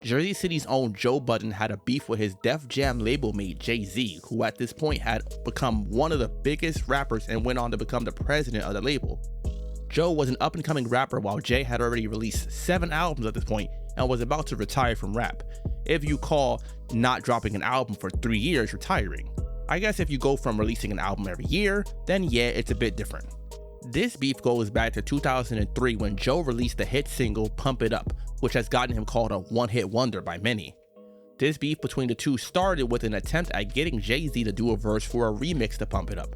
Jersey City's own Joe Budden had a beef with his Def Jam label mate Jay-Z, who at this point had become one of the biggest rappers and went on to become the president of the label. Joe was an up-and-coming rapper while Jay had already released 7 albums at this point and was about to retire from rap. If you call not dropping an album for 3 years retiring. I guess if you go from releasing an album every year, then yeah, it's a bit different. This beef goes back to 2003 when Joe released the hit single Pump It Up, which has gotten him called a one-hit wonder by many. This beef between the two started with an attempt at getting Jay-Z to do a verse for a remix to Pump It Up.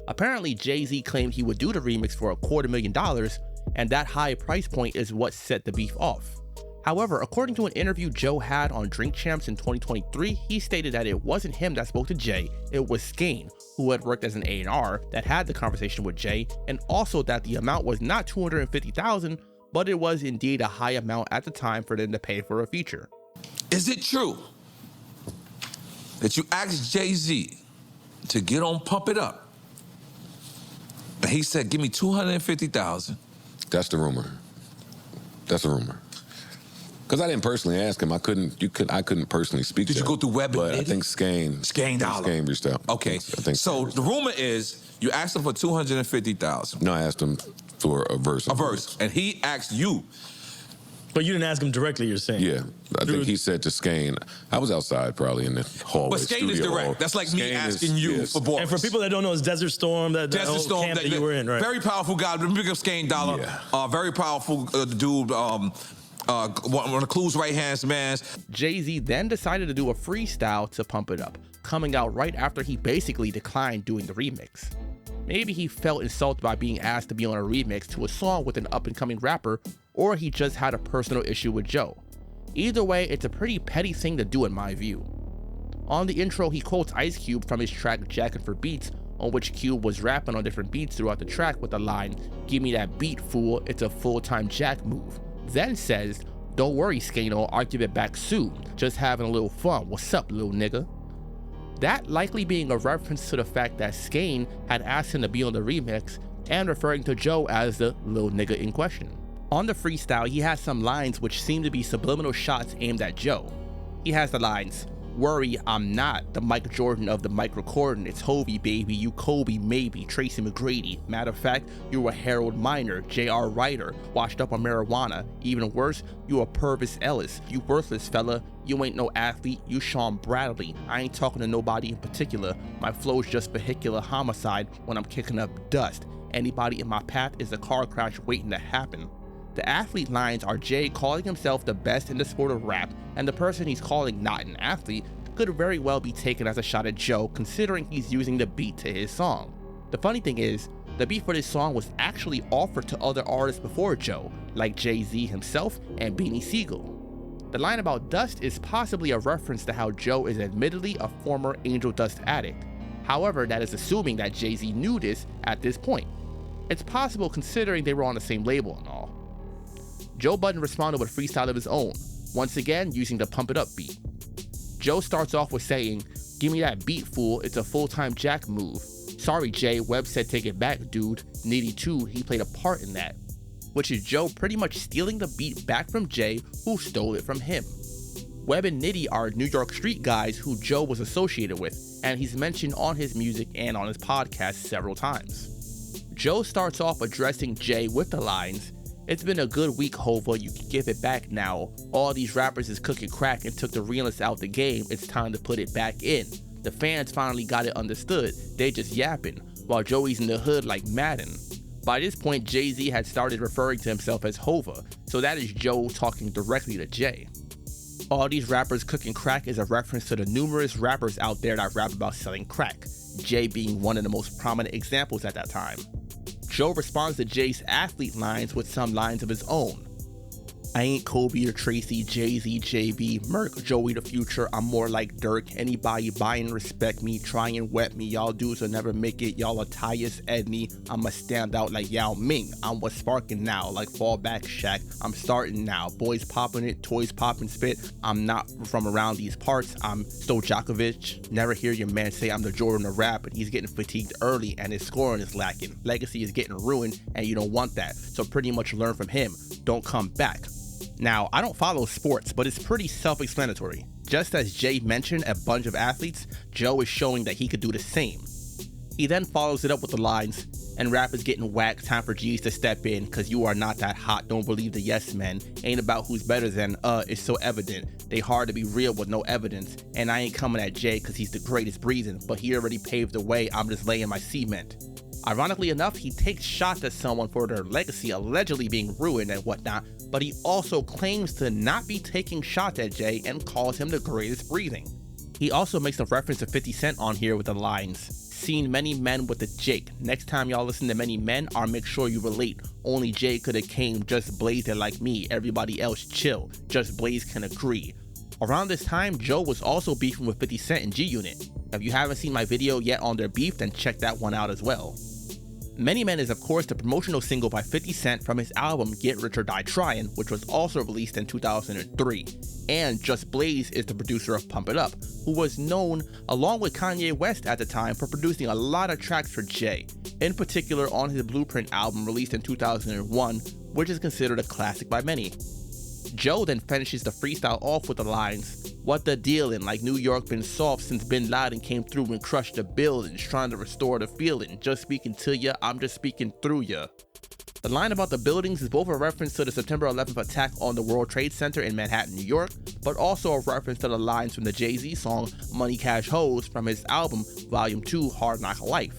Apparently, Jay-Z claimed he would do the remix for $250,000, and that high price point is what set the beef off. However, according to an interview Joe had on Drink Champs in 2023, he stated that it wasn't him that spoke to Jay, it was Saigon, who had worked as an A&R, that had the conversation with Jay, and also that the amount was not $250,000, but it was indeed a high amount at the time for them to pay for a feature. Is it true that you asked Jay-Z to get on Pump It Up, and he said, give me $250,000? That's the rumor. That's a rumor. Because I didn't personally ask him. I couldn't personally speak to him. Did you go through Web and But I think Saigon reached out. Okay. So the rumor is you asked him for $250,000. No, I asked him for a verse. A verse. And he asked you. But you didn't ask him directly, you're saying? Yeah. I think he said to Saigon, I was outside probably in the hallway. But Saigon is direct. Hall. That's like me asking you for Boris. And for people that don't know, it's Desert Storm, that whole camp that you were in, right? Very powerful guy. Big up Saigon Dollar. Yeah. Very powerful dude. One of the Clues right-hand mans. Jay-Z then decided to do a freestyle to Pump It Up, coming out right after he basically declined doing the remix. Maybe he felt insulted by being asked to be on a remix to a song with an up-and-coming rapper, or he just had a personal issue with Joe. Either way, it's a pretty petty thing to do in my view. On the intro, he quotes Ice Cube from his track Jackin' for Beats, on which Cube was rapping on different beats throughout the track with the line, "Give me that beat, fool, it's a full-time jack move." Then says, "Don't worry, Skano, I'll give it back soon. Just having a little fun. What's up, little nigga?" That likely being a reference to the fact that Skane had asked him to be on the remix and referring to Joe as the little nigga in question. On the freestyle, he has some lines which seem to be subliminal shots aimed at Joe. He has the lines, "Worry, I'm not the Mike Jordan of the mic recording. It's Hovey, baby. You Kobe, maybe. Tracy McGrady. Matter of fact, you a Harold Miner, J.R. Ryder, washed up on marijuana. Even worse, you a Purvis Ellis. You worthless fella. You ain't no athlete. You Sean Bradley. I ain't talking to nobody in particular. My flow's just vehicular homicide when I'm kicking up dust. Anybody in my path is a car crash waiting to happen." The athlete lines are Jay calling himself the best in the sport of rap, and the person he's calling not an athlete could very well be taken as a shot at Joe, considering he's using the beat to his song. The funny thing is, the beat for this song was actually offered to other artists before Joe, like Jay-Z himself and Beanie Siegel. The line about dust is possibly a reference to how Joe is admittedly a former angel dust addict. However, that is assuming that Jay-Z knew this at this point. It's possible considering they were on the same label and all. Joe Budden responded with a freestyle of his own, once again using the Pump It Up beat. Joe starts off with saying, "Give me that beat, fool, it's a full-time jack move. Sorry Jay, Webb said take it back, dude. Nitty too, he played a part in that." Which is Joe pretty much stealing the beat back from Jay, who stole it from him. Webb and Nitty are New York street guys who Joe was associated with, and he's mentioned on his music and on his podcast several times. Joe starts off addressing Jay with the lines, "It's been a good week, Hova, you can give it back now. All these rappers is cooking crack and took the realness out the game, it's time to put it back in. The fans finally got it understood, they just yapping, while Joey's in the hood like Madden." By this point, Jay-Z had started referring to himself as Hova, so that is Joe talking directly to Jay. All these rappers cooking crack is a reference to the numerous rappers out there that rap about selling crack, Jay being one of the most prominent examples at that time. Joe responds to Jay's athlete lines with some lines of his own. "I ain't Kobe or Tracy, Jay-Z, JB, Merc, Joey the Future, I'm more like Dirk, anybody buying respect me, try and wet me, y'all dudes will never make it, y'all are Tyus Edney, I'ma stand out like Yao Ming, I'm what's sparking now, like fallback Shaq, I'm starting now, boys popping it, toys popping spit, I'm not from around these parts, I'm Stojakovic, never hear your man say I'm the Jordan of rap, but he's getting fatigued early and his scoring is lacking, legacy is getting ruined and you don't want that, so pretty much learn from him, don't come back." Now, I don't follow sports, but it's pretty self-explanatory. Just as Jay mentioned a bunch of athletes, Joe is showing that he could do the same. He then follows it up with the lines, "And rap is getting whacked, time for G's to step in, cause you are not that hot, don't believe the yes men, ain't about who's better than, it's so evident, they hard to be real with no evidence, and I ain't coming at Jay cause he's the greatest breathing, but he already paved the way, I'm just laying my cement." Ironically enough, he takes shots at someone for their legacy allegedly being ruined and whatnot, but he also claims to not be taking shots at Jay and calls him the greatest breathing. He also makes a reference to 50 Cent on here with the lines, "Seen many men with the Jake. Next time y'all listen to many men, or make sure you relate. Only Jay could've came, just blazed it like me. Everybody else chill. Just Blaze can agree." Around this time, Joe was also beefing with 50 Cent and G-Unit. If you haven't seen my video yet on their beef, then check that one out as well. Many Men is of course the promotional single by 50 Cent from his album Get Rich or Die Tryin', which was also released in 2003. And Just Blaze is the producer of Pump It Up, who was known, along with Kanye West at the time, for producing a lot of tracks for Jay, in particular on his Blueprint album released in 2001, which is considered a classic by many. Joe then finishes the freestyle off with the lines, "What the dealin', like New York been soft since Bin Laden came through and crushed the buildings, trying to restore the feeling, just speaking to ya, I'm just speaking through ya." The line about the buildings is both a reference to the September 11th attack on the World Trade Center in Manhattan, New York, but also a reference to the lines from the Jay-Z song Money Cash Hoes from his album Volume 2 Hard Knock Life.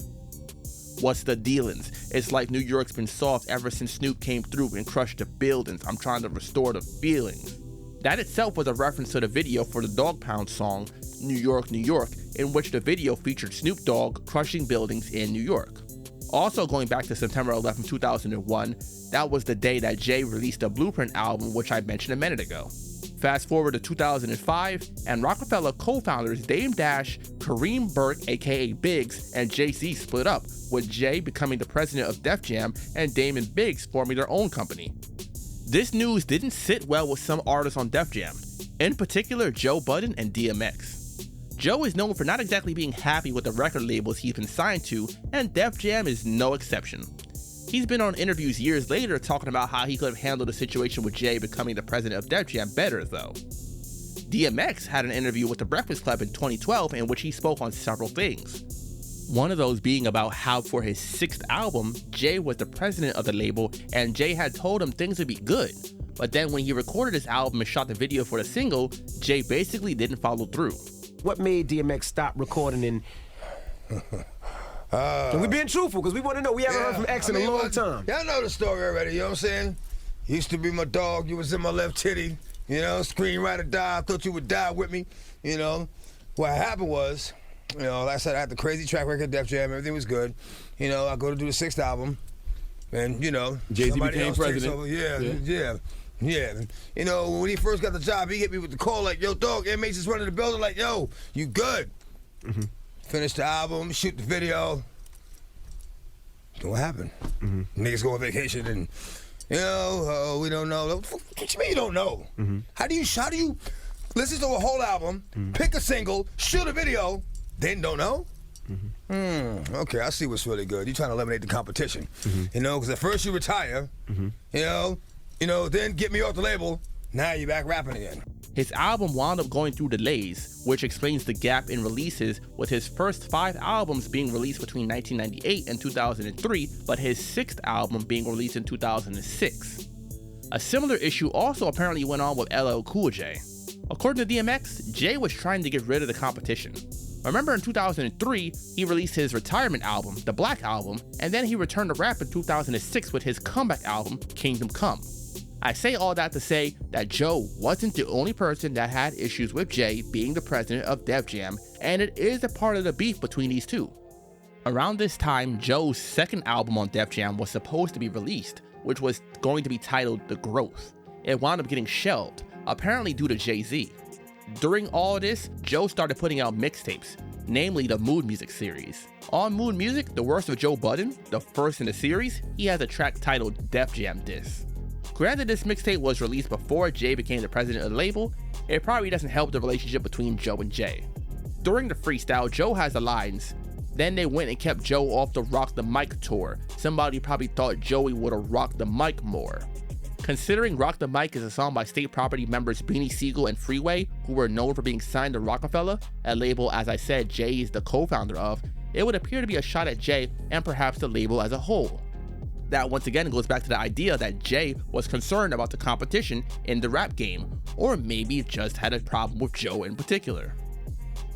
"What's the dealings? It's like New York's been soft ever since Snoop came through and crushed the buildings. I'm trying to restore the feelings." That itself was a reference to the video for the Dog Pound song, New York, New York, in which the video featured Snoop Dogg crushing buildings in New York. Also going back to September 11, 2001, that was the day that Jay released the Blueprint album, which I mentioned a minute ago. Fast forward to 2005, and Rockefeller co-founders Dame Dash, Kareem Burke aka Biggs, and Jay-Z split up, with Jay becoming the president of Def Jam and Dame and Biggs forming their own company. This news didn't sit well with some artists on Def Jam, in particular Joe Budden and DMX. Joe is known for not exactly being happy with the record labels he's been signed to, and Def Jam is no exception. He's been on interviews years later talking about how he could have handled the situation with Jay becoming the president of Def Jam better though. DMX had an interview with The Breakfast Club in 2012 in which he spoke on several things. One of those being about how for his 6th album, Jay was the president of the label and Jay had told him things would be good. But then when he recorded his album and shot the video for the single, Jay basically didn't follow through. What made DMX stop recording and we being truthful, because we want to know. We haven't heard from X in a long time. Y'all know the story already, you know what I'm saying? You used to be my dog, you was in my left titty, you know, scream right or die, I thought you would die with me, you know. What happened was, you know, like I said, I had the crazy track record, Def Jam, everything was good. You know, I go to do the 6th album, and, you know, Jay-Z became president. Yeah. You know, when he first got the job, he hit me with the call like, "Yo, dog, inmates is running the building," like, "Yo, you good?" Mm-hmm. Finish the album, shoot the video. What happened? Mm-hmm. Niggas go on vacation and, you know, we don't know. What you mean you don't know? Mm-hmm. How do you listen to a whole album, pick a single, shoot a video, then don't know? Mm-hmm. Okay, I see what's really good. You're trying to eliminate the competition, you know, because at first you retire, you know, then get me off the label, now you're back rapping again. His album wound up going through delays, which explains the gap in releases, with his first 5 albums being released between 1998 and 2003, but his 6th album being released in 2006. A similar issue also apparently went on with LL Cool J. According to DMX, Jay was trying to get rid of the competition. Remember in 2003, he released his retirement album, The Black Album, and then he returned to rap in 2006 with his comeback album, Kingdom Come. I say all that to say that Joe wasn't the only person that had issues with Jay being the president of Def Jam, and it is a part of the beef between these two. Around this time, Joe's 2nd album on Def Jam was supposed to be released, which was going to be titled The Growth. It wound up getting shelved, apparently due to Jay-Z. During all of this, Joe started putting out mixtapes, namely the Mood Music series. On Mood Music, The Worst of Joe Budden, the first in the series, he has a track titled Def Jam Diss. Granted, this mixtape was released before Jay became the president of the label, it probably doesn't help the relationship between Joe and Jay. During the freestyle, Joe has the lines, "Then they went and kept Joe off the Rock the Mic tour. Somebody probably thought Joey would've rocked the mic more." Considering Rock the Mic is a song by State Property members Beanie Siegel and Freeway, who were known for being signed to Rockefeller, a label, as I said, Jay is the co-founder of, it would appear to be a shot at Jay and perhaps the label as a whole. That once again goes back to the idea that Jay was concerned about the competition in the rap game, or maybe just had a problem with Joe in particular.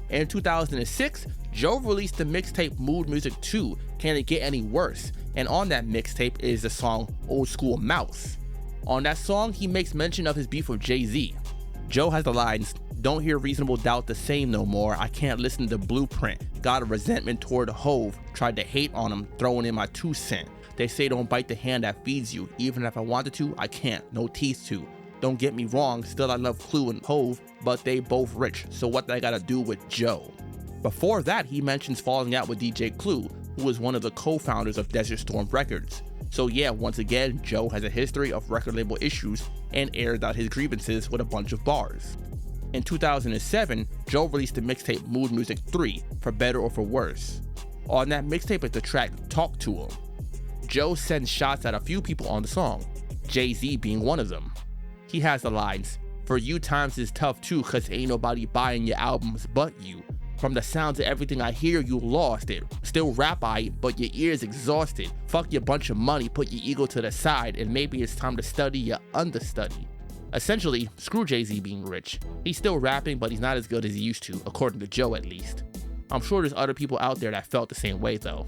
In 2006, Joe released the mixtape Mood Music 2, Can It Get Any Worse? And on that mixtape is the song Old School Mouse. On that song, he makes mention of his beef with Jay-Z. Joe has the lines, "Don't hear Reasonable Doubt the same no more, I can't listen to Blueprint, got a resentment toward Hove, tried to hate on him, throwing in my 2 cents. They say don't bite the hand that feeds you, even if I wanted to, I can't, no teeth to. Don't get me wrong, still I love Clue and Hove, but they both rich, so what I gotta do with Joe?" Before that, he mentions falling out with DJ Clue, who was one of the co-founders of Desert Storm Records. So yeah, once again, Joe has a history of record label issues and aired out his grievances with a bunch of bars. In 2007, Joe released the mixtape Mood Music 3, For Better or For Worse. On that mixtape is the track Talk to Him. Joe sends shots at a few people on the song, Jay-Z being one of them. He has the lines, "For you times is tough too, cause ain't nobody buying your albums but you. From the sounds of everything I hear, you lost it. Still rap but your ears exhausted. Fuck your bunch of money, put your ego to the side, and maybe it's time to study your understudy." Essentially, screw Jay-Z being rich. He's still rapping, but he's not as good as he used to, according to Joe at least. I'm sure there's other people out there that felt the same way though.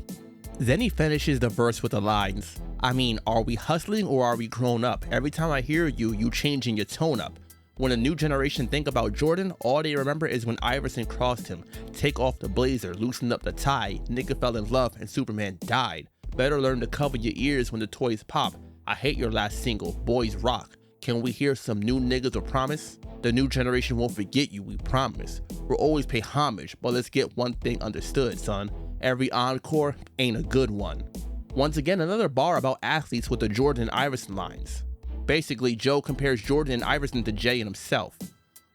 Then he finishes the verse with the lines, "I mean, are we hustling or are we grown up? Every time I hear you, you changing your tone up. When a new generation think about Jordan, all they remember is when Iverson crossed him. Take off the blazer, loosen up the tie, nigga fell in love and Superman died. Better learn to cover your ears when the toys pop. I hate your last single, Boys Rock. Can we hear some new niggas or promise? The new generation won't forget you, we promise. We'll always pay homage, but let's get one thing understood, son. Every encore ain't a good one." Once again, another bar about athletes with the Jordan and Iverson lines. Basically, Joe compares Jordan and Iverson to Jay and himself.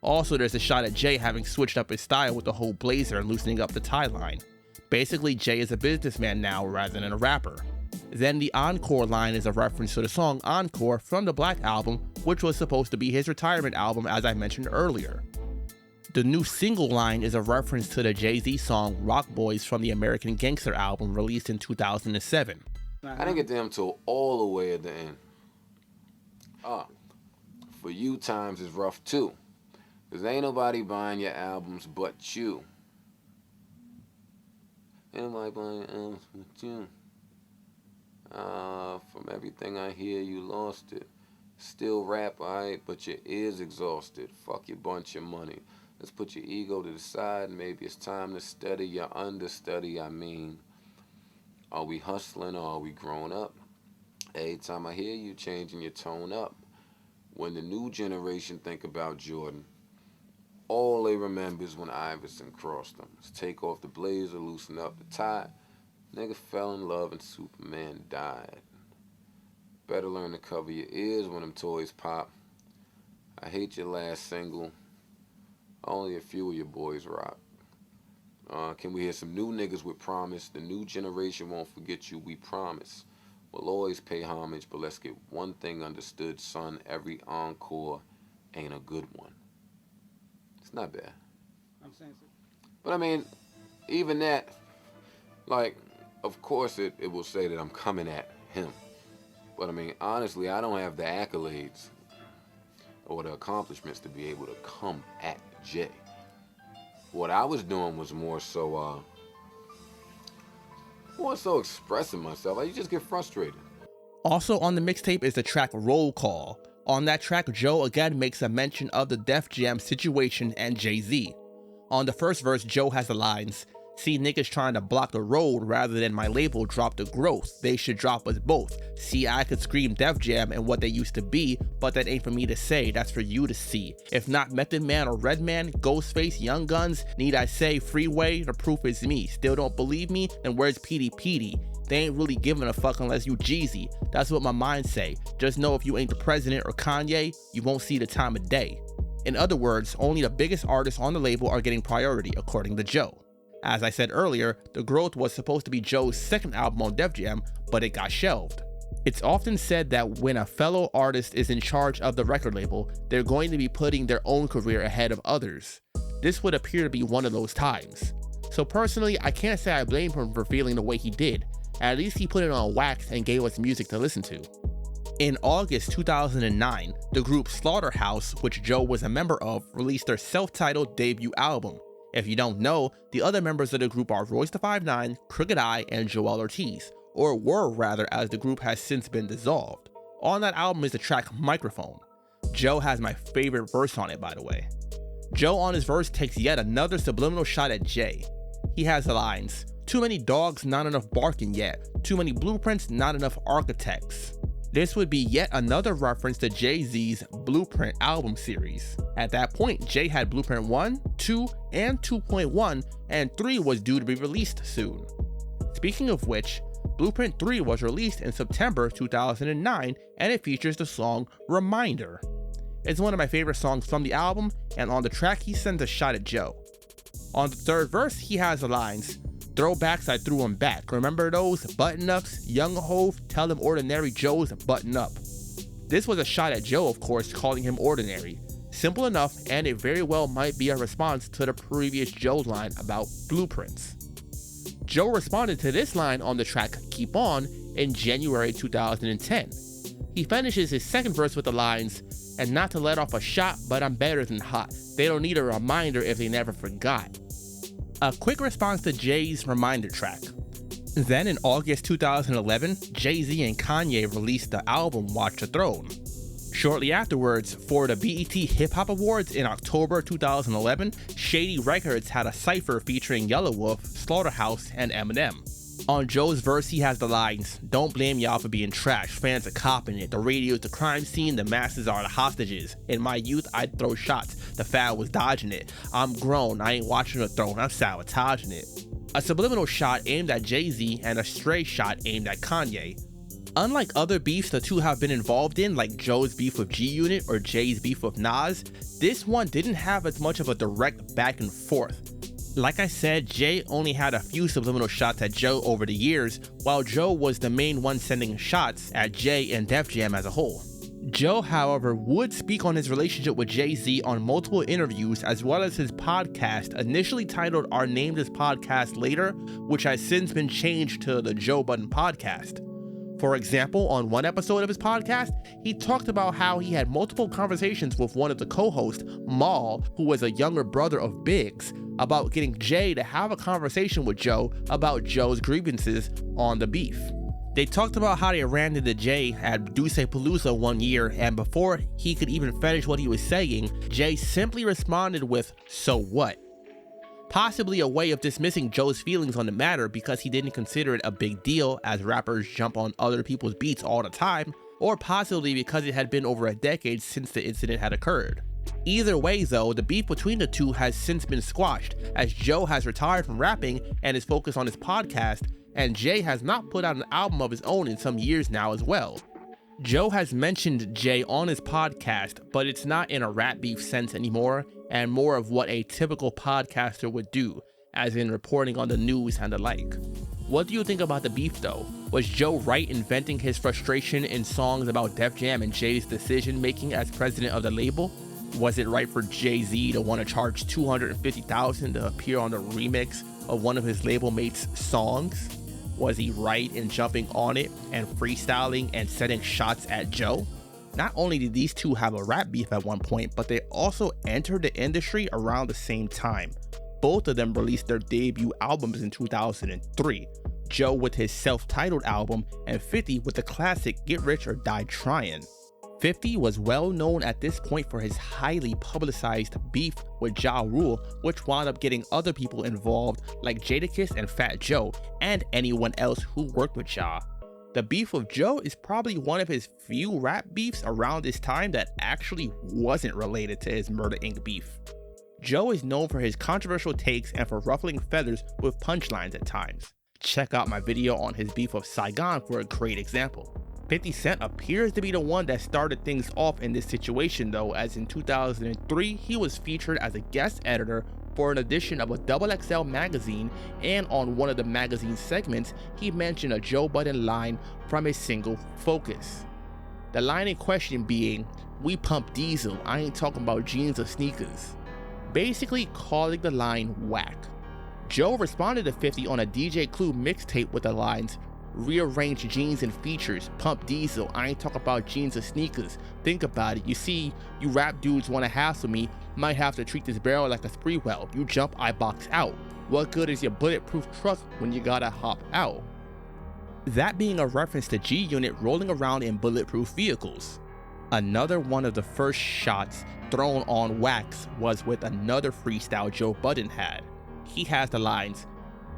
Also, there's a shot at Jay having switched up his style with the whole blazer and loosening up the tie line. Basically, Jay is a businessman now rather than a rapper. Then the encore line is a reference to the song Encore from the Black Album, which was supposed to be his retirement album as I mentioned earlier. The new single line is a reference to the Jay-Z song Rock Boys from the American Gangster album released in 2007. I didn't get to him till all the way at the end. For you times is rough too, cause ain't nobody buying your albums but you. Ain't nobody buying your albums but you. From everything I hear, you lost it. Still rap, alright, but your ears exhausted. Fuck your bunch of money. Let's put your ego to the side. Maybe it's time to study your understudy. I mean, are we hustling or are we grown up? Every time I hear you changing your tone up. When the new generation think about Jordan, all they remember is when Iverson crossed them. Let's take off the blazer, loosen up the tie. Nigga fell in love and Superman died. Better learn to cover your ears when them toys pop. I hate your last single. Only a few of your boys rock. Can we hear some new niggas with promise? The new generation won't forget you, we promise. We'll always pay homage, but let's get one thing understood, son. Every encore ain't a good one. It's not bad. I'm saying so. But I mean, even that, like, of course it will say that I'm coming at him. But I mean, honestly, I don't have the accolades or the accomplishments to be able to come at Jay. What I was doing was more so expressing myself. You just get frustrated. Also on the mixtape is the track Roll Call. On that track, Joe again makes a mention of the Def Jam situation and Jay-Z. On the first verse, Joe has the lines, "See niggas trying to block the road rather than my label drop the growth. They should drop us both. See, I could scream Def Jam and what they used to be, but that ain't for me to say, that's for you to see. If not Method Man or Redman, Ghostface, Young Guns, need I say Freeway, the proof is me. Still don't believe me? Then where's Petey Petey? They ain't really giving a fuck unless you Jeezy. That's what my mind say. Just know if you ain't the president or Kanye, you won't see the time of day." In other words, only the biggest artists on the label are getting priority, according to Joe. As I said earlier, The Growth was supposed to be Joe's second album on Def Jam, but it got shelved. It's often said that when a fellow artist is in charge of the record label, they're going to be putting their own career ahead of others. This would appear to be one of those times. So personally, I can't say I blame him for feeling the way he did. At least he put it on wax and gave us music to listen to. In August 2009, the group Slaughterhouse, which Joe was a member of, released their self-titled debut album. If you don't know, the other members of the group are Royce da 5'9", Crooked I, and Joell Ortiz, or were rather, as the group has since been dissolved. On that album is the track Microphone. Joe has my favorite verse on it, by the way. Joe on his verse takes yet another subliminal shot at Jay. He has the lines, "Too many dogs, not enough barking yet. Too many blueprints, not enough architects." This would be yet another reference to Jay-Z's Blueprint album series. At that point, Jay had Blueprint 1, 2, and 2.1, and 3 was due to be released soon. Speaking of which, Blueprint 3 was released in September 2009, and it features the song Reminder. It's one of my favorite songs from the album, and on the track he sends a shot at Joe. On the third verse, he has the lines, "Throwbacks, I threw 'em back. Remember those? Button-ups, Young Hove, tell them Ordinary Joe's button up." This was a shot at Joe, of course, calling him ordinary. Simple enough, and it very well might be a response to the previous Joe's line about blueprints. Joe responded to this line on the track Keep On in January 2010. He finishes his second verse with the lines, "And not to let off a shot, but I'm better than hot. They don't need a reminder if they never forgot." A quick response to Jay's Reminder track. Then in August 2011, Jay-Z and Kanye released the album Watch the Throne. Shortly afterwards, for the BET Hip Hop Awards in October 2011, Shady Records had a cypher featuring Yellow Wolf, Slaughterhouse, and Eminem. On Joe's verse, he has the lines, "Don't blame y'all for being trash, fans are copping it, the radio's the crime scene, the masses are the hostages. In my youth, I'd throw shots, the foul was dodging it. I'm grown, I ain't watching the throne, I'm sabotaging it." A subliminal shot aimed at Jay-Z and a stray shot aimed at Kanye. Unlike other beefs the two have been involved in, like Joe's beef with G-Unit or Jay's beef with Nas, this one didn't have as much of a direct back and forth. Like I said, Jay only had a few subliminal shots at Joe over the years, while Joe was the main one sending shots at Jay and Def Jam as a whole. Joe, however, would speak on his relationship with Jay-Z on multiple interviews, as well as his podcast, initially titled Our Name This Podcast Later, which has since been changed to the Joe Budden Podcast. For example, on one episode of his podcast, he talked about how he had multiple conversations with one of the co-hosts, Mal, who was a younger brother of Biggs, about getting Jay to have a conversation with Joe about Joe's grievances on the beef. They talked about how they ran into Jay at Duce Palooza one year, and before he could even finish what he was saying, Jay simply responded with, "So what?" Possibly a way of dismissing Joe's feelings on the matter because he didn't consider it a big deal, as rappers jump on other people's beats all the time, or possibly because it had been over a decade since the incident had occurred. Either way though, the beef between the two has since been squashed, as Joe has retired from rapping and is focused on his podcast, and Jay has not put out an album of his own in some years now as well. Joe has mentioned Jay on his podcast, but it's not in a rap beef sense anymore, and more of what a typical podcaster would do, as in reporting on the news and the like. What do you think about the beef though? Was Joe right in venting his frustration in songs about Def Jam and Jay's decision making as president of the label? Was it right for Jay-Z to want to charge $250,000 to appear on the remix of one of his label mates' songs? Was he right in jumping on it and freestyling and setting shots at Joe? Not only did these two have a rap beef at one point, but they also entered the industry around the same time. Both of them released their debut albums in 2003. Joe with his self-titled album, and 50 with the classic Get Rich or Die Tryin'. 50 was well known at this point for his highly publicized beef with Ja Rule, which wound up getting other people involved like Jadakiss and Fat Joe, and anyone else who worked with Ja. The beef with Joe is probably one of his few rap beefs around this time that actually wasn't related to his Murder Inc. beef. Joe is known for his controversial takes and for ruffling feathers with punchlines at times. Check out my video on his beef with Saigon for a great example. 50 Cent appears to be the one that started things off in this situation though, as in 2003 he was featured as a guest editor For an edition of a XXL magazine, and on one of the magazine's segments, he mentioned a Joe Budden line from his single Focus. The line in question being, "We pump diesel, I ain't talking about jeans or sneakers," basically calling the line whack. Joe responded to 50 on a DJ Clue mixtape with the lines, "Rearrange jeans and features, pump diesel, I ain't talking about jeans or sneakers, think about it, you see, you rap dudes wanna hassle me, might have to treat this barrel like a spree well, you jump, I box out, what good is your bulletproof truck when you gotta hop out?" That being a reference to G-Unit rolling around in bulletproof vehicles. Another one of the first shots thrown on wax was with another freestyle Joe Budden had. He has the lines,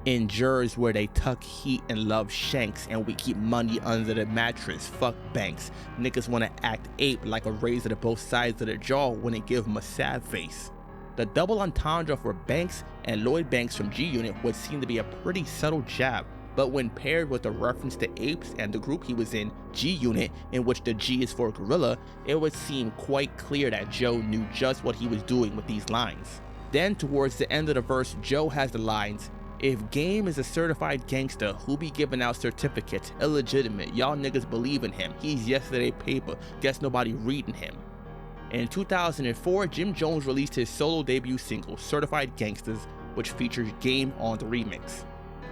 "In jurors where they tuck heat and love shanks, and we keep money under the mattress, fuck banks. Niggas wanna act ape like a razor to both sides of the jaw when they give 'em a sad face." The double entendre for Banks and Lloyd Banks from G-Unit would seem to be a pretty subtle jab, but when paired with a reference to apes and the group he was in, G-Unit, in which the G is for gorilla, it would seem quite clear that Joe knew just what he was doing with these lines. Then towards the end of the verse, Joe has the lines, "If Game is a certified gangster, who be giving out certificates? Illegitimate, y'all niggas believe in him. He's yesterday paper, guess nobody reading him." In 2004, Jim Jones released his solo debut single, Certified Gangsters, which features Game on the remix.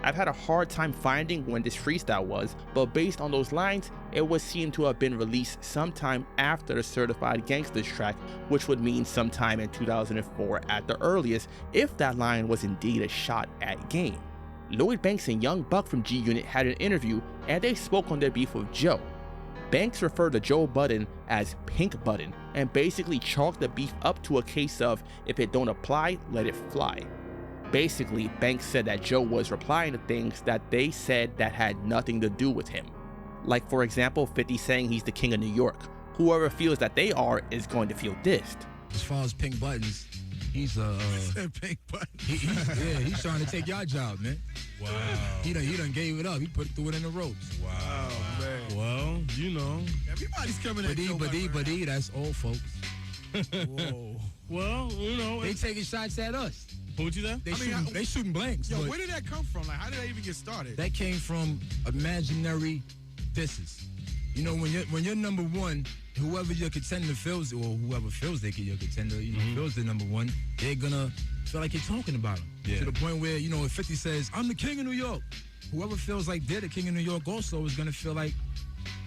I've had a hard time finding when this freestyle was, but based on those lines, it would seem to have been released sometime after the Certified Gangsters track, which would mean sometime in 2004 at the earliest, if that line was indeed a shot at Game. Lloyd Banks and Young Buck from G-Unit had an interview, and they spoke on their beef with Joe. Banks referred to Joe Budden as Pink Budden, and basically chalked the beef up to a case of, if it don't apply, let it fly. Basically, Banks said that Joe was replying to things that they said that had nothing to do with him. Like for example, 50 saying he's the king of New York. Whoever feels that they are is going to feel dissed. As far as Pink Buttons, he's Pink Button. He's trying to take your job, man. Wow. He done gave it up. He threw it in the ropes. Wow. Man. Well, you know. Everybody's coming at Joe But that's old folks. Whoa. Well, you know. They taking shots at us. Who'd you that? They shooting blanks. Yo, where did that come from? Like, how did that even get started? That came from imaginary disses. You know, when you're number one, whoever your contender feels, or whoever feels they get your contender, feels the number one, they're gonna feel like you're talking about them. Yeah. To the point where, you know, if 50 says, "I'm the king of New York," whoever feels like they're the king of New York also is gonna feel like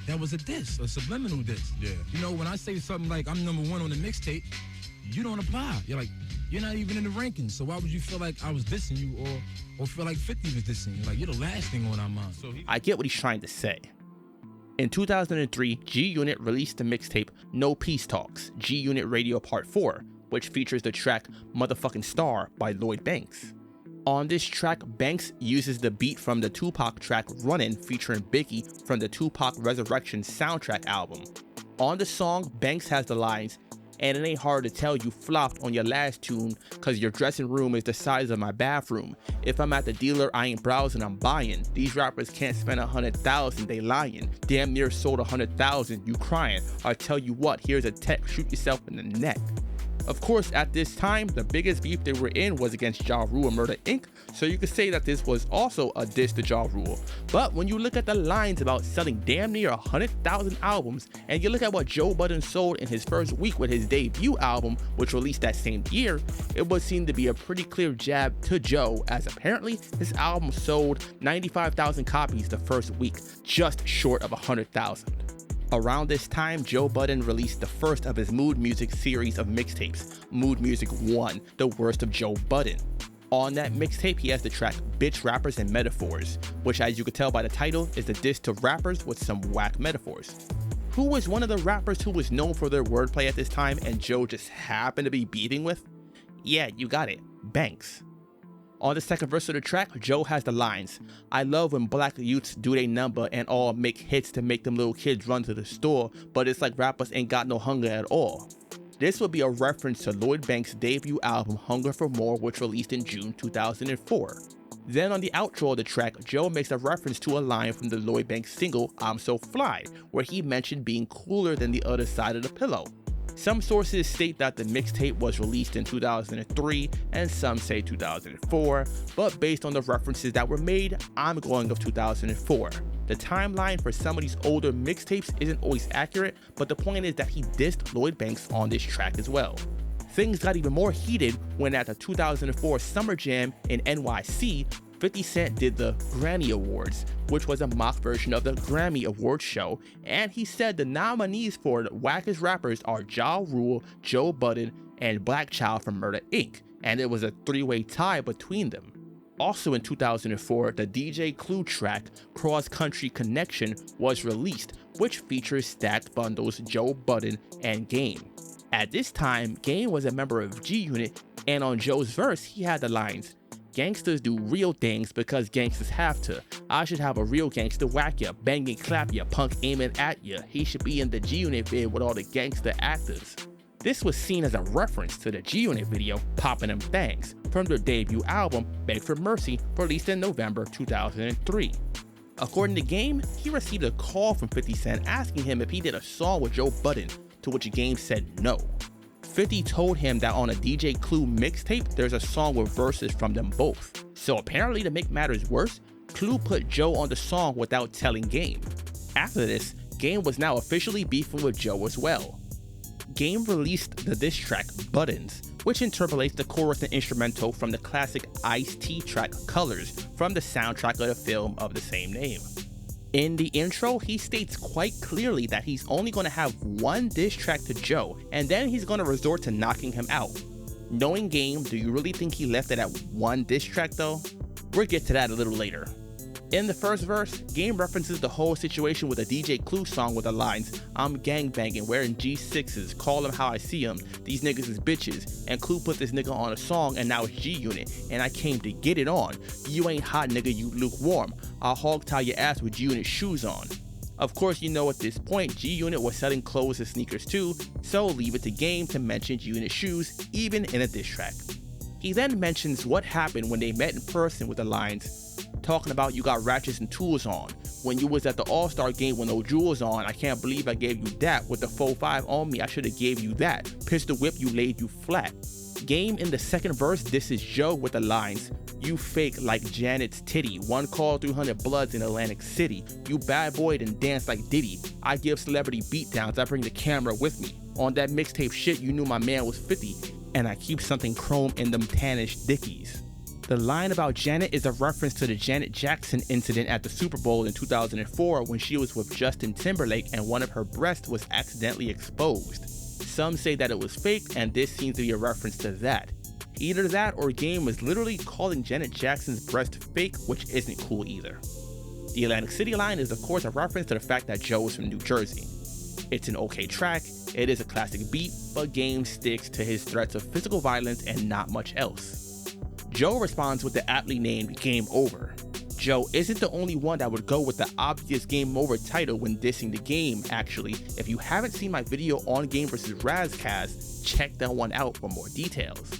that was a diss, a subliminal diss. Yeah. You know, when I say something like, "I'm number one on the mixtape," you don't apply. You're like, you're not even in the rankings, so why would you feel like I was dissing you or feel like 50 was dissing you? Like, you're the last thing on our mind. I get what he's trying to say. In 2003, G-Unit released the mixtape No Peace Talks, G-Unit Radio Part 4, which features the track Motherfucking Star by Lloyd Banks. On this track, Banks uses the beat from the Tupac track Runnin' featuring Biggie from the Tupac Resurrection soundtrack album. On the song, Banks has the lines, "And it ain't hard to tell you flopped on your last tune, cause your dressing room is the size of my bathroom. If I'm at the dealer, I ain't browsing, I'm buying. These rappers can't spend 100,000, they lying. Damn near sold 100,000, you crying. I tell you what, here's a tech, shoot yourself in the neck." Of course, at this time, the biggest beef they were in was against Ja Rule and Murder Inc., so you could say that this was also a diss to Ja Rule. But when you look at the lines about selling damn near 100,000 albums, and you look at what Joe Budden sold in his first week with his debut album, which released that same year, it would seem to be a pretty clear jab to Joe, as apparently his album sold 95,000 copies the first week, just short of 100,000. Around this time, Joe Budden released the first of his Mood Music series of mixtapes, Mood Music 1, The Worst of Joe Budden. On that mixtape, he has the track Bitch Rappers and Metaphors, which, as you could tell by the title, is a diss to rappers with some whack metaphors. Who was one of the rappers who was known for their wordplay at this time and Joe just happened to be beefing with? Yeah, you got it, Banks. On the second verse of the track, Joe has the lines, "I love when black youths do they number and all make hits to make them little kids run to the store, but it's like rappers ain't got no hunger at all." This would be a reference to Lloyd Banks' debut album Hunger for More, which released in June 2004. Then on the outro of the track, Joe makes a reference to a line from the Lloyd Banks single I'm So Fly, where he mentioned being cooler than the other side of the pillow. Some sources state that the mixtape was released in 2003 and some say 2004, but based on the references that were made, I'm going with 2004. The timeline for some of these older mixtapes isn't always accurate, but the point is that he dissed Lloyd Banks on this track as well. Things got even more heated when at the 2004 Summer Jam in NYC, 50 Cent did the Grammy Awards, which was a mock version of the Grammy Awards show, and he said the nominees for the wackest rappers are Ja Rule, Joe Budden, and Black Child from Murder Inc., and it was a three-way tie between them. Also in 2004, the DJ Clue track, Cross Country Connection, was released, which features stacked bundles Joe Budden and Game. At this time, Game was a member of G Unit, and on Joe's verse, he had the lines, "Gangsters do real things because gangsters have to. I should have a real gangster whack ya, bang and clap ya, punk aiming at ya. He should be in the G Unit vid with all the gangster actors." This was seen as a reference to the G Unit video, Poppin' Them Things, from their debut album, Beg for Mercy, released in November 2003. According to Game, he received a call from 50 Cent asking him if he did a song with Joe Budden, to which Game said no. 50 told him that on a DJ Clue mixtape, there's a song with verses from them both. So apparently, to make matters worse, Clue put Joe on the song without telling Game. After this, Game was now officially beefing with Joe as well. Game released the diss track Buttons, which interpolates the chorus and instrumental from the classic Ice-T track Colors from the soundtrack of the film of the same name. In the intro, he states quite clearly that he's only going to have one diss track to Joe, and then he's going to resort to knocking him out. Knowing Game, do you really think he left it at one diss track though? We'll get to that a little later. In the first verse, Game references the whole situation with a DJ Clue song with the lines, "I'm gangbanging, wearing G6s, call them how I see them, these niggas is bitches," and Clue put this nigga on a song and now it's G Unit, and I came to get it on. You ain't hot nigga, you lukewarm. I'll hog tie your ass with G Unit shoes on. Of course, you know at this point, G Unit was selling clothes and sneakers too, so leave it to Game to mention G Unit shoes, even in a diss track. He then mentions what happened when they met in person with the lines, talking about you got ratchets and tools on. When you was at the All-Star game with no jewels on, I can't believe I gave you that. With the 4-5 on me, I should have gave you that. Pistol whip, you laid you flat. Game in the second verse, this is Joe with the lines, "You fake like Janet's titty. One call, 300 bloods in Atlantic City. You bad boyed and dance like Diddy. I give celebrity beatdowns, I bring the camera with me. On that mixtape shit, you knew my man was 50. And I keep something chrome in them tannish dickies." The line about Janet is a reference to the Janet Jackson incident at the Super Bowl in 2004 when she was with Justin Timberlake and one of her breasts was accidentally exposed. Some say that it was fake, and this seems to be a reference to that. Either that or Game was literally calling Janet Jackson's breast fake, which isn't cool either. The Atlantic City line is of course a reference to the fact that Joe is from New Jersey. It's an okay track, it is a classic beat, but Game sticks to his threats of physical violence and not much else. Joe responds with the aptly named Game Over. Joe isn't the only one that would go with the obvious Game Over title when dissing the Game, actually. If you haven't seen my video on Game vs. Razcast, check that one out for more details.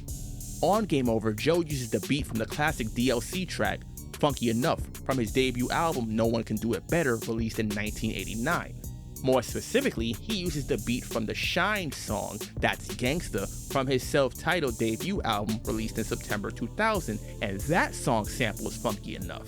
On Game Over, Joe uses the beat from the classic DLC track, Funky Enough, from his debut album No One Can Do It Better, released in 1989. More specifically, he uses the beat from the Shine song, That's Gangsta, from his self-titled debut album released in September 2000, and that song samples Funky Enough.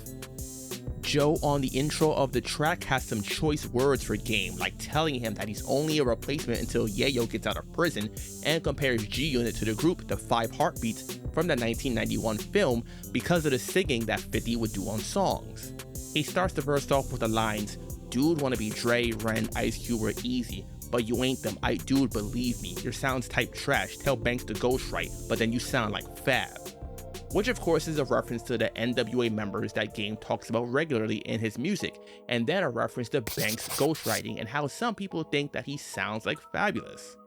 Joe on the intro of the track has some choice words for Game, like telling him that he's only a replacement until Yayo gets out of prison, and compares G Unit to the group The Five Heartbeats from the 1991 film because of the singing that 50 would do on songs. He starts the verse off with the lines, "Dude wanna be Dre, Ren, Ice Cube, or Easy, but you ain't them. Dude, believe me, your sounds type trash. Tell Banks to ghostwrite, but then you sound like Fab." Which of course is a reference to the NWA members that Game talks about regularly in his music, and then a reference to Banks' ghostwriting and how some people think that he sounds like Fabulous.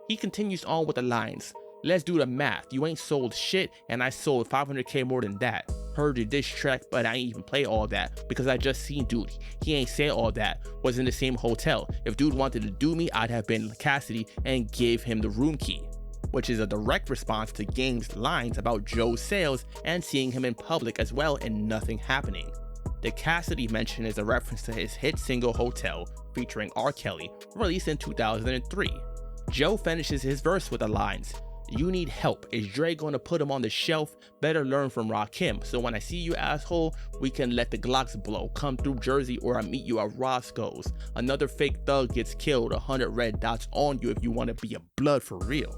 He continues on with the lines, "Let's do the math. You ain't sold shit, and I sold 500K more than that. Heard your diss track, but I ain't even play all that because I just seen dude. He ain't say all that. Was in the same hotel. If dude wanted to do me, I'd have been Cassidy and gave him the room key." Which is a direct response to Game's lines about Joe's sales and seeing him in public as well and nothing happening. The Cassidy mention is a reference to his hit single Hotel featuring R. Kelly, released in 2003. Joe finishes his verse with the lines, "You need help. Is Dre gonna put him on the shelf? Better learn from Rakim. So when I see you, asshole, we can let the Glocks blow. Come through Jersey or I meet you at Roscoe's. Another fake thug gets killed. 100 red dots on you if you want to be a blood for real."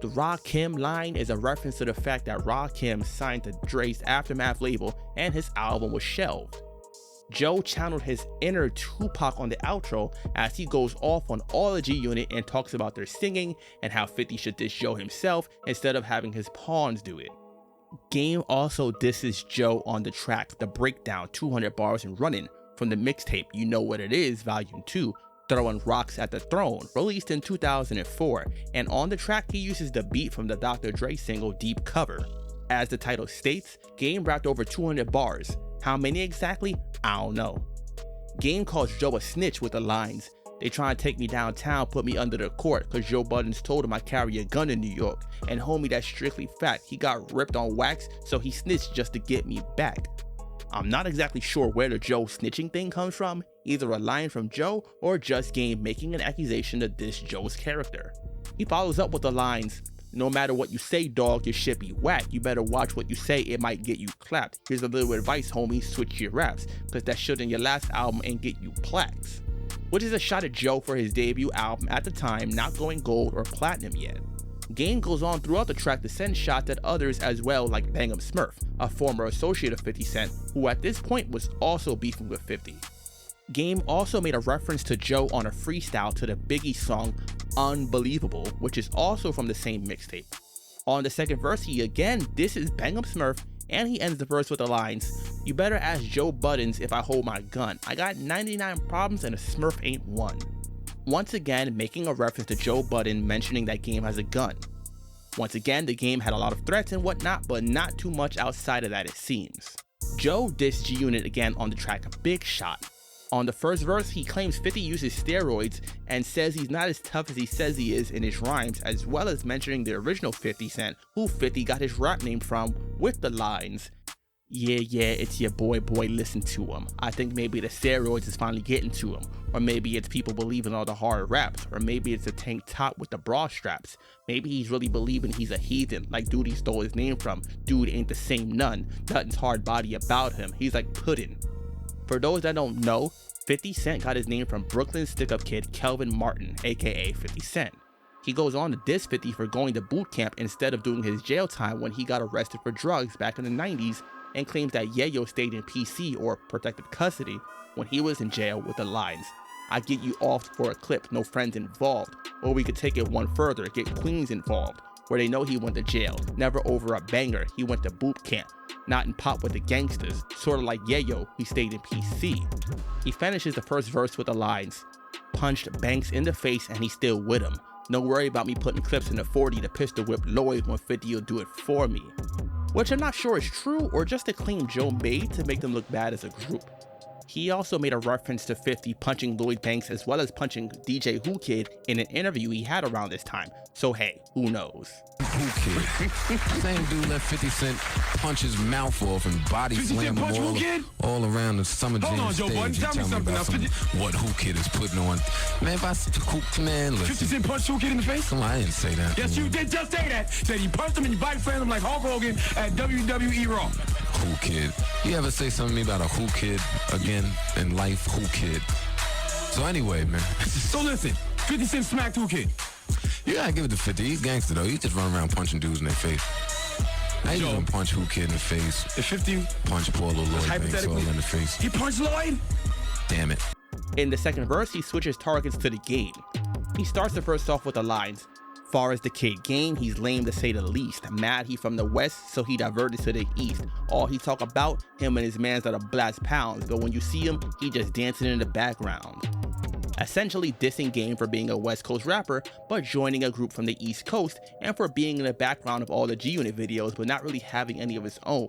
The Rakim line is a reference to the fact that Rakim signed to Dre's Aftermath label and his album was shelved. Joe channeled his inner Tupac on the outro as he goes off on all the G-Unit and talks about their singing and how 50 should diss Joe himself instead of having his pawns do it. Game also disses Joe on the track The Breakdown 200 Bars and Running from the mixtape You Know What It Is Volume 2, Throwing Rocks at the Throne, released in 2004, and on the track he uses the beat from the Dr. Dre single Deep Cover. As the title states, Game rapped over 200 bars. How many exactly? I don't know. Game calls Joe a snitch with the lines, "They try to take me downtown, put me under the court, cause Joe Budden's told him I carry a gun in New York. And homie, that's strictly fact. He got ripped on wax, so he snitched just to get me back." I'm not exactly sure where the Joe snitching thing comes from, either a line from Joe or just Game making an accusation to diss Joe's character. He follows up with the lines, "No matter what you say, dog, your shit be whack. You better watch what you say, it might get you clapped. Here's a little advice, homie, switch your raps, cause that shit in your last album ain't get you plaques." Which is a shot at Joe for his debut album at the time not going gold or platinum yet. Game goes on throughout the track to send shots at others as well, like Bang'em Smurf, a former associate of 50 Cent, who at this point was also beefing with 50. Game also made a reference to Joe on a freestyle to the Biggie song Unbelievable, which is also from the same mixtape. On the second verse, he again disses Bang'em Smurf, and he ends the verse with the lines, "You better ask Joe Buddens if I hold my gun. I got 99 problems and a Smurf ain't one." Once again, making a reference to Joe Budden mentioning that Game has a gun. Once again, the Game had a lot of threats and whatnot, but not too much outside of that it seems. Joe dissed G-Unit again on the track Big Shot. On the first verse, he claims 50 uses steroids and says he's not as tough as he says he is in his rhymes, as well as mentioning the original 50 Cent, who 50 got his rap name from, with the lines, yeah, it's your boy, listen to him. I think maybe the steroids is finally getting to him. Or maybe it's people believing all the hard raps. Or maybe it's a tank top with the bra straps. Maybe he's really believing he's a heathen, like dude he stole his name from. Dude ain't the same none. Nothing's hard body about him. He's like pudding. For those that don't know, 50 Cent got his name from Brooklyn stick-up kid Kelvin Martin, aka 50 Cent. He goes on to diss 50 for going to boot camp instead of doing his jail time when he got arrested for drugs back in the 90s, and claims that Yayo stayed in PC or protective custody when he was in jail with the lines, "I get you off for a clip, no friends involved." Or we could take it one further, get Queens involved, where they know he went to jail, never over a banger, he went to boot camp, not in pop with the gangsters, sorta like Yayo, he stayed in PC. He finishes the first verse with the lines, "Punched Banks in the face and he's still with him. No worry about me putting clips in the 40 to pistol whip Lloyd when 50 will do it for me." Which I'm not sure is true or just a claim Joe made to make them look bad as a group. He also made a reference to 50 punching Lloyd Banks as well as punching DJ Who Kid in an interview he had around this time, so hey, who knows? Who Kid? Same dude let 50 Cent punch his mouth off and body slam him all around the Summer Jam stage. Joe Budden, tell me something now. What Who Kid is putting on. Man, if I man, listen. 50 Cent punched Who Kid in the face? Come on, I didn't say that. Yes, you did just say that. Said he punched him and you body slammed him like Hulk Hogan at WWE Raw. Who Kid? You ever say something to me about a Who Kid again in life? Who Kid? So anyway, man. So listen, 50 Cent smacked Who Kid. You gotta give it to 50. He's gangster though. He just run around punching dudes in their face. I used to punch Who Kid in the face. If 50 punch poor little Lloyd Banks all in the face. He punched Lloyd? Damn it. In the second verse, he switches targets to the Game. He starts the verse off with the lines, "Far as the kid Game, he's lame to say the least. Mad he from the west, so he diverted to the east. All he talk about, him and his mans are the blast pounds, but when you see him, he just dancing in the background." Essentially dissing Game for being a West Coast rapper, but joining a group from the East Coast, and for being in the background of all the G-Unit videos, but not really having any of his own.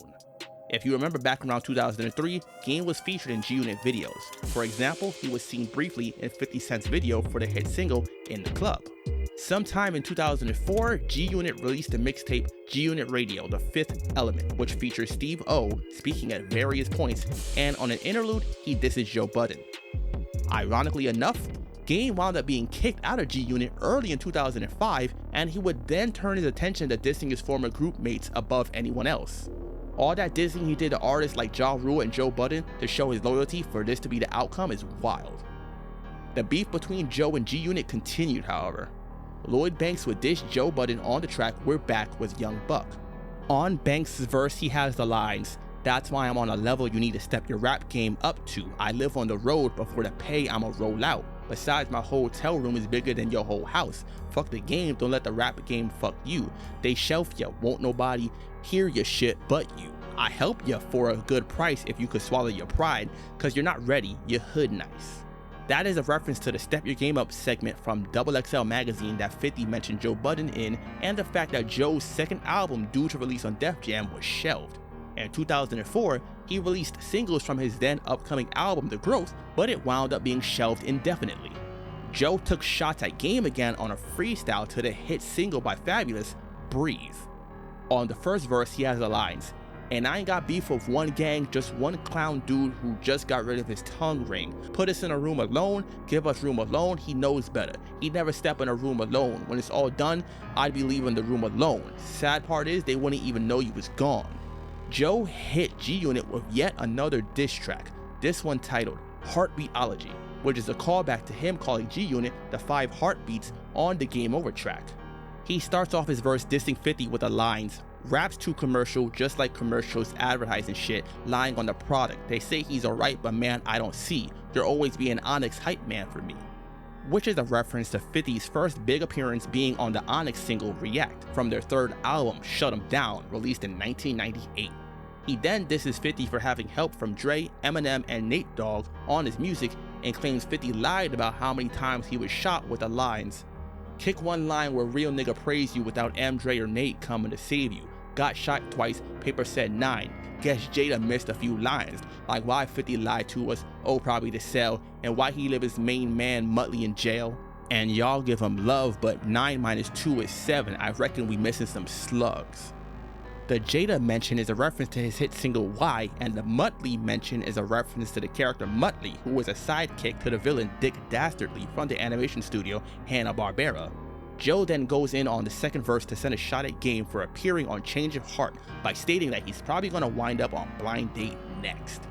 If you remember back around 2003, Game was featured in G-Unit videos. For example, he was seen briefly in 50 Cent's video for the hit single In the Club. Sometime in 2004, G-Unit released the mixtape G-Unit Radio, The Fifth Element, which features Steve O speaking at various points, and on an interlude, he disses Joe Budden. Ironically enough, Game wound up being kicked out of G-Unit early in 2005, and he would then turn his attention to dissing his former group mates above anyone else. All that dissing he did to artists like Ja Rule and Joe Budden to show his loyalty for this to be the outcome is wild. The beef between Joe and G-Unit continued, however. Lloyd Banks would dish Joe Budden on the track We're Back with Young Buck. On Banks' verse, he has the lines, "That's why I'm on a level you need to step your rap game up to. I live on the road, but for the pay I'ma roll out. Besides, my hotel room is bigger than your whole house. Fuck the game, don't let the rap game fuck you. They shelf ya, won't nobody hear your shit but you. I help ya for a good price if you could swallow your pride, cause you're not ready, you're hood nice." That is a reference to the Step Your Game Up segment from XXL magazine that 50 mentioned Joe Budden in, and the fact that Joe's second album due to release on Def Jam was shelved. In 2004, he released singles from his then upcoming album The Growth, but it wound up being shelved indefinitely. Joe took shots at Game again on a freestyle to the hit single by Fabulous, Breathe. On the first verse, he has the lines, "And I ain't got beef with one gang, just one clown dude who just got rid of his tongue ring. Put us in a room alone, give us room alone, he knows better. He'd never step in a room alone. When it's all done, I'd be leaving the room alone. Sad part is, they wouldn't even know you was gone." Joe hit G-Unit with yet another diss track, this one titled Heartbeatology, which is a callback to him calling G-Unit the 5 heartbeats on the Game Over track. He starts off his verse dissing 50 with the lines, "Rap's too commercial, just like commercials advertising shit, lying on the product. They say he's alright, but man, I don't see. You'll always be an Onyx hype man for me." Which is a reference to 50's first big appearance being on the Onyx single React from their third album, Shut 'Em Down, released in 1998. He then disses 50 for having help from Dre, Eminem, and Nate Dogg on his music, and claims 50 lied about how many times he was shot with the lines, "Kick one line where real nigga praise you without M, Dre, or Nate coming to save you. Got shot twice, paper said 9. Guess Jada missed a few lines, like why 50 lied to us, oh probably to sell, and why he leave his main man Muttley in jail. And y'all give him love, but 9 minus 2 is 7, I reckon we missing some slugs." The Jada mention is a reference to his hit single Why, and the Muttley mention is a reference to the character Muttley, who was a sidekick to the villain Dick Dastardly from the animation studio Hanna-Barbera. Joe then goes in on the second verse to send a shot at Game for appearing on Change of Heart by stating that he's probably gonna wind up on Blind Date next.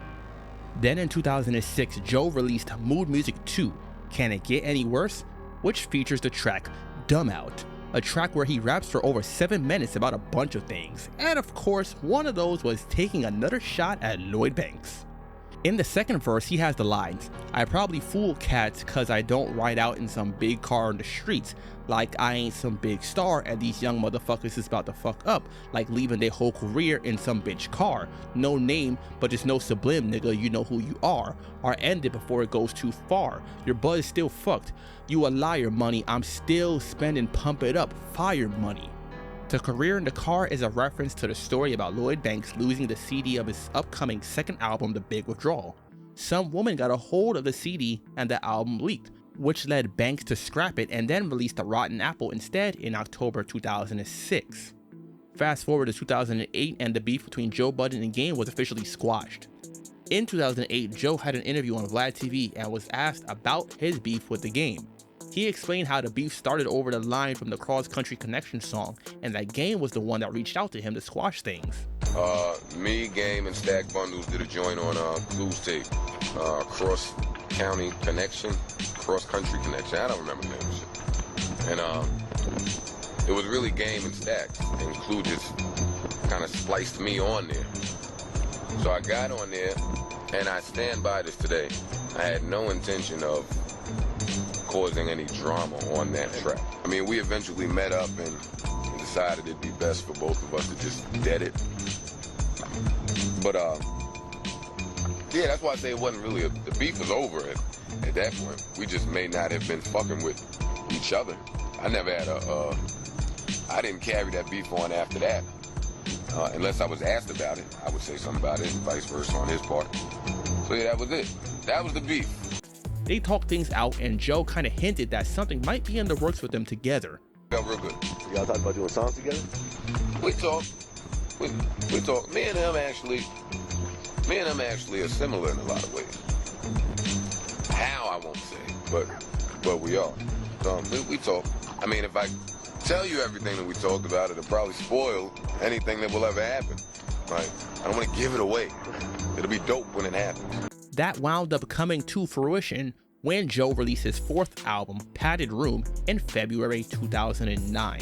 Then in 2006, Joe released Mood Music 2, Can It Get Any Worse?, which features the track Dumb Out, a track where he raps for over 7 minutes about a bunch of things, and of course, one of those was taking another shot at Lloyd Banks. In the second verse, he has the lines, "I probably fool cats cause I don't ride out in some big car in the streets, like I ain't some big star and these young motherfuckers is about to fuck up, like leaving their whole career in some bitch car. No name, but just no sublime, nigga, you know who you are. Or end it before it goes too far. Your buzz still fucked. You a liar, money, I'm still spending pump it up, fire money." The career in the car is a reference to the story about Lloyd Banks losing the CD of his upcoming second album, The Big Withdrawal. Some woman got a hold of the CD and the album leaked, which led Banks to scrap it and then release The Rotten Apple instead in October 2006. Fast forward to 2008 and the beef between Joe Budden and Game was officially squashed. In 2008, Joe had an interview on Vlad TV and was asked about his beef with the Game. He explained how the beef started over the line from the Cross Country Connection song, and that Game was the one that reached out to him to squash things. Me, Game, and Stack Bundles did a joint on Clues tape. Cross Country Connection. I don't remember the name of shit. And it was really Game and Stack, and Clue just kind of spliced me on there. So I got on there, and I stand by this today. I had no intention of causing any drama on that track. I mean, we eventually met up and decided it'd be best for both of us to just dead it. But yeah, that's why I say it wasn't really the beef was over at that point. We just may not have been fucking with each other. I never had I didn't carry that beef on after that. Unless I was asked about it, I would say something about it, and vice versa on his part. So yeah, that was it. That was the beef. They talked things out, and Joe kind of hinted that something might be in the works with them together. Felt real good. Y'all talked about doing songs together? We talk. We talk. Me and him actually are similar in a lot of ways. How, I won't say, but but we are. We talk. I mean, if I tell you everything that we talked about, it'll probably spoil anything that will ever happen. Right? I don't want to give it away. It'll be dope when it happens. That wound up coming to fruition when Joe released his fourth album, Padded Room, in February 2009.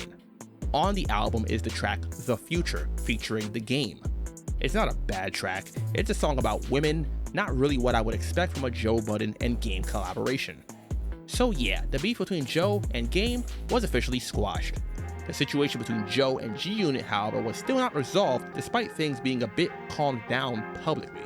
On the album is the track The Future, featuring The Game. It's not a bad track, it's a song about women, not really what I would expect from a Joe Budden and Game collaboration. So yeah, the beef between Joe and Game was officially squashed. The situation between Joe and G-Unit, however, was still not resolved despite things being a bit calmed down publicly.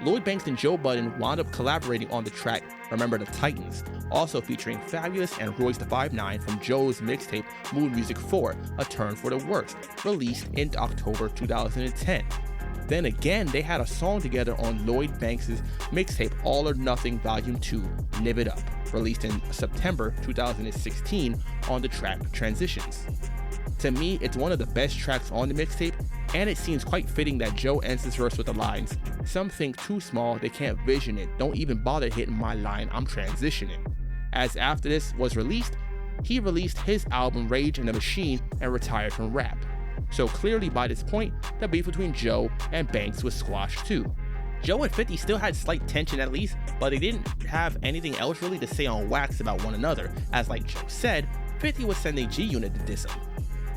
Lloyd Banks and Joe Budden wound up collaborating on the track Remember the Titans, also featuring Fabulous and Royce da 5'9" from Joe's mixtape Mood Music 4, A Turn for the Worst, released in October 2010. Then again, they had a song together on Lloyd Banks' mixtape All or Nothing Volume 2, Nib It Up, released in September 2016 on the track Transitions. To me, it's one of the best tracks on the mixtape, and it seems quite fitting that Joe ends his verse with the lines, "Some think too small, they can't vision it, don't even bother hitting my line, I'm transitioning." As after this was released, he released his album Rage and the Machine and retired from rap. So clearly by this point, the beef between Joe and Banks was squashed too. Joe and 50 still had slight tension at least, but they didn't have anything else really to say on wax about one another, as like Joe said, 50 was sending G-Unit to diss him.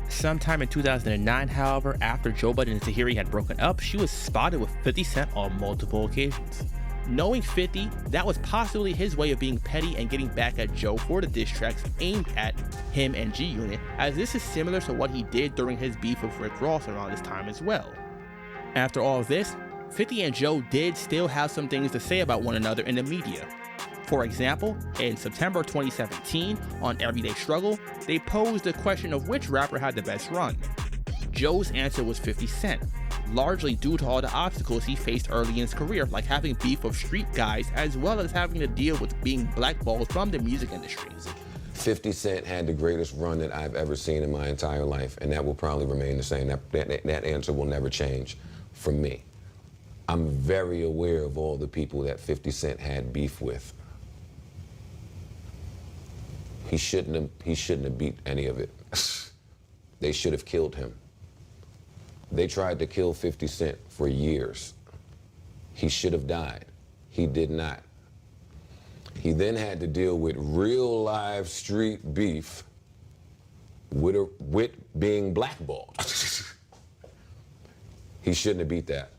Sometime in 2009, however, after Joe Budden and Tahiri had broken up, she was spotted with 50 Cent on multiple occasions. Knowing 50, that was possibly his way of being petty and getting back at Joe for the diss tracks aimed at him and G-Unit, as this is similar to what he did during his beef with Rick Ross around this time as well. After all of this, 50 and Joe did still have some things to say about one another in the media. For example, in September 2017, on Everyday Struggle, they posed the question of which rapper had the best run. Joe's answer was 50 Cent, largely due to all the obstacles he faced early in his career, like having beef with street guys, as well as having to deal with being blackballed from the music industry. 50 Cent had the greatest run that I've ever seen in my entire life, and that will probably remain the same. That answer will never change from me. I'm very aware of all the people that 50 Cent had beef with. He shouldn't have beat any of it. They should have killed him. They tried to kill 50 Cent for years. He should have died. He did not. He then had to deal with real live street beef with being blackballed. He shouldn't have beat that.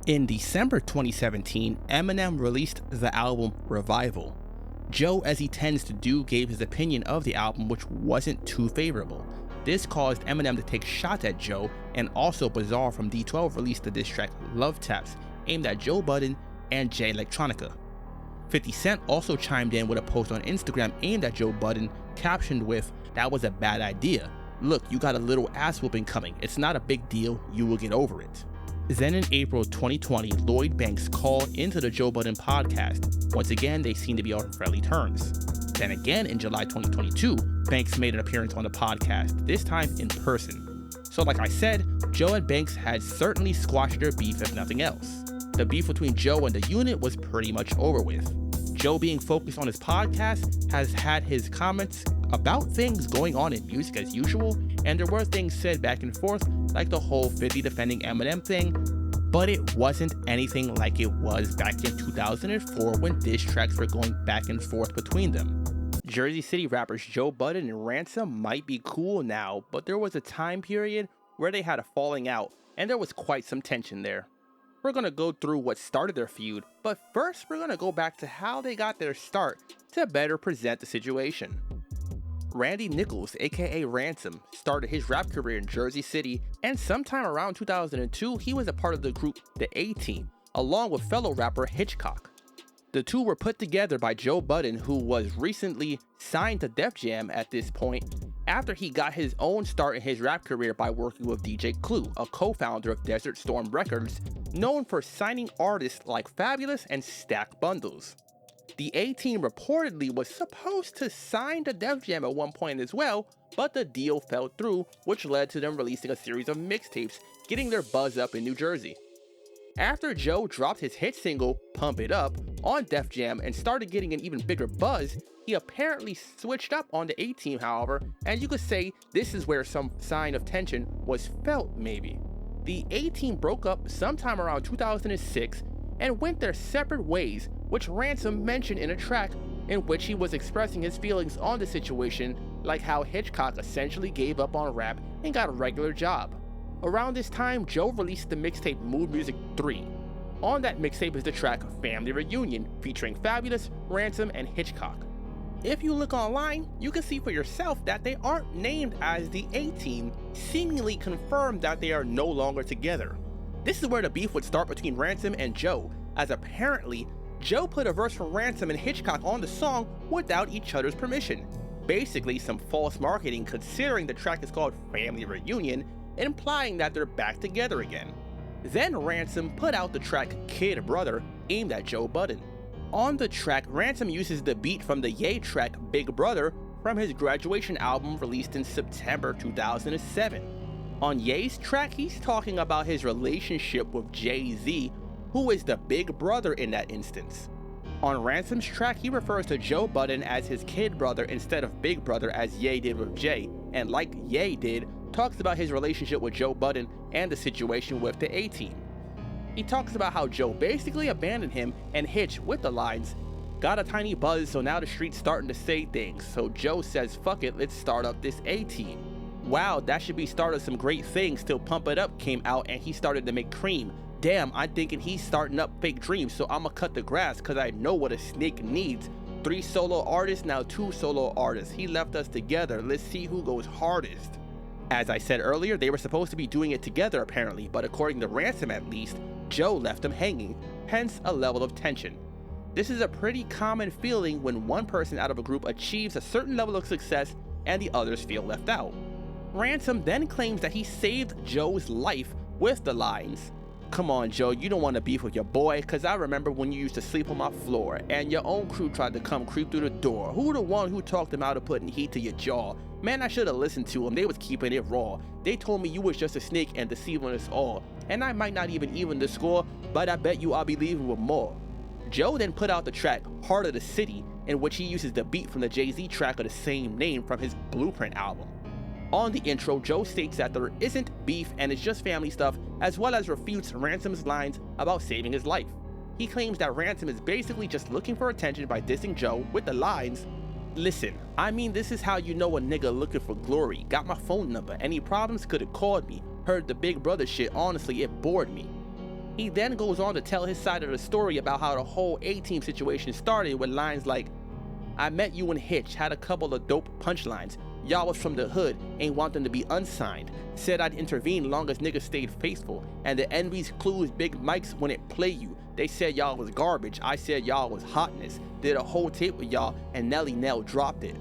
In December 2017, Eminem released the album Revival. Joe, as he tends to do, gave his opinion of the album, which wasn't too favorable. This caused Eminem to take shots at Joe, and also Bizarre from D12 released the diss track Love Taps, aimed at Joe Budden and Jay Electronica. 50 Cent also chimed in with a post on Instagram aimed at Joe Budden, captioned with, "That was a bad idea. Look, you got a little ass whooping coming. It's not a big deal, you will get over it." Then in April 2020, Lloyd Banks called into the Joe Budden podcast. Once again, they seemed to be on friendly terms. Then again in July 2022, Banks made an appearance on the podcast, this time in person. So like I said, Joe and Banks had certainly squashed their beef if nothing else. The beef between Joe and the unit was pretty much over with. Joe, being focused on his podcast, has had his comments about things going on in music as usual, and there were things said back and forth, like the whole 50 defending Eminem thing, but it wasn't anything like it was back in 2004 when diss tracks were going back and forth between them. Jersey City rappers Joe Budden and Ransom might be cool now, but there was a time period where they had a falling out, and there was quite some tension there. We're gonna go through what started their feud, but first we're gonna go back to how they got their start to better present the situation. Randy Nichols, aka Ransom, started his rap career in Jersey City, and sometime around 2002 he was a part of the group The A-Team, along with fellow rapper Hitchcock. The two were put together by Joe Budden, who was recently signed to Def Jam at this point, after he got his own start in his rap career by working with DJ Clue, a co-founder of Desert Storm Records, known for signing artists like Fabulous and Stack Bundles. The A-Team reportedly was supposed to sign to Def Jam at one point as well, but the deal fell through, which led to them releasing a series of mixtapes, getting their buzz up in New Jersey. After Joe dropped his hit single, Pump It Up, on Def Jam and started getting an even bigger buzz, He apparently switched up on the A-Team, however, and you could say this is where some sign of tension was felt, maybe. The A-Team broke up sometime around 2006 and went their separate ways, which Ransom mentioned in a track in which he was expressing his feelings on the situation, like how Hitchcock essentially gave up on rap and got a regular job. Around this time, Joe released the mixtape Mood Music 3. On that mixtape is the track Family Reunion, featuring Fabulous, Ransom, and Hitchcock. If you look online, you can see for yourself that they aren't named as the A-Team, seemingly confirmed that they are no longer together. This is where the beef would start between Ransom and Joe, as apparently, Joe put a verse from Ransom and Hitchcock on the song without each other's permission. Basically some false marketing, considering the track is called Family Reunion, implying that they're back together again. Then Ransom put out the track Kid Brother, aimed at Joe Budden. On the track, Ransom uses the beat from the Ye track Big Brother from his Graduation album released in September 2007. On Ye's track, he's talking about his relationship with Jay-Z, who is the big brother in that instance. On Ransom's track, he refers to Joe Budden as his kid brother instead of big brother as Ye did with Jay, and like Ye did, talks about his relationship with Joe Budden and the situation with the A-Team. He talks about how Joe basically abandoned him, and Hitch, with the lines, "Got a tiny buzz, so now the street's starting to say things, so Joe says fuck it, let's start up this A-Team. Wow, that should be start of some great things till Pump It Up came out and he started to make cream. Damn, I'm thinking he's starting up fake dreams, so I'ma cut the grass cause I know what a snake needs. 3 solo artists, now 2 solo artists. He left us together, let's see who goes hardest." As I said earlier, they were supposed to be doing it together apparently, but according to Ransom at least, Joe left him hanging, hence a level of tension. This is a pretty common feeling when one person out of a group achieves a certain level of success and the others feel left out. Ransom then claims that he saved Joe's life with the lines, "Come on Joe, you don't want to beef with your boy, cause I remember when you used to sleep on my floor and your own crew tried to come creep through the door. Who the one who talked them out of putting heat to your jaw? Man, I should've listened to them, they was keeping it raw. They told me you was just a snake and deceiving us all. And I might not even the score, but I bet you I'll be leaving with more." Joe then put out the track Heart of the City, in which he uses the beat from the Jay-Z track of the same name from his Blueprint album. On the intro, Joe states that there isn't beef and it's just family stuff, as well as refutes Ransom's lines about saving his life. He claims that Ransom is basically just looking for attention by dissing Joe with the lines, "Listen, I mean this is how you know a nigga looking for glory. Got my phone number, any problems could've called me. Heard the big brother shit, honestly it bored me." He then goes on to tell his side of the story about how the whole A-Team situation started with lines like, "I met you in Hitch, had a couple of dope punchlines. Y'all was from the hood, ain't want them to be unsigned. Said I'd intervene long as niggas stayed faithful. And the envy's clues big mics when it play you. They said y'all was garbage, I said y'all was hotness. Did a whole tape with y'all and Nelly Nell dropped it."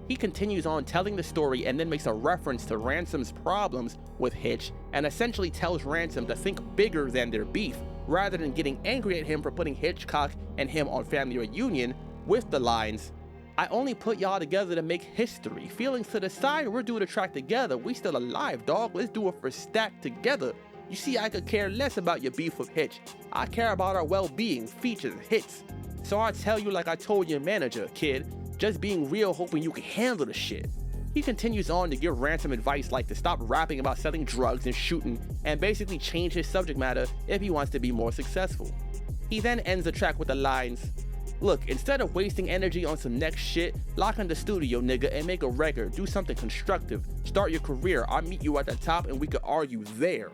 He continues on telling the story and then makes a reference to Ransom's problems with Hitch and essentially tells Ransom to think bigger than their beef rather than getting angry at him for putting Hitchcock and him on Family Reunion with the lines, "I only put y'all together to make history. Feelings to the side, we're doing a track together. We still alive, dog. Let's do it for Stack together. You see, I could care less about your beef with Hitch. I care about our well-being, features, hits. So I tell you like I told your manager, kid, just being real, hoping you can handle the shit." He continues on to give Ransom advice like to stop rapping about selling drugs and shooting and basically change his subject matter if he wants to be more successful. He then ends the track with the lines, "Look, instead of wasting energy on some next shit, lock in the studio, nigga, and make a record. Do something constructive. Start your career. I'll meet you at the top and we could argue there."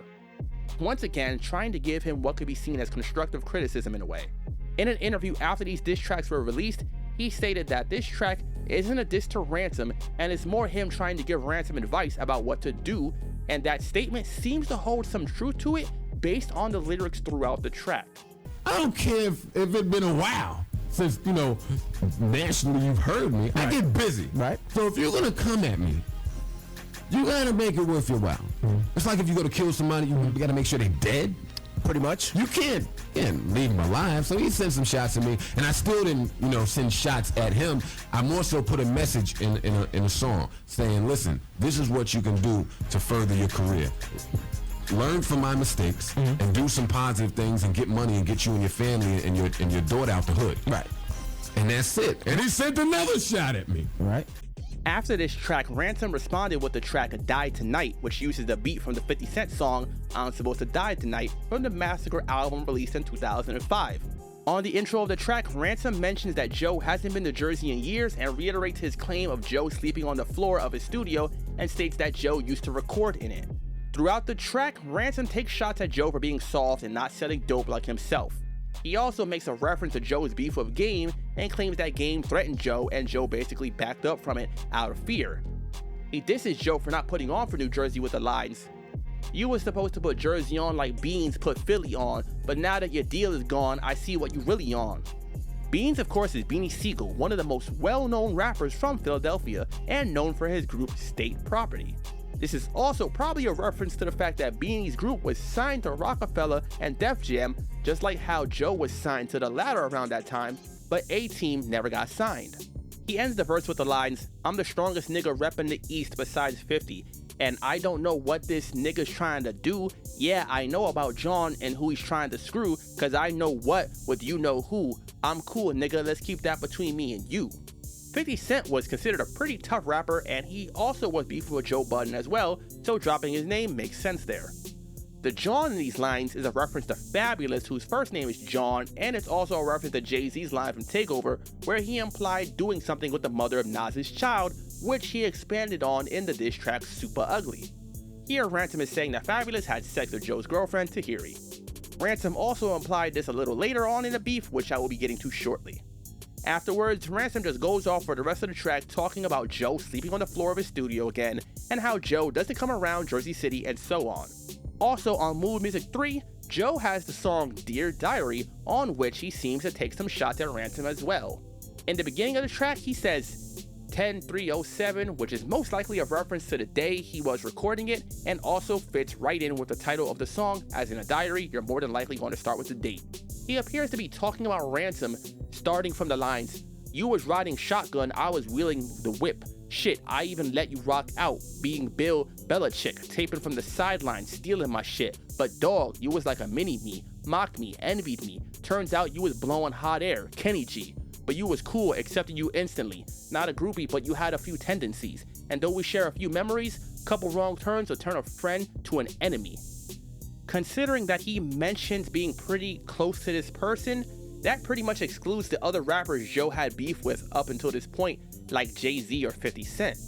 Once again, trying to give him what could be seen as constructive criticism in a way. In an interview after these diss tracks were released, he stated that this track isn't a diss to Ransom and it's more him trying to give Ransom advice about what to do, and that statement seems to hold some truth to it based on the lyrics throughout the track. I don't care if it's been a while since, nationally you've heard me. Right. I get busy. Right. So if you're gonna come at me, you gotta make it worth your while. Mm-hmm. It's like if you go to kill somebody, you gotta make sure they're dead. Pretty much. You can't leave him alive. So he sent some shots at me, and I still didn't, send shots at him. I more so put a message in a song saying, listen, this is what you can do to further your career. Learn from my mistakes and do some positive things and get money and get you and your family and your daughter out the hood. Right. And that's it. And he sent another shot at me. Right. After this track, Ransom responded with the track Die Tonight, which uses the beat from the 50 Cent song I'm Supposed to Die Tonight from the Massacre album released in 2005. On the intro of the track, Ransom mentions that Joe hasn't been to Jersey in years and reiterates his claim of Joe sleeping on the floor of his studio and states that Joe used to record in it. Throughout the track, Ransom takes shots at Joe for being soft and not selling dope like himself. He also makes a reference to Joe's beef with Game and claims that Game threatened Joe and Joe basically backed up from it out of fear. He disses Joe for not putting on for New Jersey with the lines, "You were supposed to put Jersey on like Beans put Philly on, but now that your deal is gone, I see what you really on." Beans, of course, is Beanie Sigel, one of the most well-known rappers from Philadelphia and known for his group State Property. This is also probably a reference to the fact that Beanie's group was signed to Rockefeller and Def Jam, just like how Joe was signed to the latter around that time, but A-Team never got signed. He ends the verse with the lines, "I'm the strongest nigga reppin' the East besides 50, and I don't know what this nigga's trying to do. Yeah, I know about John and who he's trying to screw, cause I know what with you know who. I'm cool, nigga, let's keep that between me and you." 50 Cent was considered a pretty tough rapper, and he also was beefing with Joe Budden as well, so dropping his name makes sense there. The John in these lines is a reference to Fabulous, whose first name is John, and it's also a reference to Jay-Z's line from Takeover, where he implied doing something with the mother of Nas's child, which he expanded on in the diss track Super Ugly. Here, Ransom is saying that Fabulous had sex with Joe's girlfriend, Tahiri. Ransom also implied this a little later on in the beef, which I will be getting to shortly. Afterwards, Ransom just goes off for the rest of the track talking about Joe sleeping on the floor of his studio again, and how Joe doesn't come around Jersey City and so on. Also on Mood Music 3, Joe has the song Dear Diary, on which he seems to take some shots at Ransom as well. In the beginning of the track, he says 10307, which is most likely a reference to the day he was recording it, and also fits right in with the title of the song, as in a diary, you're more than likely going to start with the date. He appears to be talking about Ransom, starting from the lines, "You was riding shotgun, I was wheeling the whip. Shit, I even let you rock out, being Bill Belichick, taping from the sidelines, stealing my shit. But dog, you was like a mini-me, mocked me, envied me. Turns out you was blowing hot air, Kenny G. But you was cool, accepted you instantly. Not a groupie, but you had a few tendencies. And though we share a few memories, couple wrong turns will turn a friend to an enemy." Considering that he mentions being pretty close to this person, that pretty much excludes the other rappers Joe had beef with up until this point, like Jay-Z or 50 Cent.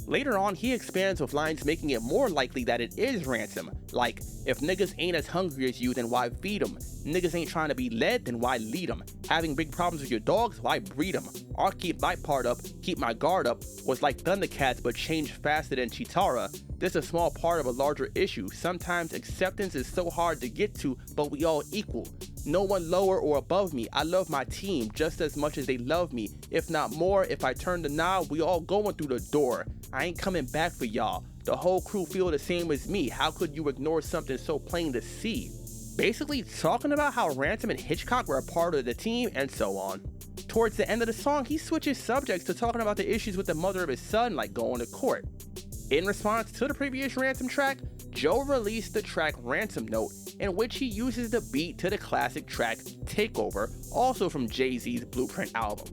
Later on, he expands with lines making it more likely that it is Ransom, like, "If niggas ain't as hungry as you, then why feed them? Niggas ain't trying to be led, then why lead them? Having big problems with your dogs, why breed them? I'll keep my part up, keep my guard up, was like Thundercats but changed faster than Chitara. This a small part of a larger issue. Sometimes acceptance is so hard to get to, but we all equal. No one lower or above me. I love my team just as much as they love me. If not more, if I turn the knob, we all going through the door. I ain't coming back for y'all. The whole crew feel the same as me. How could you ignore something so plain to see?" Basically talking about how Ransom and Hitchcock were a part of the team and so on. Towards the end of the song, he switches subjects to talking about the issues with the mother of his son, like going to court. In response to the previous Ransom track, Joe released the track Ransom Note, in which he uses the beat to the classic track Takeover, also from Jay-Z's Blueprint album.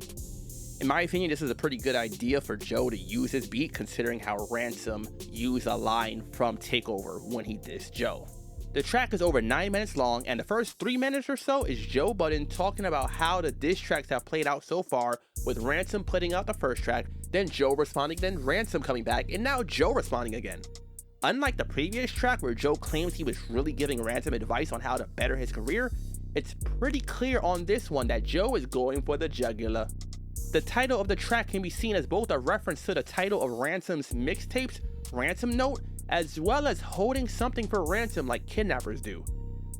In my opinion, this is a pretty good idea for Joe to use his beat, considering how Ransom used a line from Takeover when he dissed Joe. The track is over 9 minutes long, and the first 3 minutes or so is Joe Budden talking about how the diss tracks have played out so far, with Ransom putting out the first track, then Joe responding, then Ransom coming back, and now Joe responding again. Unlike the previous track where Joe claims he was really giving Ransom advice on how to better his career, it's pretty clear on this one that Joe is going for the jugular. The title of the track can be seen as both a reference to the title of Ransom's mixtapes, Ransom Note, as well as holding something for ransom like kidnappers do.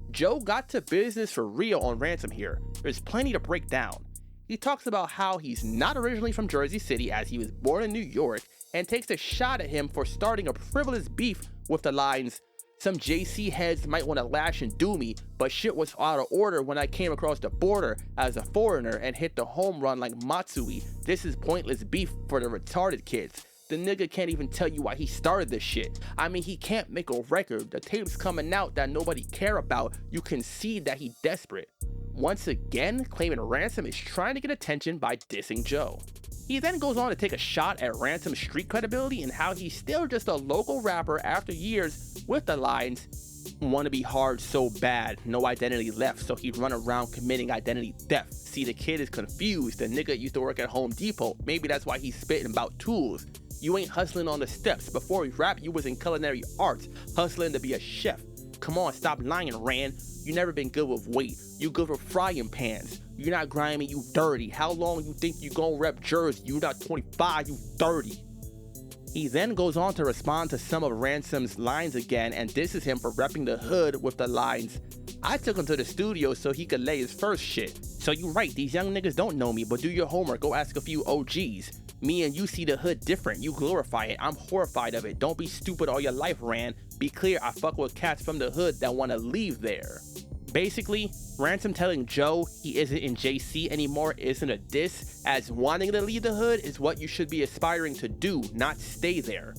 Joe got to business for real on Ransom here. There's plenty to break down. He talks about how he's not originally from Jersey City as he was born in New York, and takes a shot at him for starting a frivolous beef with the lines, "Some JC heads might want to lash and do me, but shit was out of order when I came across the border as a foreigner and hit the home run like Matsui. This is pointless beef for the retarded kids. The nigga can't even tell you why he started this shit. I mean, he can't make a record. The tape's coming out that nobody care about. You can see that he desperate." once again claiming Ransom is trying to get attention by dissing Joe. He then goes on to take a shot at Ransom's street credibility and how he's still just a local rapper after years with the lines, "Wanna be hard so bad, no identity left, so he'd run around committing identity theft. See, the kid is confused, the nigga used to work at Home Depot, maybe that's why he's spitting about tools. You ain't hustling on the steps, before we rap you was in culinary arts, hustling to be a chef. Come on, stop lying, Rand. You never been good with weight, you good with frying pans. You're not grimy, you dirty. How long you think you gon' rep Jersey? You not 25, you 30. He then goes on to respond to some of Ransom's lines again and disses him for repping the hood with the lines, "I took him to the studio so he could lay his first shit. So you right, these young niggas don't know me, but do your homework, go ask a few OGs. Me and you see the hood different, you glorify it, I'm horrified of it. Don't be stupid all your life, Rand. Be clear, I fuck with cats from the hood that wanna leave there." Basically, Ransom telling Joe he isn't in JC anymore isn't a diss, as wanting to leave the hood is what you should be aspiring to do, not stay there.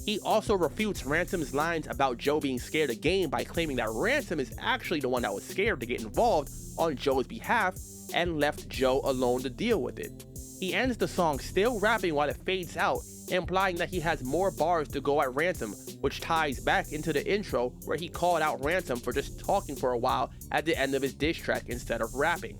He also refutes Ransom's lines about Joe being scared of game by claiming that Ransom is actually the one that was scared to get involved on Joe's behalf and left Joe alone to deal with it. He ends the song still rapping while it fades out, implying that he has more bars to go at Ransom, which ties back into the intro where he called out Ransom for just talking for a while at the end of his diss track instead of rapping.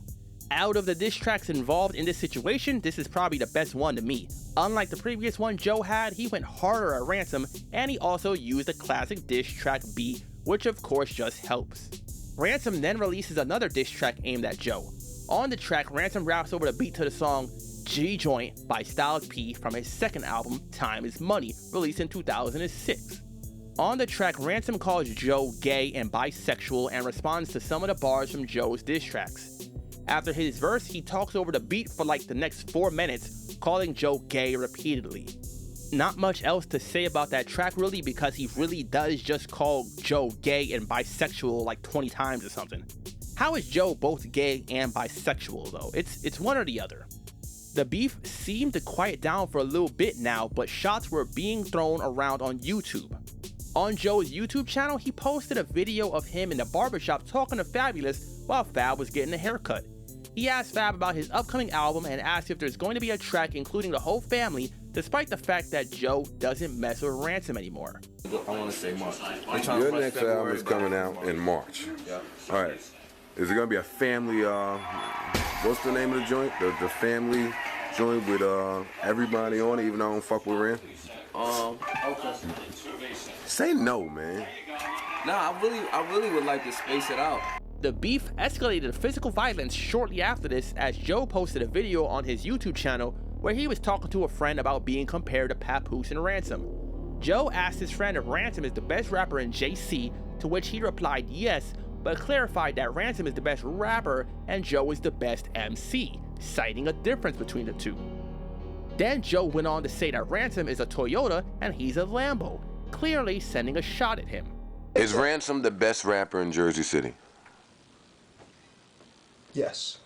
Out of the diss tracks involved in this situation, this is probably the best one to me. Unlike the previous one Joe had, he went harder at Ransom, and he also used a classic diss track beat, which of course just helps. Ransom then releases another diss track aimed at Joe. On the track, Ransom raps over the beat to the song G-Joint by Styles P from his second album, Time Is Money, released in 2006. On the track, Ransom calls Joe gay and bisexual and responds to some of the bars from Joe's diss tracks. After his verse, he talks over the beat for like the next 4 minutes, calling Joe gay repeatedly. Not much else to say about that track really, because he really does just call Joe gay and bisexual like 20 times or something. How is Joe both gay and bisexual though? It's one or the other. The beef seemed to quiet down for a little bit now, but shots were being thrown around on YouTube. On Joe's YouTube channel, he posted a video of him in the barbershop talking to Fabulous while Fab was getting a haircut. He asked Fab about his upcoming album and asked if there's going to be a track including the whole family, despite the fact that Joe doesn't mess with Ransom anymore. I want to say March. Your next album is coming out in March. Yeah. All right. Is it gonna be a family? What's the name of the joint? The family joint with everybody on it, even though I don't fuck with Rand. Okay. Say no, man. Nah, I really would like to space it out. The beef escalated to physical violence shortly after this, as Joe posted a video on his YouTube channel where he was talking to a friend about being compared to Papoose and Ransom. Joe asked his friend if Ransom is the best rapper in JC, to which he replied yes, but clarified that Ransom is the best rapper and Joe is the best MC, citing a difference between the two. Then Joe went on to say that Ransom is a Toyota and he's a Lambo, clearly sending a shot at him. Is Ransom the best rapper in Jersey City? Yes.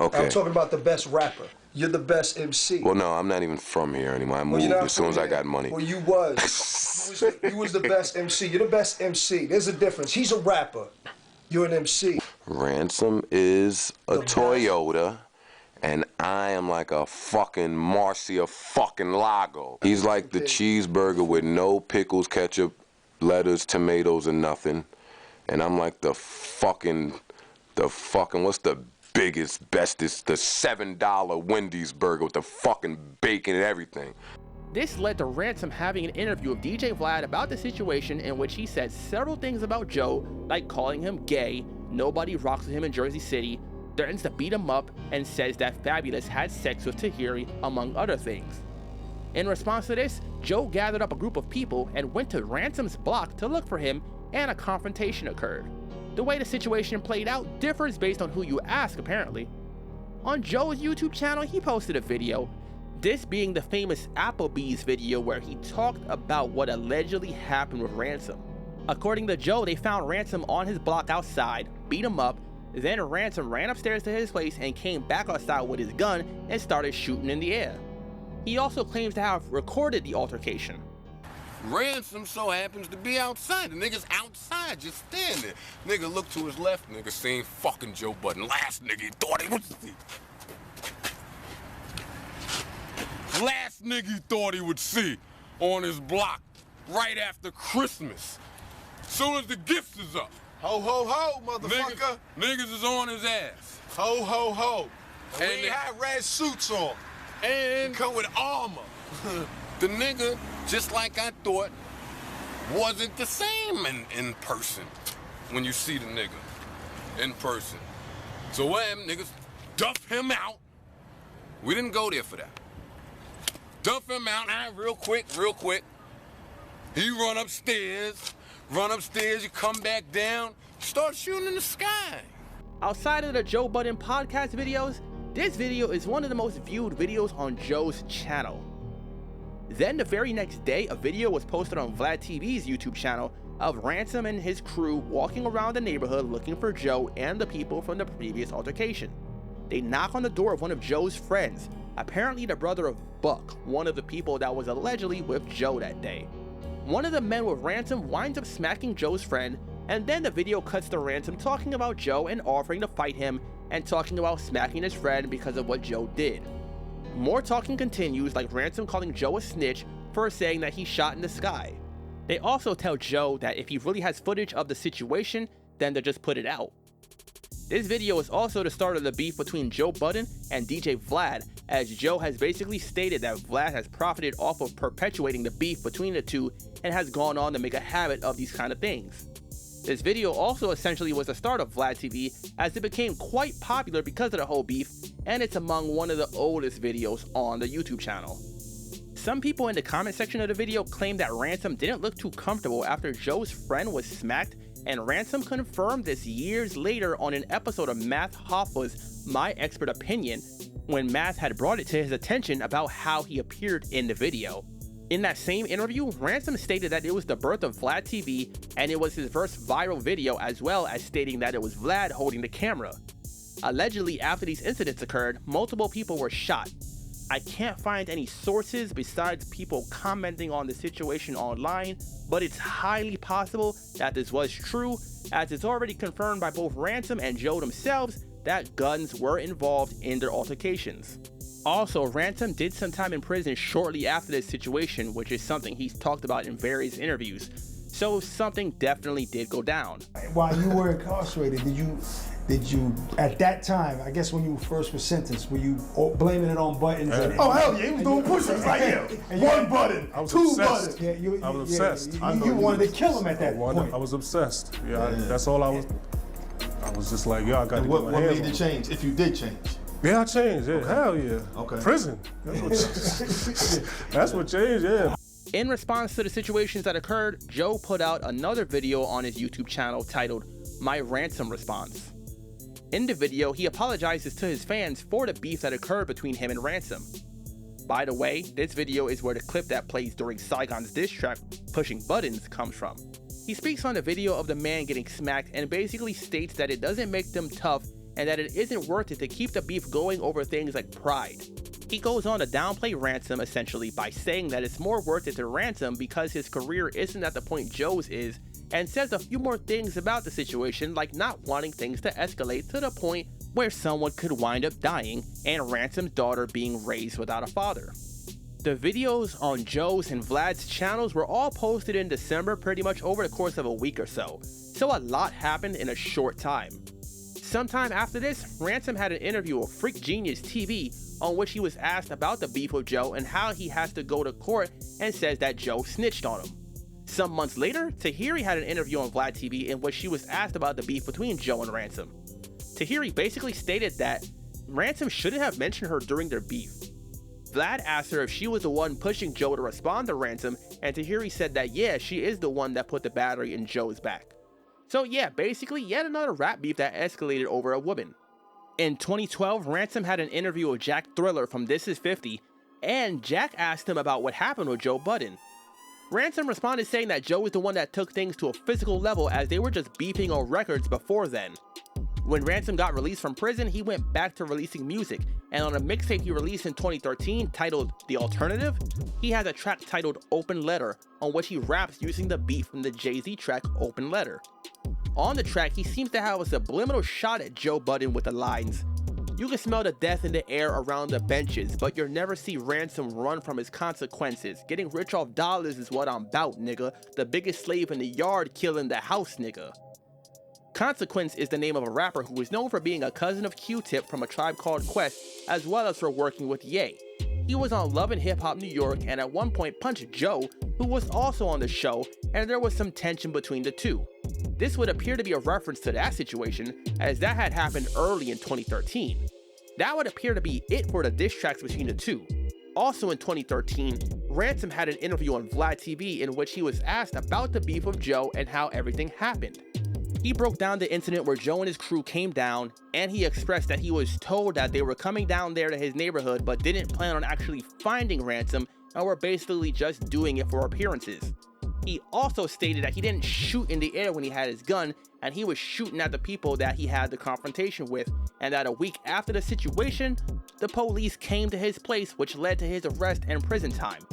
Okay. I'm talking about the best rapper. You're the best MC. Well, no, I'm not even from here anymore. I moved as soon as I got money. Well, you was. you was the best MC. You're the best MC. There's a difference. He's a rapper. You're an MC. Ransom is a Toyota, and I am like a fucking Marcia fucking Lago. He's like the cheeseburger with no pickles, ketchup, lettuce, tomatoes, and nothing. And I'm like the fucking, what's the biggest, bestest, the $7 Wendy's burger with the fucking bacon and everything. This led to Ransom having an interview with DJ Vlad about the situation, in which he said several things about Joe, like calling him gay, nobody rocks with him in Jersey City, threatens to beat him up, and says that Fabulous had sex with Tahiri, among other things. In response to this, Joe gathered up a group of people and went to Ransom's block to look for him, and a confrontation occurred. The way the situation played out differs based on who you ask, apparently. On Joe's YouTube channel, he posted a video, this being the famous Applebee's video where he talked about what allegedly happened with Ransom. According to Joe, they found Ransom on his block outside, beat him up, then Ransom ran upstairs to his place and came back outside with his gun and started shooting in the air. He also claims to have recorded the altercation. Ransom so happens to be outside. The nigga's outside, just standing. Nigga looked to his left, nigga seen fucking Joe Budden. Last nigga he thought he would see. Last nigga he thought he would see on his block right after Christmas. Soon as the gifts is up. Ho, ho, ho, motherfucker. Niggas is on his ass. Ho, ho, ho. And we And ain't had red suits on. And we come with armor. The nigga, just like I thought, wasn't the same in person when you see the nigga in person. So when niggas duff him out, we didn't go there for that. Duff him out, real quick. He run upstairs, you come back down, start shooting in the sky. Outside of the Joe Budden podcast videos, this video is one of the most viewed videos on Joe's channel. Then the very next day, a video was posted on Vlad TV's YouTube channel of Ransom and his crew walking around the neighborhood looking for Joe and the people from the previous altercation. They knock on the door of one of Joe's friends, apparently the brother of Buck, one of the people that was allegedly with Joe that day. One of the men with Ransom winds up smacking Joe's friend, and then the video cuts to Ransom talking about Joe and offering to fight him and talking about smacking his friend because of what Joe did. More talking continues, like Ransom calling Joe a snitch for saying that he shot in the sky. They also tell Joe that if he really has footage of the situation, then to just put it out. This video is also the start of the beef between Joe Budden and DJ Vlad, as Joe has basically stated that Vlad has profited off of perpetuating the beef between the two and has gone on to make a habit of these kind of things. This video also essentially was the start of Vlad TV, as it became quite popular because of the whole beef, and it's among one of the oldest videos on the YouTube channel. Some people in the comment section of the video claim that Ransom didn't look too comfortable after Joe's friend was smacked, and Ransom confirmed this years later on an episode of Math Hoffa's My Expert Opinion, when Math had brought it to his attention about how he appeared in the video. In that same interview, Ransom stated that it was the birth of Vlad TV, and it was his first viral video, as well as stating that it was Vlad holding the camera. Allegedly, after these incidents occurred, multiple people were shot. I can't find any sources besides people commenting on the situation online, but it's highly possible that this was true, as it's already confirmed by both Ransom and Joe themselves that guns were involved in their altercations. Also, Ransom did some time in prison shortly after this situation, which is something he's talked about in various interviews, so something definitely did go down. While you were incarcerated, did you at that time, I guess when you first were sentenced, were you blaming it on buttons? Oh hell yeah, he was doing push-ups like one button, two buttons. I was obsessed. You wanted to kill him at that point. I was obsessed. That's all I was. I was just like, yo, I got to get my hands on. What made you change, if you did change? Yeah, I changed. Yeah, hell yeah. Okay. Prison. That's what changed. Yeah. In response to the situations that occurred, Joe put out another video on his YouTube channel titled My Ransom Response. In the video, he apologizes to his fans for the beef that occurred between him and Ransom. By the way, this video is where the clip that plays during Saigon's diss track, Pushing Buttons, comes from. He speaks on the video of the man getting smacked and basically states that it doesn't make them tough and that it isn't worth it to keep the beef going over things like pride. He goes on to downplay Ransom essentially by saying that it's more worth it to Ransom because his career isn't at the point Joe's is, and says a few more things about the situation, like not wanting things to escalate to the point where someone could wind up dying and Ransom's daughter being raised without a father. The videos on Joe's and Vlad's channels were all posted in December, pretty much over the course of a week or so a lot happened in a short time. Sometime after this, Ransom had an interview with Freak Genius TV on which he was asked about the beef with Joe and how he has to go to court, and says that Joe snitched on him. Some months later, Tahiri had an interview on Vlad TV in which she was asked about the beef between Joe and Ransom. Tahiri basically stated that Ransom shouldn't have mentioned her during their beef. Vlad asked her if she was the one pushing Joe to respond to Ransom, and Tahiri said that yeah, she is the one that put the battery in Joe's back. So yeah, basically yet another rap beef that escalated over a woman. In 2012, Ransom had an interview with Jack Thriller from This Is 50, and Jack asked him about what happened with Joe Budden. Ransom responded saying that Joe was the one that took things to a physical level as they were just beefing on records before then. When Ransom got released from prison, he went back to releasing music, and on a mixtape he released in 2013 titled The Alternative, he has a track titled Open Letter, on which he raps using the beat from the Jay-Z track Open Letter. On the track, he seems to have a subliminal shot at Joe Budden with the lines, "You can smell the death in the air around the benches, but you'll never see Ransom run from his consequences. Getting rich off dollars is what I'm bout, nigga. The biggest slave in the yard killing the house, nigga." Consequence is the name of a rapper who is known for being a cousin of Q-Tip from A Tribe Called Quest, as well as for working with Ye. He was on Love and Hip Hop New York and at one point punched Joe, who was also on the show, and there was some tension between the two. This would appear to be a reference to that situation, as that had happened early in 2013. That would appear to be it for the diss tracks between the two. Also in 2013, Ransom had an interview on Vlad TV in which he was asked about the beef of Joe and how everything happened. He broke down the incident where Joe and his crew came down, and he expressed that he was told that they were coming down there to his neighborhood but didn't plan on actually finding Ransom and were basically just doing it for appearances. He also stated that he didn't shoot in the air when he had his gun, and he was shooting at the people that he had the confrontation with, and that a week after the situation, the police came to his place, which led to his arrest and prison time.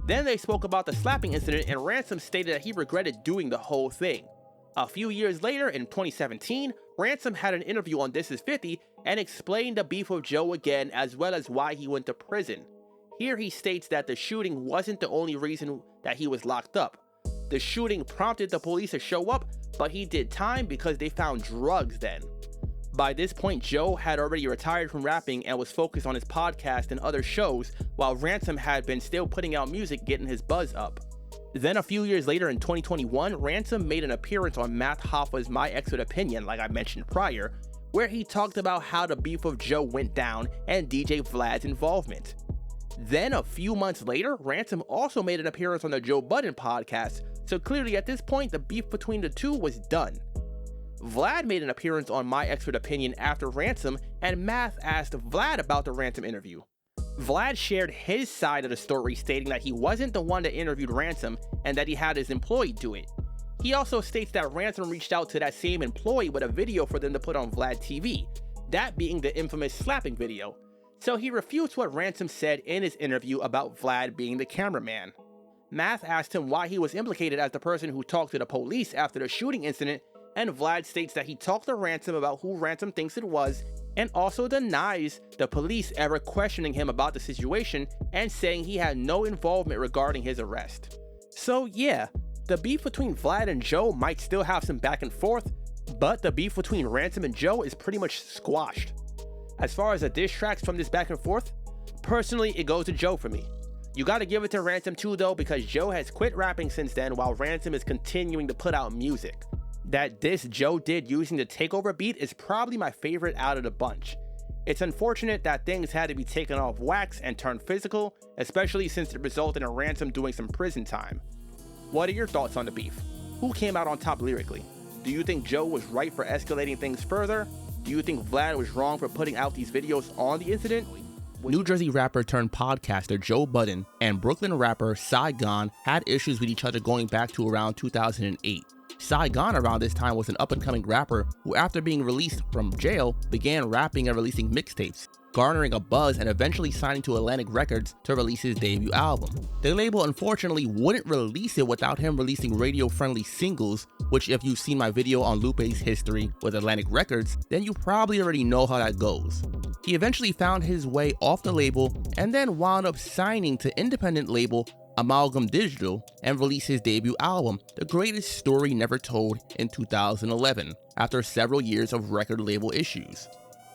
Then they spoke about the slapping incident, and Ransom stated that he regretted doing the whole thing. A few years later, in 2017, Ransom had an interview on This Is 50 and explained the beef of Joe again, as well as why he went to prison. Here he states that the shooting wasn't the only reason that he was locked up. The shooting prompted the police to show up, but he did time because they found drugs then. By this point, Joe had already retired from rapping and was focused on his podcast and other shows, while Ransom had been still putting out music, getting his buzz up. Then a few years later in 2021, Ransom made an appearance on Matt Hoffa's My Expert Opinion, like I mentioned prior, where he talked about how the beef of Joe went down and DJ Vlad's involvement. Then a few months later, Ransom also made an appearance on the Joe Budden podcast, so clearly at this point the beef between the two was done. Vlad made an appearance on My Expert Opinion after Ransom, and Math asked Vlad about the Ransom interview. Vlad shared his side of the story, stating that he wasn't the one that interviewed Ransom and that he had his employee do it. He also states that Ransom reached out to that same employee with a video for them to put on Vlad TV, that being the infamous slapping video. So he refutes what Ransom said in his interview about Vlad being the cameraman. Math asked him why he was implicated as the person who talked to the police after the shooting incident, and Vlad states that he talked to Ransom about who Ransom thinks it was, and also denies the police ever questioning him about the situation and saying he had no involvement regarding his arrest. So yeah, the beef between Vlad and Joe might still have some back and forth, but the beef between Ransom and Joe is pretty much squashed. As far as the diss tracks from this back and forth, personally it goes to Joe for me. You gotta give it to Ransom too though, because Joe has quit rapping since then while Ransom is continuing to put out music. That diss Joe did using the Takeover beat is probably my favorite out of the bunch. It's unfortunate that things had to be taken off wax and turned physical, especially since it resulted in Ransom doing some prison time. What are your thoughts on the beef? Who came out on top lyrically? Do you think Joe was right for escalating things further? Do you think Vlad was wrong for putting out these videos on the incident? New Jersey rapper turned podcaster Joe Budden and Brooklyn rapper Saigon had issues with each other going back to around 2008. Saigon around this time was an up-and-coming rapper who, after being released from jail, began rapping and releasing mixtapes, garnering a buzz and eventually signing to Atlantic Records to release his debut album. The label unfortunately wouldn't release it without him releasing radio-friendly singles, which if you've seen my video on Lupe's history with Atlantic Records, then you probably already know how that goes. He eventually found his way off the label and then wound up signing to independent label Amalgam Digital and released his debut album, The Greatest Story Never Told, in 2011, after several years of record label issues.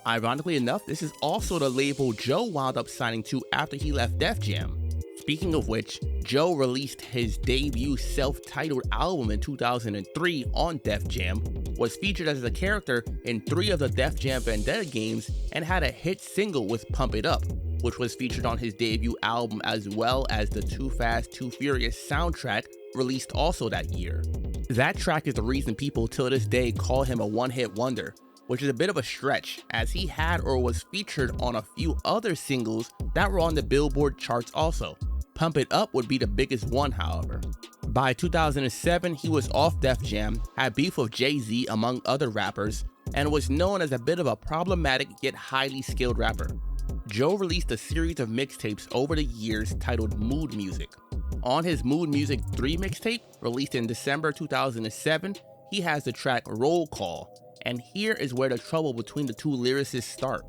Ironically enough, this is also the label Joe wound up signing to after he left Def Jam. Speaking of which, Joe released his debut self-titled album in 2003 on Def Jam, was featured as a character in 3 of the Def Jam Vendetta games, and had a hit single with Pump It Up, which was featured on his debut album, as well as the Too Fast, Too Furious soundtrack released also that year. That track is the reason people till this day call him a one-hit wonder, which is a bit of a stretch, as he had or was featured on a few other singles that were on the Billboard charts also. Pump It Up would be the biggest one, however. By 2007, he was off Def Jam, had beef with Jay-Z among other rappers, and was known as a bit of a problematic yet highly skilled rapper. Joe released a series of mixtapes over the years titled Mood Music. On his Mood Music 3 mixtape, released in December 2007, he has the track Roll Call, and here is where the trouble between the two lyricists start.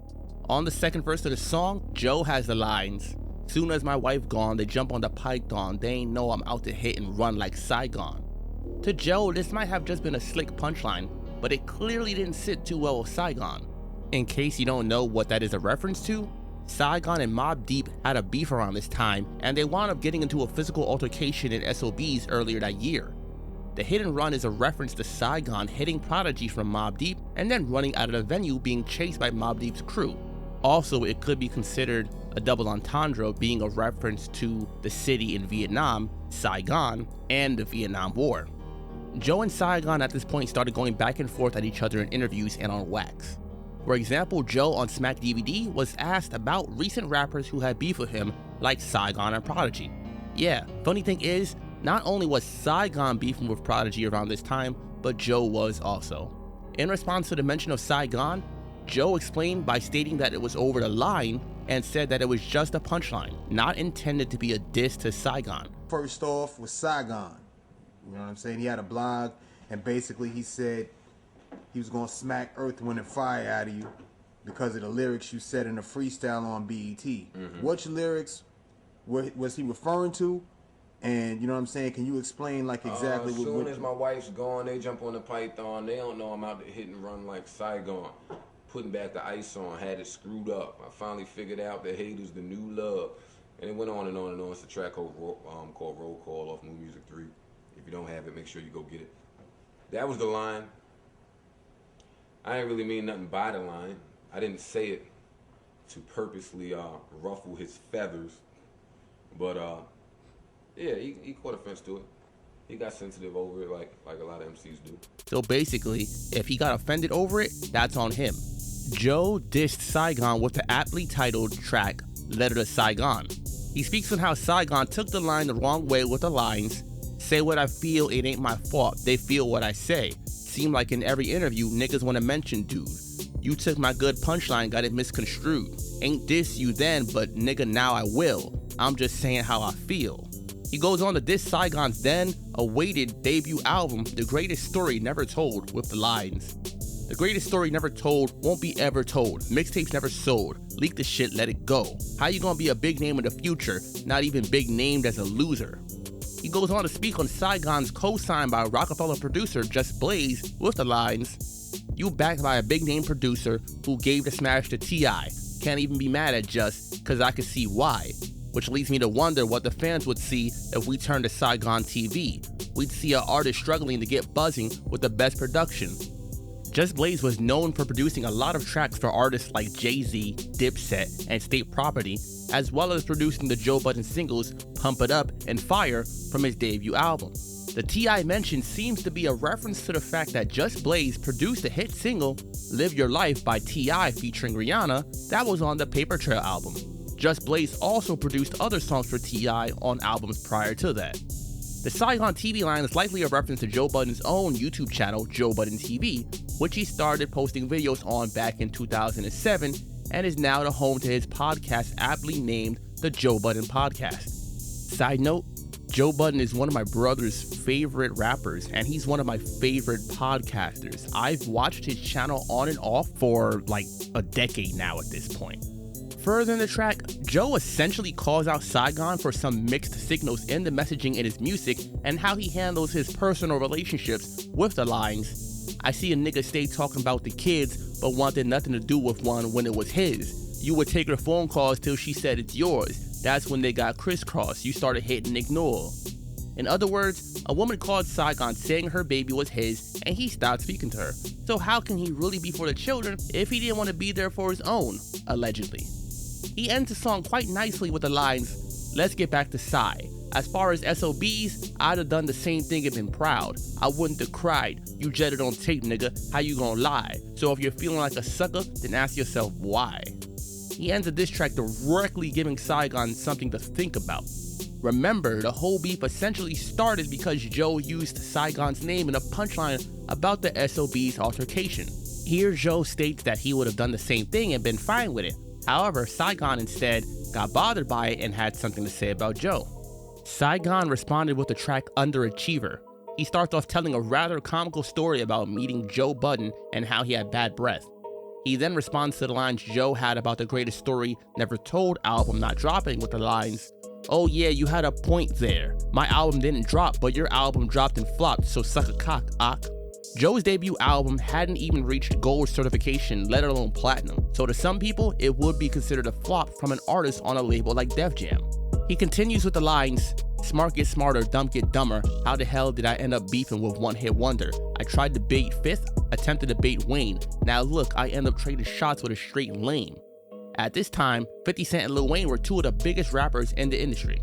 On the second verse of the song, Joe has the lines, "Soon as my wife gone, they jump on the python, they ain't know I'm out to hit and run like Saigon." To Joe, this might have just been a slick punchline, but it clearly didn't sit too well with Saigon. In case you don't know what that is a reference to, Saigon and Mobb Deep had a beef around this time, and they wound up getting into a physical altercation in SOBs earlier that year. The hit and run is a reference to Saigon hitting Prodigy from Mobb Deep and then running out of the venue being chased by Mobb Deep's crew. Also, it could be considered a double entendre, being a reference to the city in Vietnam, Saigon, and the Vietnam War. Joe and Saigon at this point started going back and forth at each other in interviews and on wax. For example, Joe on Smack DVD was asked about recent rappers who had beef with him, like Saigon and Prodigy. Yeah, funny thing is, not only was Saigon beefing with Prodigy around this time, but Joe was also. In response to the mention of Saigon, Joe explained by stating that it was over the line and said that it was just a punchline, not intended to be a diss to Saigon. First off was Saigon. You know what I'm saying? He had a blog, and basically he said he was gonna smack Earth, Wind, and Fire out of you because of the lyrics you said in the freestyle on BET. Which lyrics was he referring to? And you know what I'm saying? Can you explain like exactly what? As soon as my wife's gone, they jump on the python. They don't know I'm out to hit and run like Saigon. Putting back the ice on, had it screwed up. I finally figured out that hate is the new love. And it went on and on and on. It's a track called Roll Call off Mood Music 3. If you don't have it, make sure you go get it. That was the line. I didn't really mean nothing by the line. I didn't say it to purposely ruffle his feathers. But yeah, he caught offense to it. He got sensitive over it like a lot of MCs do. So basically, if he got offended over it, that's on him. Joe dissed Saigon with the aptly titled track, Letter to Saigon. He speaks on how Saigon took the line the wrong way with the lines, "Say what I feel, it ain't my fault, they feel what I say. Seem like in every interview, niggas wanna mention dude. You took my good punchline, got it misconstrued. Ain't diss you then, but nigga now I will. I'm just saying how I feel." He goes on to diss Saigon's then awaited debut album, The Greatest Story Never Told, with the lines, "The greatest story never told, won't be ever told. Mixtapes never sold. Leak the shit, let it go. How you gonna be a big name in the future, not even big named as a loser?" He goes on to speak on Saigon's co-signed by Rockefeller producer Just Blaze with the lines, "You backed by a big name producer who gave the smash to T.I. Can't even be mad at Just, cause I can see why." Which leads me to wonder what the fans would see if we turned to Saigon TV. We'd see an artist struggling to get buzzing with the best production. Just Blaze was known for producing a lot of tracks for artists like Jay-Z, Dipset, and State Property, as well as producing the Joe Budden singles Pump It Up and Fire from his debut album. The T.I. mention seems to be a reference to the fact that Just Blaze produced the hit single Live Your Life by T.I. featuring Rihanna that was on the Paper Trail album. Just Blaze also produced other songs for T.I. on albums prior to that. The Saigon TV line is likely a reference to Joe Budden's own YouTube channel, Joe Budden TV, which he started posting videos on back in 2007 and is now the home to his podcast aptly named The Joe Budden Podcast. Side note, Joe Budden is one of my brother's favorite rappers, and he's one of my favorite podcasters. I've watched his channel on and off for like a decade now at this point. Further in the track, Joe essentially calls out Saigon for some mixed signals in the messaging in his music and how he handles his personal relationships with the lines, "I see a nigga stay talking about the kids but wanted nothing to do with one when it was his. You would take her phone calls till she said it's yours. That's when they got crisscrossed. You started hitting ignore." In other words, a woman called Saigon saying her baby was his and he stopped speaking to her. So how can he really be for the children if he didn't want to be there for his own, allegedly? He ends the song quite nicely with the lines, "Let's get back to Sai. As far as SOBs, I'd have done the same thing and been proud. I wouldn't have cried. You jetted on tape, nigga. How you gonna lie? So if you're feeling like a sucker, then ask yourself why." He ends the diss track directly giving Saigon something to think about. Remember, the whole beef essentially started because Joe used Saigon's name in a punchline about the SOB's altercation. Here, Joe states that he would have done the same thing and been fine with it. However, Saigon instead got bothered by it and had something to say about Joe. Saigon responded with the track Underachiever. He starts off telling a rather comical story about meeting Joe Budden and how he had bad breath. He then responds to the lines Joe had about the Greatest Story Never Told album not dropping with the lines, "Oh yeah, you had a point there. My album didn't drop, but your album dropped and flopped, so suck a cock, Ock." Joe's debut album hadn't even reached gold certification, let alone platinum, so to some people, it would be considered a flop from an artist on a label like Def Jam. He continues with the lines, "Smart get smarter, dumb get dumber. How the hell did I end up beefing with One Hit Wonder? I tried to bait Fifth, attempted to bait Wayne. Now look, I end up trading shots with a straight lame." At this time, 50 Cent and Lil Wayne were two of the biggest rappers in the industry.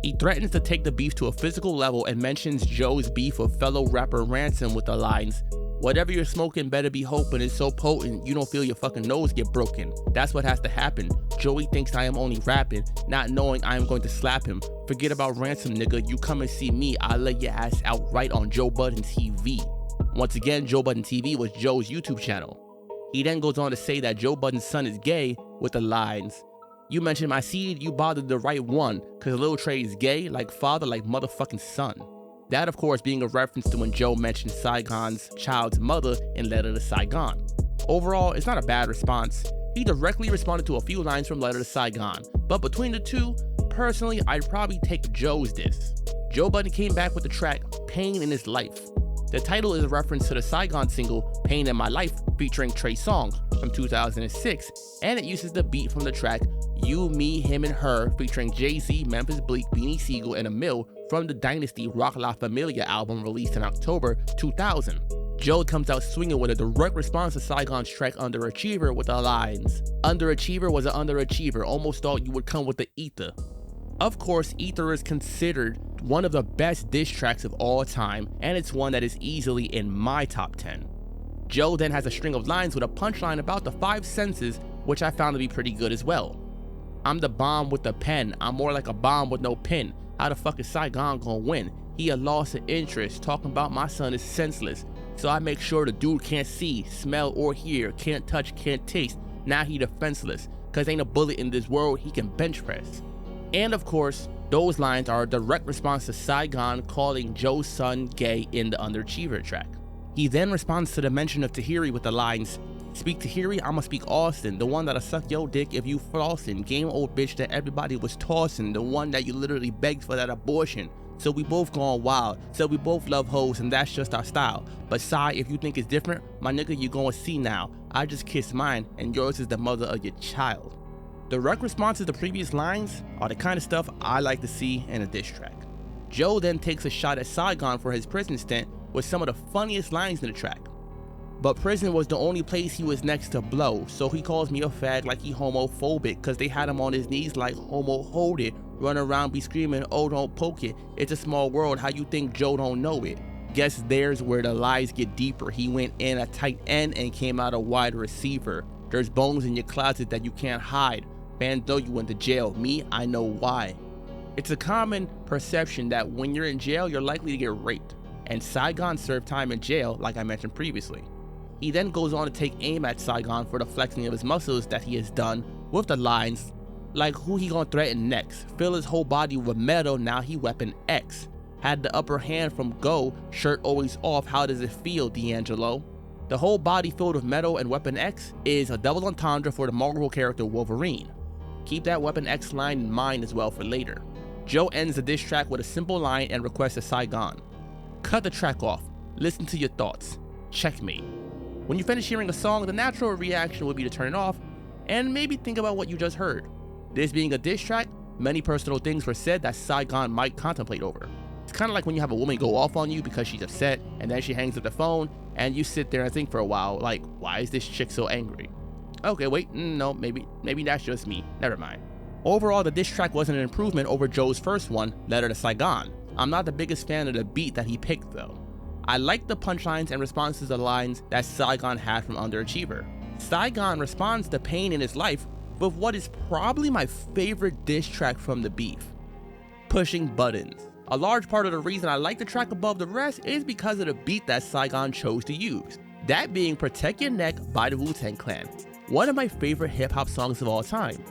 He threatens to take the beef to a physical level and mentions Joe's beef with fellow rapper Ransom with the lines, "Whatever you're smoking better be hoping it's so potent you don't feel your fucking nose get broken. That's what has to happen. Joey thinks I am only rapping, not knowing I am going to slap him. Forget about Ransom, nigga. You come and see me, I'll lay your ass out right on Joe Budden TV." Once again, Joe Budden TV was Joe's YouTube channel. He then goes on to say that Joe Budden's son is gay with the lines, "You mentioned my seed, you bothered the right one, cause Lil Trey is gay, like father, like motherfucking son." That of course being a reference to when Joe mentioned Saigon's child's mother in Letter to Saigon. Overall, it's not a bad response. He directly responded to a few lines from Letter to Saigon, but between the two, personally, I'd probably take Joe's diss. Joe Budden came back with the track Pain in His Life. The title is a reference to the Saigon single Pain in My Life featuring Trey Songz from 2006, and it uses the beat from the track You, Me, Him, and Her featuring Jay-Z, Memphis Bleak, Beanie Siegel, and Emil from the Dynasty Rock La Familia album released in October 2000. Joe comes out swinging with a direct response to Saigon's track Underachiever with the lines, "Underachiever was an underachiever, almost thought you would come with the ether." Of course, Ether is considered one of the best diss tracks of all time, and it's one that is easily in my top 10. Joe then has a string of lines with a punchline about the 5 senses, which I found to be pretty good as well. "I'm the bomb with the pen, I'm more like a bomb with no pin. How the fuck is Saigon gonna win? He a loss of interest, talking about my son is senseless. So I make sure the dude can't see, smell, or hear, can't touch, can't taste. Now he defenseless, cause ain't a bullet in this world he can bench press." And of course, those lines are a direct response to Saigon calling Joe's son gay in the Underachiever track. He then responds to the mention of Tahiri with the lines, "Speak Tahiri, I'ma speak Austin, the one that'll suck your dick if you flossing, game old bitch that everybody was tossing, the one that you literally begged for that abortion. So we both gone wild, so we both love hoes and that's just our style. But Sai, if you think it's different, my nigga you gonna see now. I just kissed mine and yours is the mother of your child." Direct responses to previous lines are the kind of stuff I like to see in a diss track. Joe then takes a shot at Saigon for his prison stint with some of the funniest lines in the track. "But prison was the only place he was next to blow, so he calls me a fag like he homophobic, cause they had him on his knees like homo hold it, run around be screaming, oh don't poke it, it's a small world, how you think Joe don't know it? Guess there's where the lies get deeper, he went in a tight end and came out a wide receiver. There's bones in your closet that you can't hide. Man, though you went to jail, me, I know why." It's a common perception that when you're in jail, you're likely to get raped, and Saigon served time in jail, like I mentioned previously. He then goes on to take aim at Saigon for the flexing of his muscles that he has done with the lines like, "Who he gonna threaten next? Fill his whole body with metal, now he weapon X. Had the upper hand from go, shirt always off, how does it feel, D'Angelo?" The whole body filled with metal and Weapon X is a double entendre for the Marvel character Wolverine. Keep that Weapon X line in mind as well for later. Joe ends the diss track with a simple line and requests a Saigon, "Cut the track off, listen to your thoughts, checkmate." When you finish hearing a song, the natural reaction would be to turn it off and maybe think about what you just heard. This being a diss track, many personal things were said that Saigon might contemplate over. It's kind of like when you have a woman go off on you because she's upset and then she hangs up the phone and you sit there and think for a while, like, why is this chick so angry? Okay, wait, no, maybe that's just me, never mind. Overall, the diss track wasn't an improvement over Joe's first one, Letter to Saigon. I'm not the biggest fan of the beat that he picked though. I like the punchlines and responses to the lines that Saigon had from Underachiever. Saigon responds to Pain in His Life with what is probably my favorite diss track from the beef, Pushing Buttons. A large part of the reason I like the track above the rest is because of the beat that Saigon chose to use. That being Protect Your Neck by the Wu-Tang Clan, one of my favorite hip-hop songs of all time.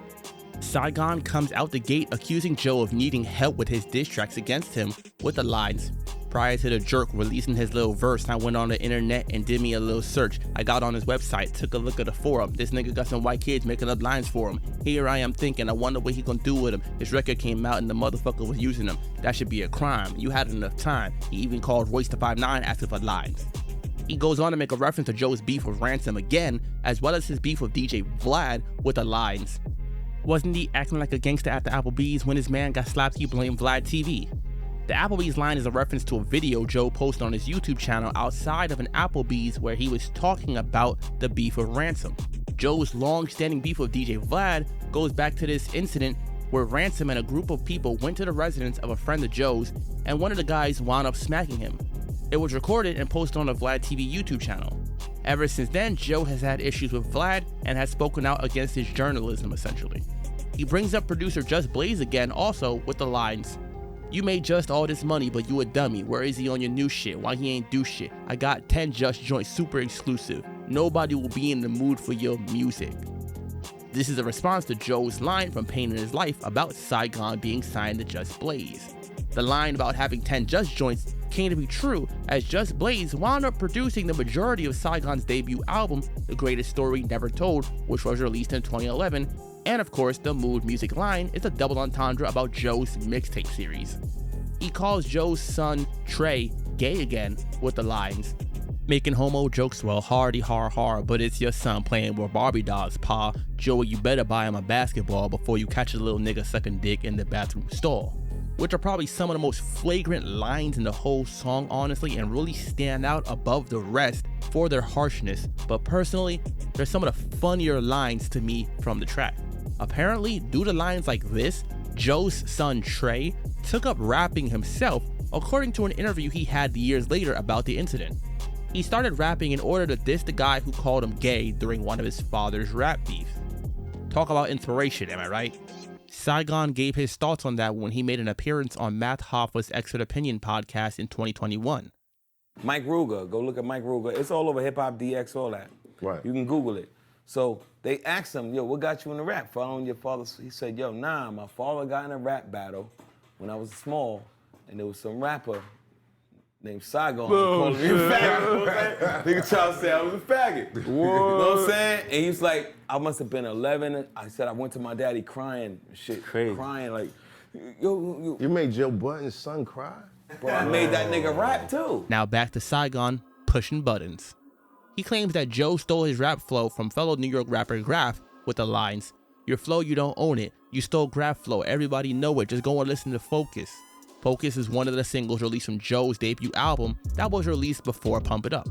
Saigon comes out the gate accusing Joe of needing help with his diss tracks against him with the lines, "Prior to the jerk releasing his little verse, I went on the internet and did me a little search. I got on his website, took a look at the forum. This nigga got some white kids making up lines for him. Here I am thinking, I wonder what he gonna do with him. His record came out and the motherfucker was using them. That should be a crime. You had enough time." He even called Royce the 5'9" asking for lines. He goes on to make a reference to Joe's beef with Ransom again, as well as his beef with DJ Vlad with the lines, "Wasn't he acting like a gangster at the Applebee's when his man got slapped? You blame Vlad TV." The Applebee's line is a reference to a video Joe posted on his YouTube channel outside of an Applebee's where he was talking about the beef with Ransom. Joe's long-standing beef with DJ Vlad goes back to this incident where Ransom and a group of people went to the residence of a friend of Joe's and one of the guys wound up smacking him. It was recorded and posted on the Vlad TV YouTube channel. Ever since then, Joe has had issues with Vlad and has spoken out against his journalism essentially. He brings up producer Just Blaze again also with the lines, "You made Just all this money, but you a dummy. Where is he on your new shit? Why he ain't do shit? I got 10 Just joints super exclusive. Nobody will be in the mood for your music." This is a response to Joe's line from Pain in His Life about Saigon being signed to Just Blaze. The line about having 10 Just joints came to be true as Just Blaze wound up producing the majority of Saigon's debut album, The Greatest Story Never Told, which was released in 2011. And of course, the Mood Music line is a double entendre about Joe's mixtape series. He calls Joe's son, Trey, gay again with the lines, "Making homo jokes, well, hardy har har, but it's your son playing with Barbie dolls, pa. Joey, you better buy him a basketball before you catch a little nigga sucking dick in the bathroom stall." Which are probably some of the most flagrant lines in the whole song, honestly, and really stand out above the rest for their harshness. But personally, they're some of the funnier lines to me from the track. Apparently, due to lines like this, Joe's son Trey took up rapping himself, according to an interview he had years later about the incident. He started rapping in order to diss the guy who called him gay during one of his father's rap beefs. Talk about inspiration, am I right? Saigon gave his thoughts on that when he made an appearance on Matt Hoffa's Expert Opinion podcast in 2021. Mike Ruger, go look at Mike Ruger. It's all over Hip Hop DX, all that. Right. You can Google it. So they asked him, "Yo, what got you in the rap? Following your father?" He said, "Yo, nah, my father got in a rap battle when I was small, and there was some rapper named Saigon. Called me a faggot. Nigga tried to say I was a faggot. You know what I'm saying? And he was like, I must have been 11. I said I went to my daddy crying, crying like, yo. You made Joe Budden's son cry? Bro, I made that nigga rap too. Now back to Saigon pushing buttons. He claims that Joe stole his rap flow from fellow New York rapper Graf with the lines, "Your flow, you don't own it. You stole Graf flow. Everybody know it. Just go and listen to Focus." Focus is one of the singles released from Joe's debut album that was released before Pump It Up.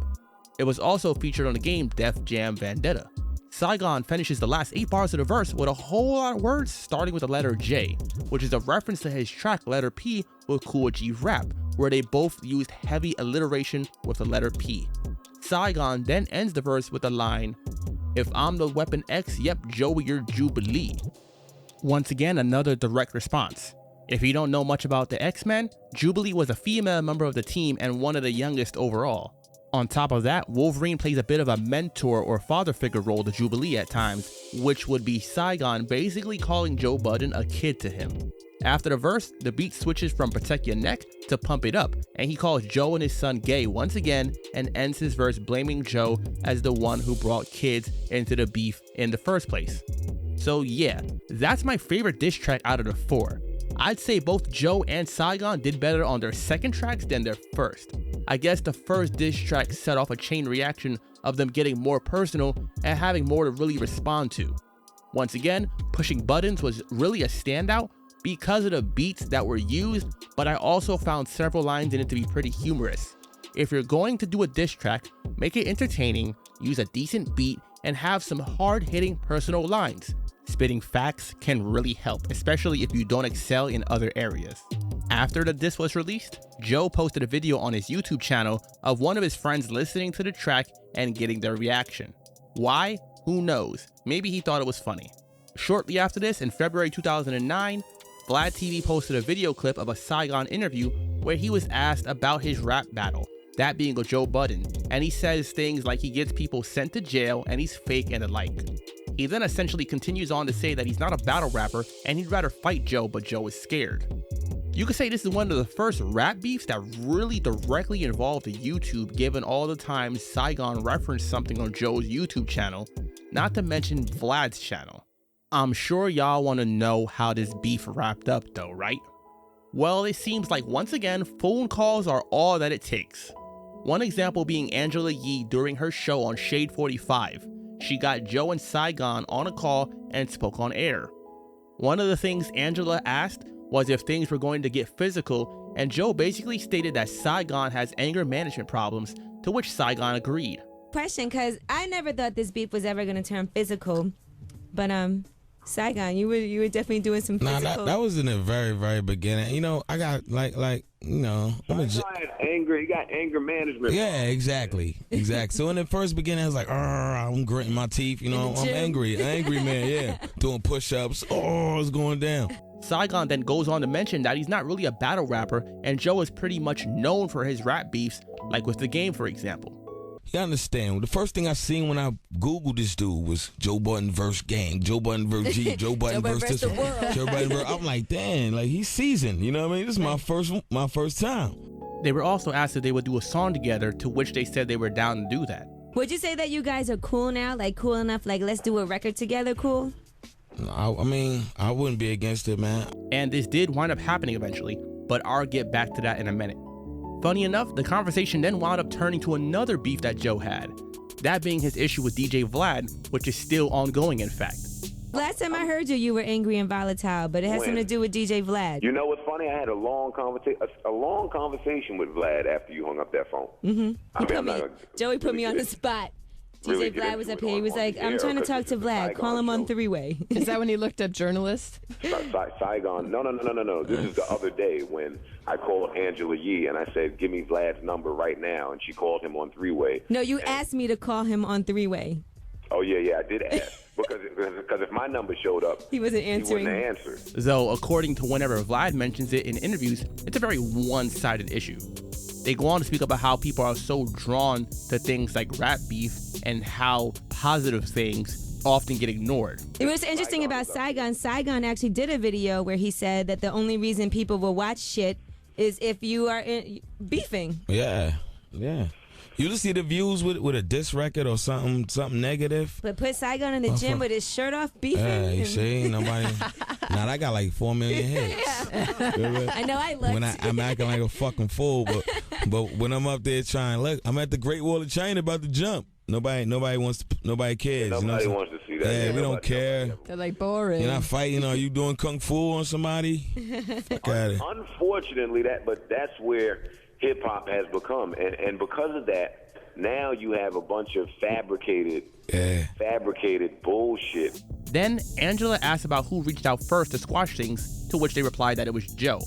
It was also featured on the game Def Jam Vendetta. Saigon finishes the last 8 bars of the verse with a whole lot of words starting with the letter J, which is a reference to his track Letter P with Cool G Rap, where they both used heavy alliteration with the letter P. Saigon then ends the verse with the line, "If I'm the Weapon X, yep, Joey, you're Jubilee." Once again, another direct response. If you don't know much about the X-Men, Jubilee was a female member of the team and one of the youngest overall. On top of that, Wolverine plays a bit of a mentor or father figure role to Jubilee at times, which would be Saigon basically calling Joe Budden a kid to him. After the verse, the beat switches from Protect Your Neck to Pump It Up, and he calls Joe and his son gay once again and ends his verse blaming Joe as the one who brought kids into the beef in the first place. So yeah, that's my favorite diss track out of the 4. I'd say both Joe and Saigon did better on their second tracks than their first. I guess the first diss track set off a chain reaction of them getting more personal and having more to really respond to. Once again, Pushing Buttons was really a standout because of the beats that were used, but I also found several lines in it to be pretty humorous. If you're going to do a diss track, make it entertaining, use a decent beat, and have some hard-hitting personal lines. Spitting facts can really help, especially if you don't excel in other areas. After the diss was released, Joe posted a video on his YouTube channel of one of his friends listening to the track and getting their reaction. Why? Who knows? Maybe he thought it was funny. Shortly after this, in February 2009, Vlad TV posted a video clip of a Saigon interview where he was asked about his rap battle. that being a Joe Budden, and he says things like he gets people sent to jail and he's fake and the like. He then essentially continues on to say that he's not a battle rapper and he'd rather fight Joe, but Joe is scared. You could say this is one of the first rap beefs that really directly involved YouTube, given all the times Saigon referenced something on Joe's YouTube channel, not to mention Vlad's channel. I'm sure y'all want to know how this beef wrapped up though, right? Well, it seems like once again, phone calls are all that it takes. One example being Angela Yee during her show on Shade 45. She got Joe and Saigon on a call and spoke on air. One of the things Angela asked was if things were going to get physical, and Joe basically stated that Saigon has anger management problems, to which Saigon agreed. Question, because I never thought this beef was ever going to turn physical, but Saigon, you were definitely doing some physical. That was in the very, very beginning. You know, I got He got anger management. Yeah, exactly. So in the first beginning, I was like, I'm gritting my teeth. You know, I'm angry man. Yeah, doing push-ups. It's going down. Saigon then goes on to mention that he's not really a battle rapper, and Joe is pretty much known for his rap beefs, like with The Game, for example. You understand, the first thing I seen when I Googled this dude was Joe Budden versus Gang, Joe Budden versus G, Joe Budden versus this one. Joe Budden versus, I'm like, damn, like he's seasoned, you know what I mean? This is my first time. They were also asked if they would do a song together, to which they said they were down to do that. Would you say that you guys are cool now, like cool enough, like let's do a record together cool? I mean, I wouldn't be against it, man. And this did wind up happening eventually, but I'll get back to that in a minute. Funny enough, the conversation then wound up turning to another beef that Joe had, that being his issue with DJ Vlad, which is still ongoing in fact. Last time I heard you were angry and volatile, but it has something to do with DJ Vlad. You know what's funny? I had a long conversation with Vlad after you hung up that phone. Mm-hmm. Joey put me on the spot. Really DJ Vlad was up here. He was like, I'm trying to talk to Vlad. Call him on three-way. Is that when he looked up journalists? Saigon. No. This is the other day when I called Angela Yee and I said, give me Vlad's number right now. And she called him on three-way. No, you asked me to call him on three-way. Oh, yeah, I did ask. because if my number showed up, he wasn't answering. He wouldn't answer. Though, according to whenever Vlad mentions it in interviews, it's a very one-sided issue. They go on to speak about how people are so drawn to things like rap beef and how positive things often get ignored. It was interesting about Saigon. Saigon actually did a video where he said that the only reason people will watch shit is if you are beefing. Yeah. You just see the views with a diss record or something negative. But put Saigon in the gym with his shirt off beefing. Yeah, you see, nobody. Now I got like 4 million hits. Yeah. I know I looked. When I'm acting like a fucking fool, but when I'm up there trying, look, I'm at the Great Wall of China about to jump. Nobody cares. Nobody wants to see that. Yeah, we don't care. They're like boring. You're not fighting. Are you doing kung fu on somebody? Fuck out of it. Unfortunately, that's where hip hop has become, and because of that, now you have a bunch of fabricated bullshit. Then Angela asked about who reached out first to squash things, to which they replied that it was Joe.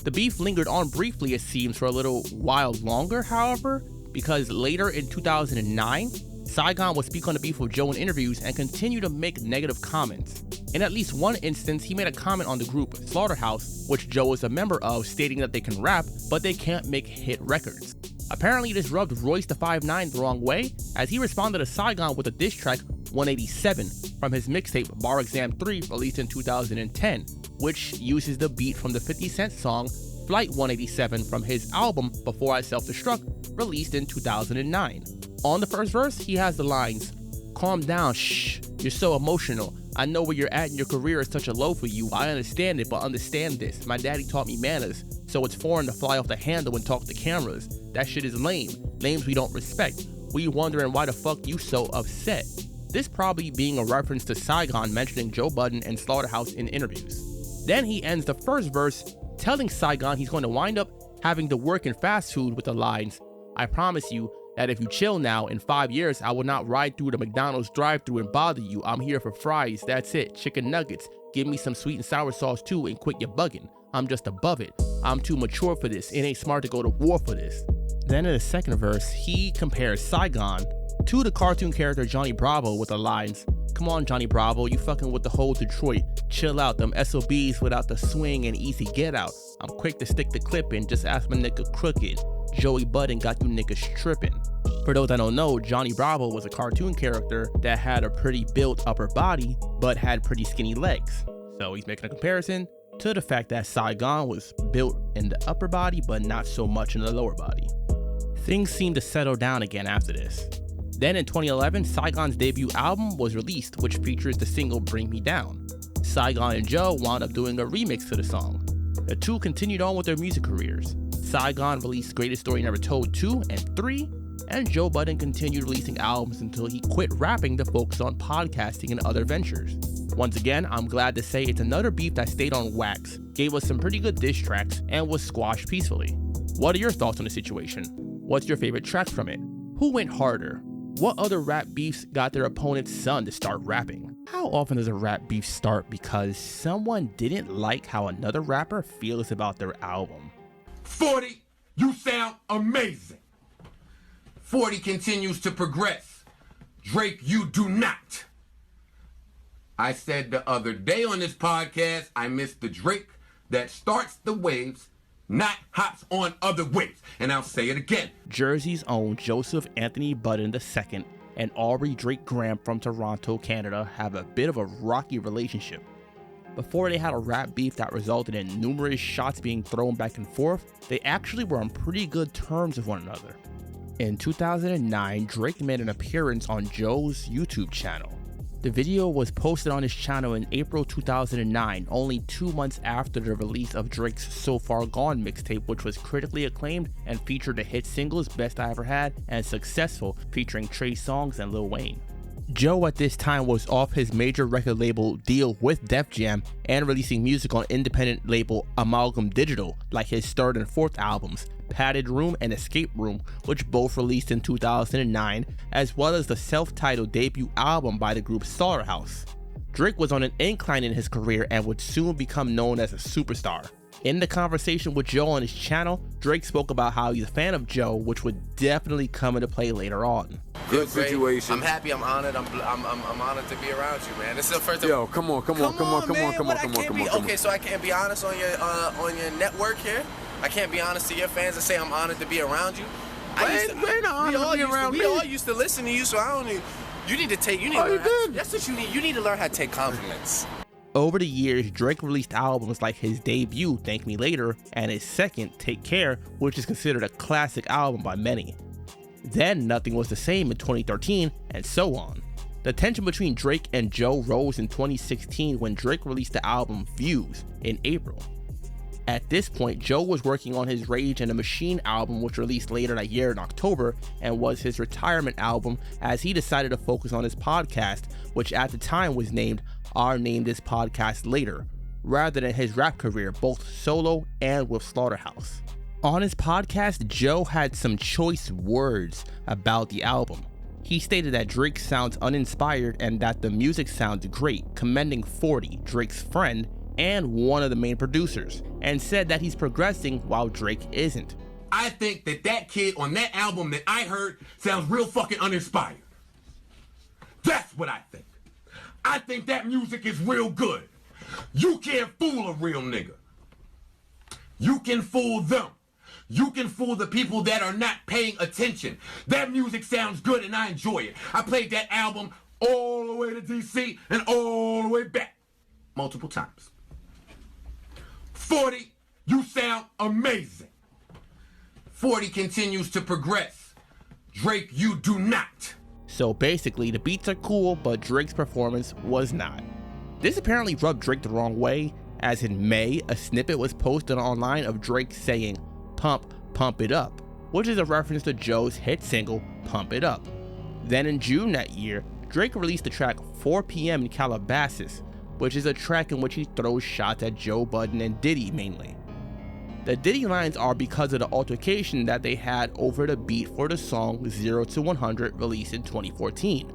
The beef lingered on briefly, it seems, for a little while longer, however, because later in 2009, Saigon would speak on the beef with Joe in interviews and continue to make negative comments. In at least one instance, he made a comment on the group Slaughterhouse, which Joe is a member of, stating that they can rap, but they can't make hit records. Apparently, this rubbed Royce the 5'9" the wrong way, as he responded to Saigon with a diss track 187 from his mixtape Bar Exam 3, released in 2010, which uses the beat from the 50 Cent song Flight 187 from his album Before I Self-Destruct, released in 2009. On the first verse, he has the lines, "Calm down, shh, you're so emotional. I know where you're at in your career is such a low for you. I understand it, but understand this. My daddy taught me manners, so it's foreign to fly off the handle and talk to cameras. That shit is lame. Lames we don't respect. We wondering why the fuck you so upset." This probably being a reference to Saigon mentioning Joe Budden and Slaughterhouse in interviews. Then he ends the first verse telling Saigon he's going to wind up having to work in fast food with the lines, "I promise you that if you chill now, in 5 years, I will not ride through the McDonald's drive-thru and bother you. I'm here for fries, that's it, chicken nuggets. Give me some sweet and sour sauce too and quit your bugging. I'm just above it. I'm too mature for this. It ain't smart to go to war for this." Then in the second verse, he compares Saigon to the cartoon character Johnny Bravo with the lines, "Come on, Johnny Bravo, you fucking with the whole Detroit. Chill out, them SOBs without the swing and easy get out. I'm quick to stick the clip in, just ask my nigga Crooked. Joey Budden got you niggas trippin'. For those that don't know, Johnny Bravo was a cartoon character that had a pretty built upper body, but had pretty skinny legs. So he's making a comparison to the fact that Saigon was built in the upper body, but not so much in the lower body. Things seemed to settle down again after this. Then in 2011, Saigon's debut album was released, which features the single Bring Me Down. Saigon and Joe wound up doing a remix to the song. The two continued on with their music careers. Saigon released Greatest Story Never Told 2 and 3, and Joe Budden continued releasing albums until he quit rapping to focus on podcasting and other ventures. Once again, I'm glad to say it's another beef that stayed on wax, gave us some pretty good diss tracks, and was squashed peacefully. What are your thoughts on the situation? What's your favorite track from it? Who went harder? What other rap beefs got their opponent's son to start rapping? How often does a rap beef start because someone didn't like how another rapper feels about their album? 40, you sound amazing. 40 continues to progress. Drake, you do not. I said the other day on this podcast, I miss the Drake that starts the waves, not hops on other waves. And I'll say it again. Jersey's own Joseph Anthony Budden II and Aubrey Drake Graham from Toronto, Canada have a bit of a rocky relationship. Before they had a rap beef that resulted in numerous shots being thrown back and forth, they actually were on pretty good terms with one another. In 2009, Drake made an appearance on Joe's YouTube channel. The video was posted on his channel in April 2009, only 2 months after the release of Drake's So Far Gone mixtape, which was critically acclaimed and featured the hit singles Best I Ever Had and Successful, featuring Trey Songz and Lil Wayne. Joe at this time was off his major record label deal with Def Jam and releasing music on independent label Amalgam Digital, like his third and fourth albums, Padded Room and Escape Room, which both released in 2009, as well as the self-titled debut album by the group Slaughterhouse. Drake was on an incline in his career and would soon become known as a superstar. In the conversation with Joe on his channel, Drake spoke about how he's a fan of Joe, which would definitely come into play later on. Good situation. I'm happy. I'm honored. I'm honored to be around you, man. This is the first time. Yo, come on. Okay, so I can't be honest on your network here. I can't be honest to your fans and say I'm honored to be around you. We all used to listen to you, so I don't need. You need to take. You need. To learn that's what you need. You need to learn how to take compliments. Over the years, Drake released albums like his debut, Thank Me Later, and his second, Take Care, which is considered a classic album by many. Then Nothing Was the Same in 2013, and so on. The tension between Drake and Joe rose in 2016 when Drake released the album Views in April. At this point, Joe was working on his Rage and the Machine album, which released later that year in October, and was his retirement album as he decided to focus on his podcast, which at the time was named Our Name This Podcast Later, rather than his rap career, both solo and with Slaughterhouse. On his podcast, Joe had some choice words about the album. He stated that Drake sounds uninspired and that the music sounds great, commending 40, Drake's friend, and one of the main producers, and said that he's progressing while Drake isn't. I think that kid on that album that I heard sounds real fucking uninspired. That's what I think. I think that music is real good. You can't fool a real nigga. You can fool them. You can fool the people that are not paying attention. That music sounds good and I enjoy it. I played that album all the way to DC and all the way back multiple times. 40, you sound amazing. 40 continues to progress. Drake, you do not. So basically, the beats are cool, but Drake's performance was not. This apparently rubbed Drake the wrong way, as in May, a snippet was posted online of Drake saying, Pump It Up, which is a reference to Joe's hit single, Pump It Up. Then in June that year, Drake released the track 4 PM in Calabasas, which is a track in which he throws shots at Joe Budden and Diddy mainly. The Diddy lines are because of the altercation that they had over the beat for the song 0 to 100 released in 2014.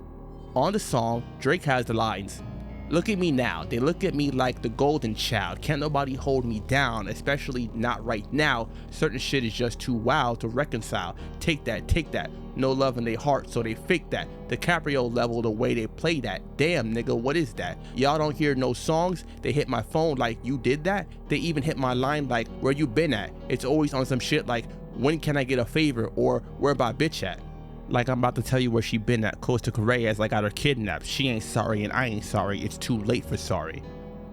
On the song, Drake has the lines, "Look at me now, they look at me like the golden child, can't nobody hold me down, especially not right now, certain shit is just too wild to reconcile, take that, no love in their heart so they fake that, DiCaprio level the way they play that, damn nigga what is that, y'all don't hear no songs, they hit my phone like you did that, they even hit my line like where you been at, it's always on some shit like when can I get a favor, or where my bitch at? Like I'm about to tell you where she been at Costa Correa as I got her kidnapped. She ain't sorry and I ain't sorry. It's too late for sorry.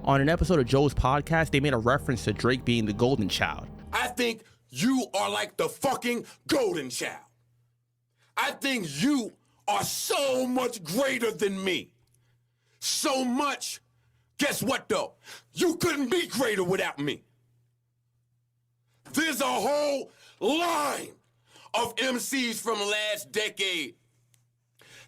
On an episode of Joe's podcast, they made a reference to Drake being the golden child. I think you are like the fucking golden child. I think you are so much greater than me. So much. Guess what though? You couldn't be greater without me. There's a whole line of MCs from last decade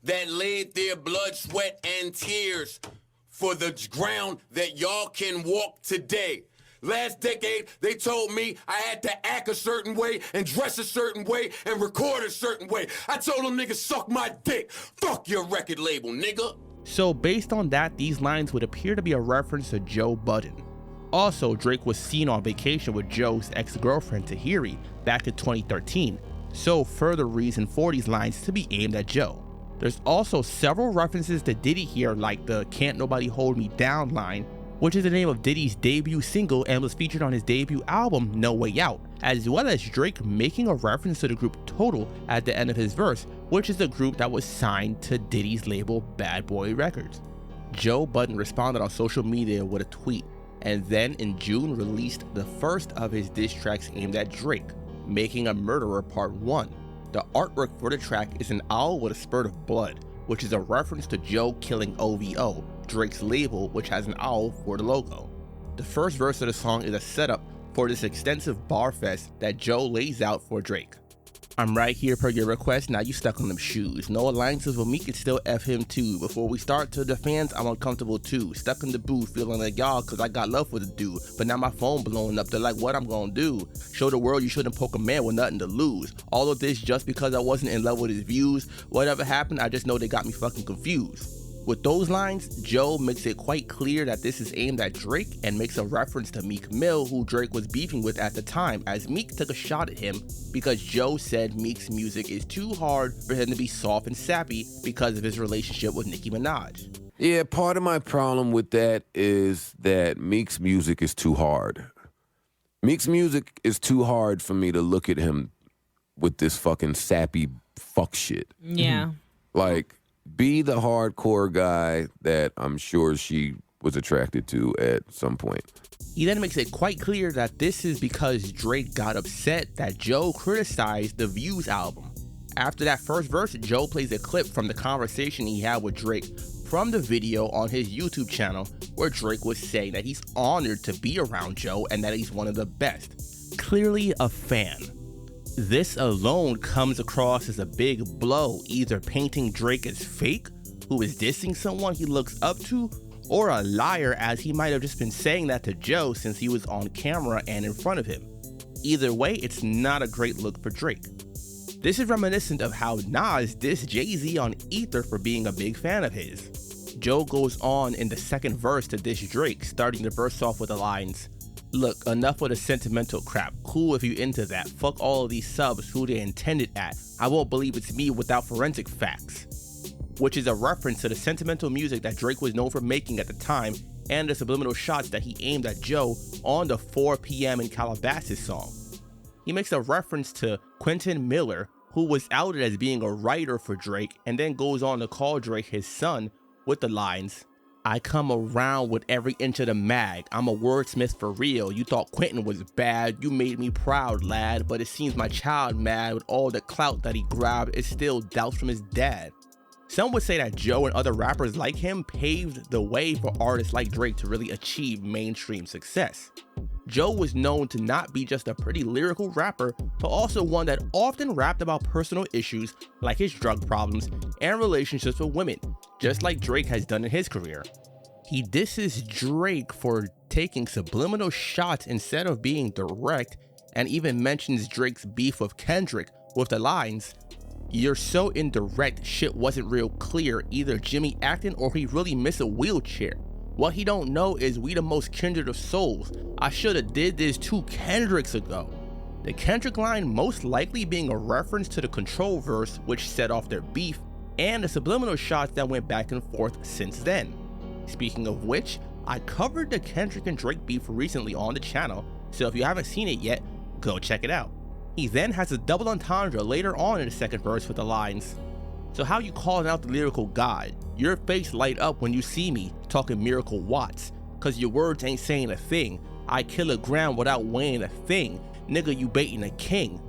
that laid their blood, sweat, and tears for the ground that y'all can walk today. Last decade, they told me I had to act a certain way and dress a certain way and record a certain way. I told them niggas suck my dick. Fuck your record label, nigga. So based on that, these lines would appear to be a reference to Joe Budden. Also, Drake was seen on vacation with Joe's ex-girlfriend Tahiri back in 2013. So further reason for these lines to be aimed at Joe. There's also several references to Diddy here, like the "Can't Nobody Hold Me Down" line, which is the name of Diddy's debut single and was featured on his debut album No Way Out, as well as Drake making a reference to the group Total at the end of his verse, which is the group that was signed to Diddy's label Bad Boy Records. Joe Budden responded on social media with a tweet, and then in June released the first of his diss tracks aimed at Drake, Making a Murderer Part 1. The artwork for the track is an owl with a spurt of blood, which is a reference to Joe killing OVO, Drake's label, which has an owl for the logo. The first verse of the song is a setup for this extensive bar fest that Joe lays out for Drake. I'm right here per your request, now you stuck on them shoes. No alliances with me can still F him too. Before we start, to the fans, I'm uncomfortable too. Stuck in the booth, feeling like y'all cause I got love for the dude. But now my phone blowing up, they're like, what I'm gonna do? Show the world you shouldn't poke a man with nothing to lose. All of this just because I wasn't in love with his views. Whatever happened, I just know they got me fucking confused. With those lines, Joe makes it quite clear that this is aimed at Drake and makes a reference to Meek Mill, who Drake was beefing with at the time, as Meek took a shot at him because Joe said Meek's music is too hard for him to be soft and sappy because of his relationship with Nicki Minaj. Yeah, part of my problem with that is that Meek's music is too hard. Meek's music is too hard for me to look at him with this fucking sappy fuck shit. Yeah. Like, be the hardcore guy that I'm sure she was attracted to at some point. He then makes it quite clear that this is because Drake got upset that Joe criticized the Views album. After that first verse, Joe plays a clip from the conversation he had with Drake from the video on his YouTube channel, where Drake was saying that he's honored to be around Joe and that he's one of the best. Clearly a fan. This alone comes across as a big blow, either painting Drake as fake, who is dissing someone he looks up to, or a liar, as he might have just been saying that to Joe since he was on camera and in front of him. Either way, it's not a great look for Drake. This is reminiscent of how Nas dissed Jay-Z on Ether for being a big fan of his. Joe goes on in the second verse to diss Drake, starting the verse off with the lines, "Look, enough of the sentimental crap. Cool if you into that. Fuck all of these subs, who they intended at. I won't believe it's me without forensic facts." Which is a reference to the sentimental music that Drake was known for making at the time, and the subliminal shots that he aimed at Joe on the 4 p.m. in Calabasas song. He makes a reference to Quentin Miller, who was outed as being a writer for Drake, and then goes on to call Drake his son with the lines, "I come around with every inch of the mag. I'm a wordsmith for real. You thought Quentin was bad. You made me proud, lad. But it seems my child mad with all the clout that he grabbed is still doubts from his dad." Some would say that Joe and other rappers like him paved the way for artists like Drake to really achieve mainstream success. Joe was known to not be just a pretty lyrical rapper, but also one that often rapped about personal issues like his drug problems and relationships with women, just like Drake has done in his career. He disses Drake for taking subliminal shots instead of being direct, and even mentions Drake's beef with Kendrick with the lines, "You're so indirect, shit wasn't real clear, either Jimmy acting or he really missed a wheelchair. What he don't know is we the most kindred of souls. I shoulda did this 2 Kendricks ago." The Kendrick line most likely being a reference to the Control verse, which set off their beef, and the subliminal shots that went back and forth since then. Speaking of which, I covered the Kendrick and Drake beef recently on the channel, so if you haven't seen it yet, go check it out. He then has a double entendre later on in the second verse with the lines, "So how you calling out the lyrical god? Your face light up when you see me talking miracle watts, cause your words ain't saying a thing. I kill a gram without weighing a thing. Nigga, you baiting a king."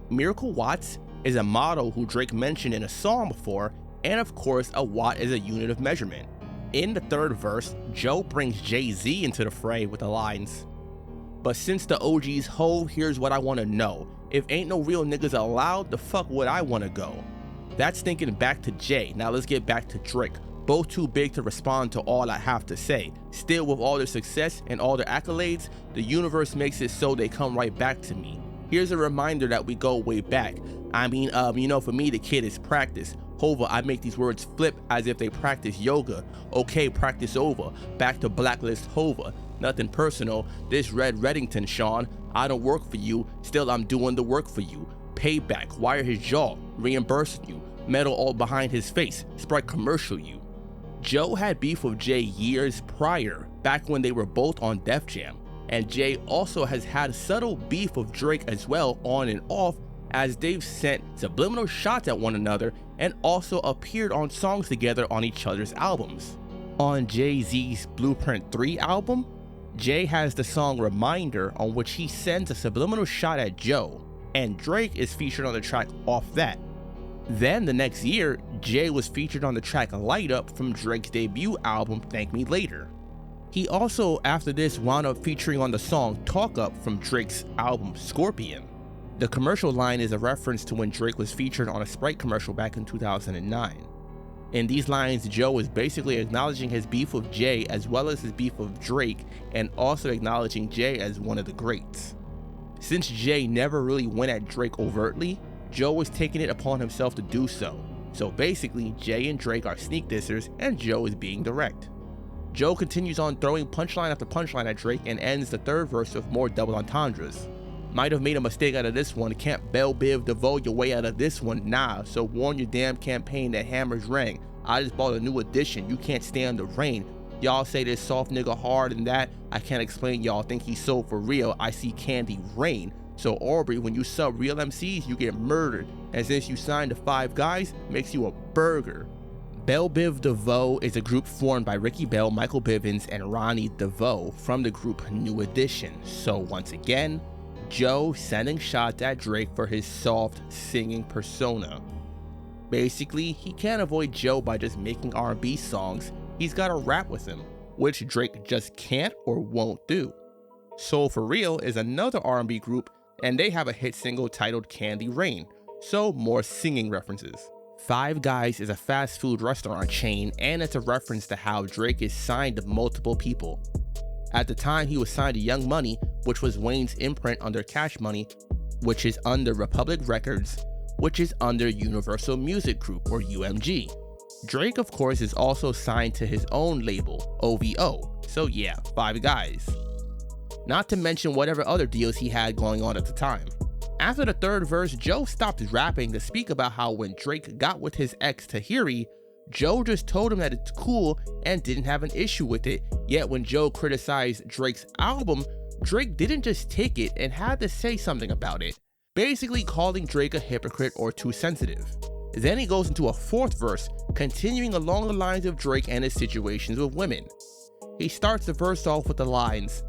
Miracle watts is a model who Drake mentioned in a song before, and of course a watt is a unit of measurement. In the third verse, Joe brings Jay-Z into the fray with the lines, "But since the OG's hoe, here's what I wanna know. If ain't no real niggas allowed, the fuck would I wanna go?" That's thinking back to Jay. Now let's get back to Drake. Both too big to respond to all I have to say. Still, with all their success and all their accolades, the universe makes it so they come right back to me. Here's a reminder that we go way back. I mean, for me, the kid is practice. Hova, I make these words flip as if they practice yoga. Okay, practice over. Back to Blacklist Hova. Nothing personal. This Red Reddington, Sean. I don't work for you. Still, I'm doing the work for you. Payback. Wire his jaw. Reimbursing you. Metal all behind his face. Sprite commercial you. Joe had beef with Jay years prior, back when they were both on Def Jam. And Jay also has had subtle beef with Drake as well, on and off, as they've sent subliminal shots at one another and also appeared on songs together on each other's albums. On Jay-Z's Blueprint 3 album, Jay has the song Reminder, on which he sends a subliminal shot at Joe, and Drake is featured on the track off that. Then the next year, Jay was featured on the track Light Up from Drake's debut album Thank Me Later. He also, after this, wound up featuring on the song Talk Up from Drake's album Scorpion. The commercial line is a reference to when Drake was featured on a Sprite commercial back in 2009. In these lines, Joe is basically acknowledging his beef with Jay as well as his beef with Drake, and also acknowledging Jay as one of the greats. Since Jay never really went at Drake overtly, Joe was taking it upon himself to do so. So basically, Jay and Drake are sneak dissers and Joe is being direct. Joe continues on throwing punchline after punchline at Drake and ends the third verse with more double entendres. Might have made a mistake out of this one, can't Bell Biv DeVoe your way out of this one, nah, so warn your damn campaign that hammers rang. I just bought a new edition, you can't stand the rain. Y'all say this soft nigga hard and that, I can't explain, y'all think he's so for real, I see candy rain. So Aubrey, when you sub real MCs, you get murdered, and since you signed to 5 Guys, makes you a burger. Bell Biv DeVoe is a group formed by Ricky Bell, Michael Bivins, and Ronnie DeVoe from the group New Edition. So once again, Joe sending shots at Drake for his soft singing persona. Basically, he can't avoid Joe by just making R&B songs, he's gotta rap with him, which Drake just can't or won't do. Soul For Real is another R&B group, and they have a hit single titled Candy Rain, so more singing references. 5 Guys is a fast food restaurant chain, and it's a reference to how Drake is signed to multiple people. At the time, he was signed to Young Money, which was Wayne's imprint under Cash Money, which is under Republic Records, which is under Universal Music Group, or UMG. Drake, of course, is also signed to his own label, OVO, so yeah, 5 Guys. Not to mention whatever other deals he had going on at the time. After the third verse, Joe stopped rapping to speak about how when Drake got with his ex Tahiri, Joe just told him that it's cool and didn't have an issue with it, yet when Joe criticized Drake's album, Drake didn't just take it and had to say something about it, basically calling Drake a hypocrite or too sensitive. Then he goes into a fourth verse, continuing along the lines of Drake and his situations with women. He starts the verse off with the lines,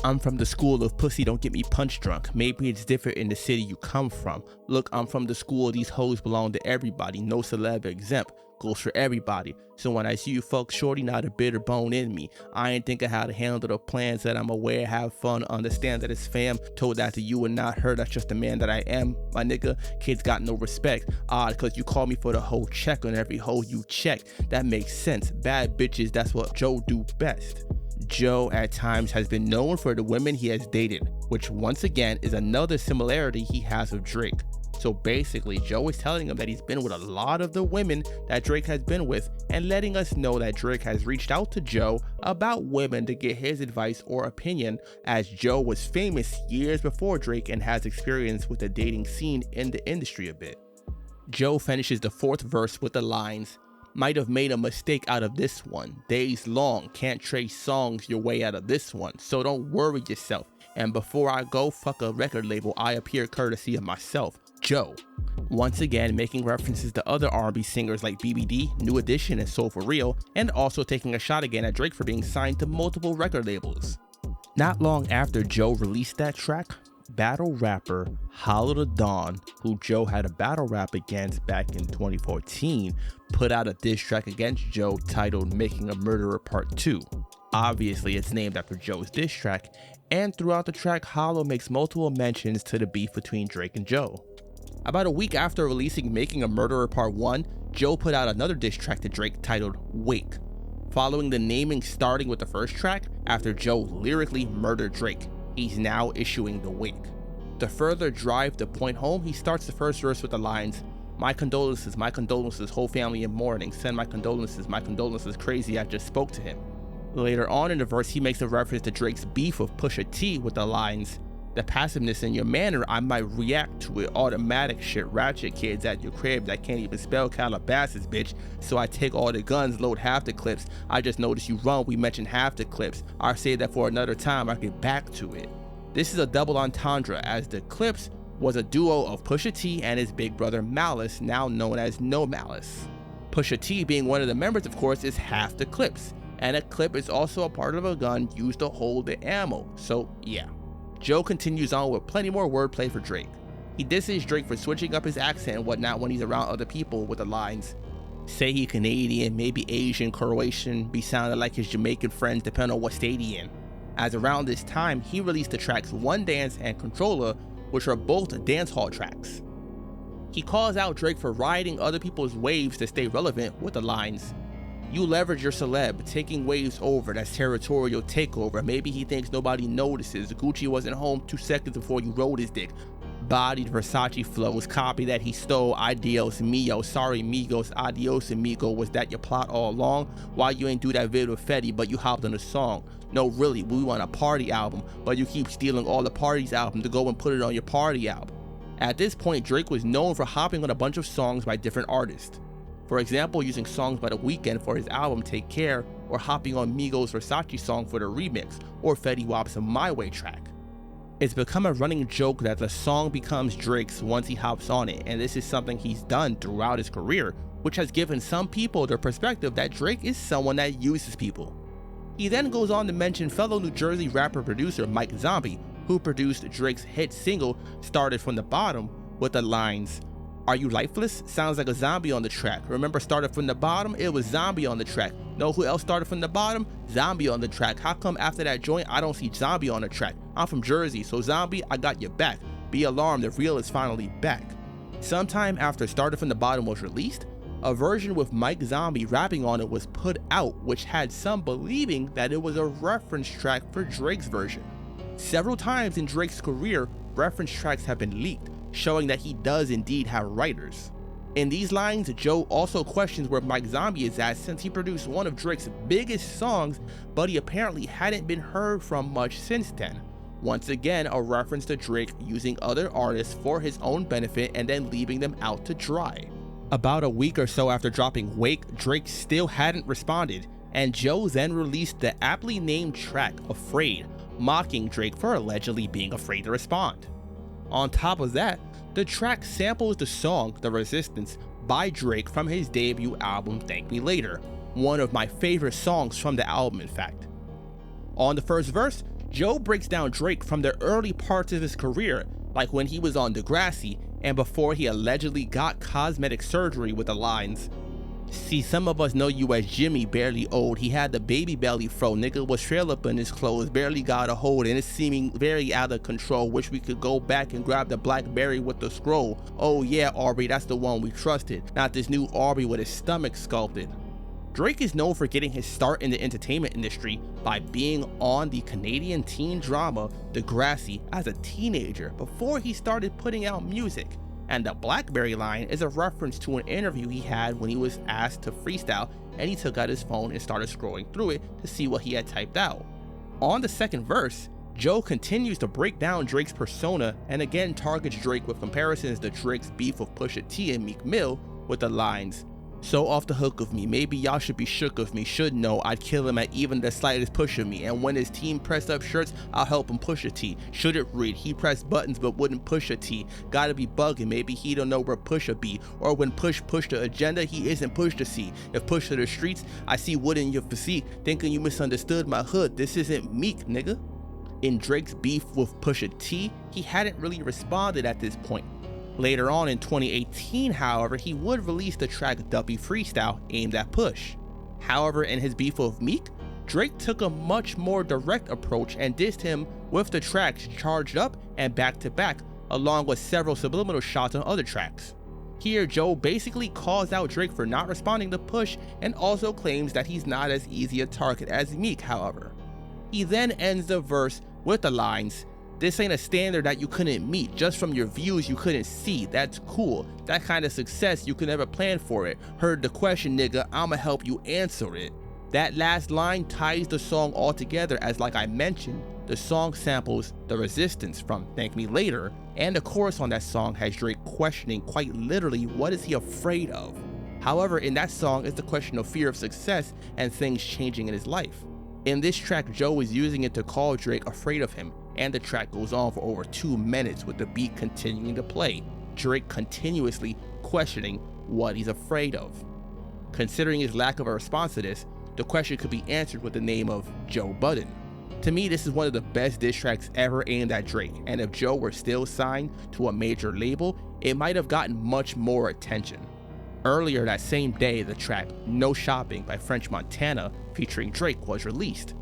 "I'm from the school of pussy, don't get me punch drunk. Maybe it's different in the city you come from. Look, I'm from the school, these hoes belong to everybody. No celeb exempt, goes for everybody. So when I see you fuck shorty, not a bitter bone in me. I ain't thinking how to handle the plans that I'm aware, have fun, understand that it's fam. Told that to you and not her, that's just the man that I am. My nigga, kids got no respect. Odd, cause you call me for the whole check on every hoe you check. That makes sense. Bad bitches, that's what Joe do best." Joe at times has been known for the women he has dated, which once again is another similarity he has with Drake. So basically, Joe is telling him that he's been with a lot of the women that Drake has been with, and letting us know that Drake has reached out to Joe about women to get his advice or opinion, as Joe was famous years before Drake and has experience with the dating scene in the industry a bit. Joe finishes the fourth verse with the lines, "Might have made a mistake out of this one. Days long, can't trace songs your way out of this one. So don't worry yourself And before I go fuck a record label, I appear courtesy of myself, Joe. Once again making references to other R&B singers like BBD, New Edition, and Soul For Real, and also taking a shot again at Drake for being signed to multiple record labels. Not long after Joe released that track, battle rapper Hollow Da Don, who Joe had a battle rap against back in 2014, put out a diss track against Joe titled Making a Murderer Part 2. Obviously, it's named after Joe's diss track, and throughout the track, Hollow makes multiple mentions to the beef between Drake and Joe. About a week after releasing Making a Murderer Part 1, Joe put out another diss track to Drake titled Wake, following the naming starting with the first track after Joe lyrically murdered Drake. He's now issuing the Wake. To further drive the point home, he starts the first verse with the lines, my condolences, whole family in mourning, send my condolences, crazy, I just spoke to him. Later on in the verse, he makes a reference to Drake's beef with Pusha T with the lines, the passiveness in your manner, I might react to it, automatic shit, ratchet kids at your crib that can't even spell Calabasas, bitch, so I take all the guns, load half the clips, I just noticed you run, we mentioned half the clips, I'll say that for another time, I get back to it. This is a double entendre, as the Clips was a duo of Pusha T and his big brother Malice, now known as No Malice. Pusha T, being one of the members, of course, is half the Clips, and a clip is also a part of a gun used to hold the ammo, so yeah. Joe continues on with plenty more wordplay for Drake. He disses Drake for switching up his accent and whatnot when he's around other people with the lines, say he Canadian, maybe Asian, Croatian, be sounding like his Jamaican friends depending on what state he in. As around this time, he released the tracks One Dance and Controller, which are both dancehall tracks. He calls out Drake for riding other people's waves to stay relevant with the lines, you leverage your celeb, taking waves over, that's territorial takeover, maybe he thinks nobody notices, Gucci wasn't home 2 seconds before you rode his dick, bodied Versace flows, copy that he stole, adios mio, sorry migos, adios amigo, was that your plot all along? Why you ain't do that video with Fetty, but you hopped on a song? No really, we want a party album, but you keep stealing all the parties album to go and put it on your party album. At this point, Drake was known for hopping on a bunch of songs by different artists. For example, using songs by The Weeknd for his album Take Care, or hopping on Migos' Versace song for the remix, or Fetty Wap's My Way track. It's become a running joke that the song becomes Drake's once he hops on it, and this is something he's done throughout his career, which has given some people the perspective that Drake is someone that uses people. He then goes on to mention fellow New Jersey rapper-producer Mike Zombie, who produced Drake's hit single Started From The Bottom with the lines, are you lifeless? Sounds like a zombie on the track. Remember Started From The Bottom? It was Zombie on the track. Know who else started from the bottom? Zombie on the track. How come after that joint I don't see Zombie on the track? I'm from Jersey, so Zombie, I got your back. Be alarmed, the real is finally back. Sometime after Started From The Bottom was released, a version with Mike Zombie rapping on it was put out, which had some believing that it was a reference track for Drake's version. Several times in Drake's career, reference tracks have been leaked, showing that he does indeed have writers. In these lines, Joe also questions where Mike Zombie is at since he produced one of Drake's biggest songs, but he apparently hadn't been heard from much since then. Once again, a reference to Drake using other artists for his own benefit and then leaving them out to dry. About a week or so after dropping Wake, Drake still hadn't responded, and Joe then released the aptly named track Afraid, mocking Drake for allegedly being afraid to respond. On top of that, the track samples the song The Resistance by Drake from his debut album Thank Me Later, one of my favorite songs from the album in fact. On the first verse, Joe breaks down Drake from the early parts of his career, like when he was on Degrassi and before he allegedly got cosmetic surgery with the lines, see, some of us know you as Jimmy, barely old. He had the baby belly fro. Nigga was trail up in his clothes, barely got a hold, and it's seeming very out of control. Wish we could go back and grab the Blackberry with the scroll. Oh yeah, Aubrey, that's the one we trusted. Not this new Aubrey with his stomach sculpted. Drake is known for getting his start in the entertainment industry by being on the Canadian teen drama Degrassi as a teenager before he started putting out music. And the Blackberry line is a reference to an interview he had when he was asked to freestyle and he took out his phone and started scrolling through it to see what he had typed out. On the second verse, Joe continues to break down Drake's persona and again targets Drake with comparisons to Drake's beef with Pusha T and Meek Mill with the lines, So off the hook of me, maybe y'all should be shook of me, should know I'd kill him at even the slightest push of me, and when his team pressed up shirts, I'll help him push a T. Should it read, he pressed buttons but wouldn't push a T. Gotta be bugging, maybe he don't know where push a be, or when push the agenda, he isn't push to see. If push to the streets, I see wood in your physique, thinking you misunderstood my hood, this isn't Meek, nigga. In Drake's beef with Pusha T, he hadn't really responded at this point. Later on in 2018, however, he would release the track Duppy Freestyle aimed at Push. However, in his beef with Meek, Drake took a much more direct approach and dissed him with the tracks Charged Up and Back to Back, along with several subliminal shots on other tracks. Here, Joe basically calls out Drake for not responding to Push and also claims that he's not as easy a target as Meek, however. He then ends the verse with the lines, "This ain't a standard that you couldn't meet, just from your views you couldn't see, that's cool, that kind of success you could never plan for it, heard the question nigga, I'ma help you answer it." That last line ties the song all together as, like I mentioned, the song samples The Resistance from Thank Me Later, and the chorus on that song has Drake questioning quite literally what is he afraid of. However, in that song is the question of fear of success and things changing in his life. In this track, Joe is using it to call Drake afraid of him, and the track goes on for over 2 minutes with the beat continuing to play, Drake continuously questioning what he's afraid of. Considering his lack of a response to this, the question could be answered with the name of Joe Budden. To me, this is one of the best diss tracks ever aimed at Drake, and if Joe were still signed to a major label, it might have gotten much more attention. Earlier that same day, the track No Shopping by French Montana featuring Drake was released.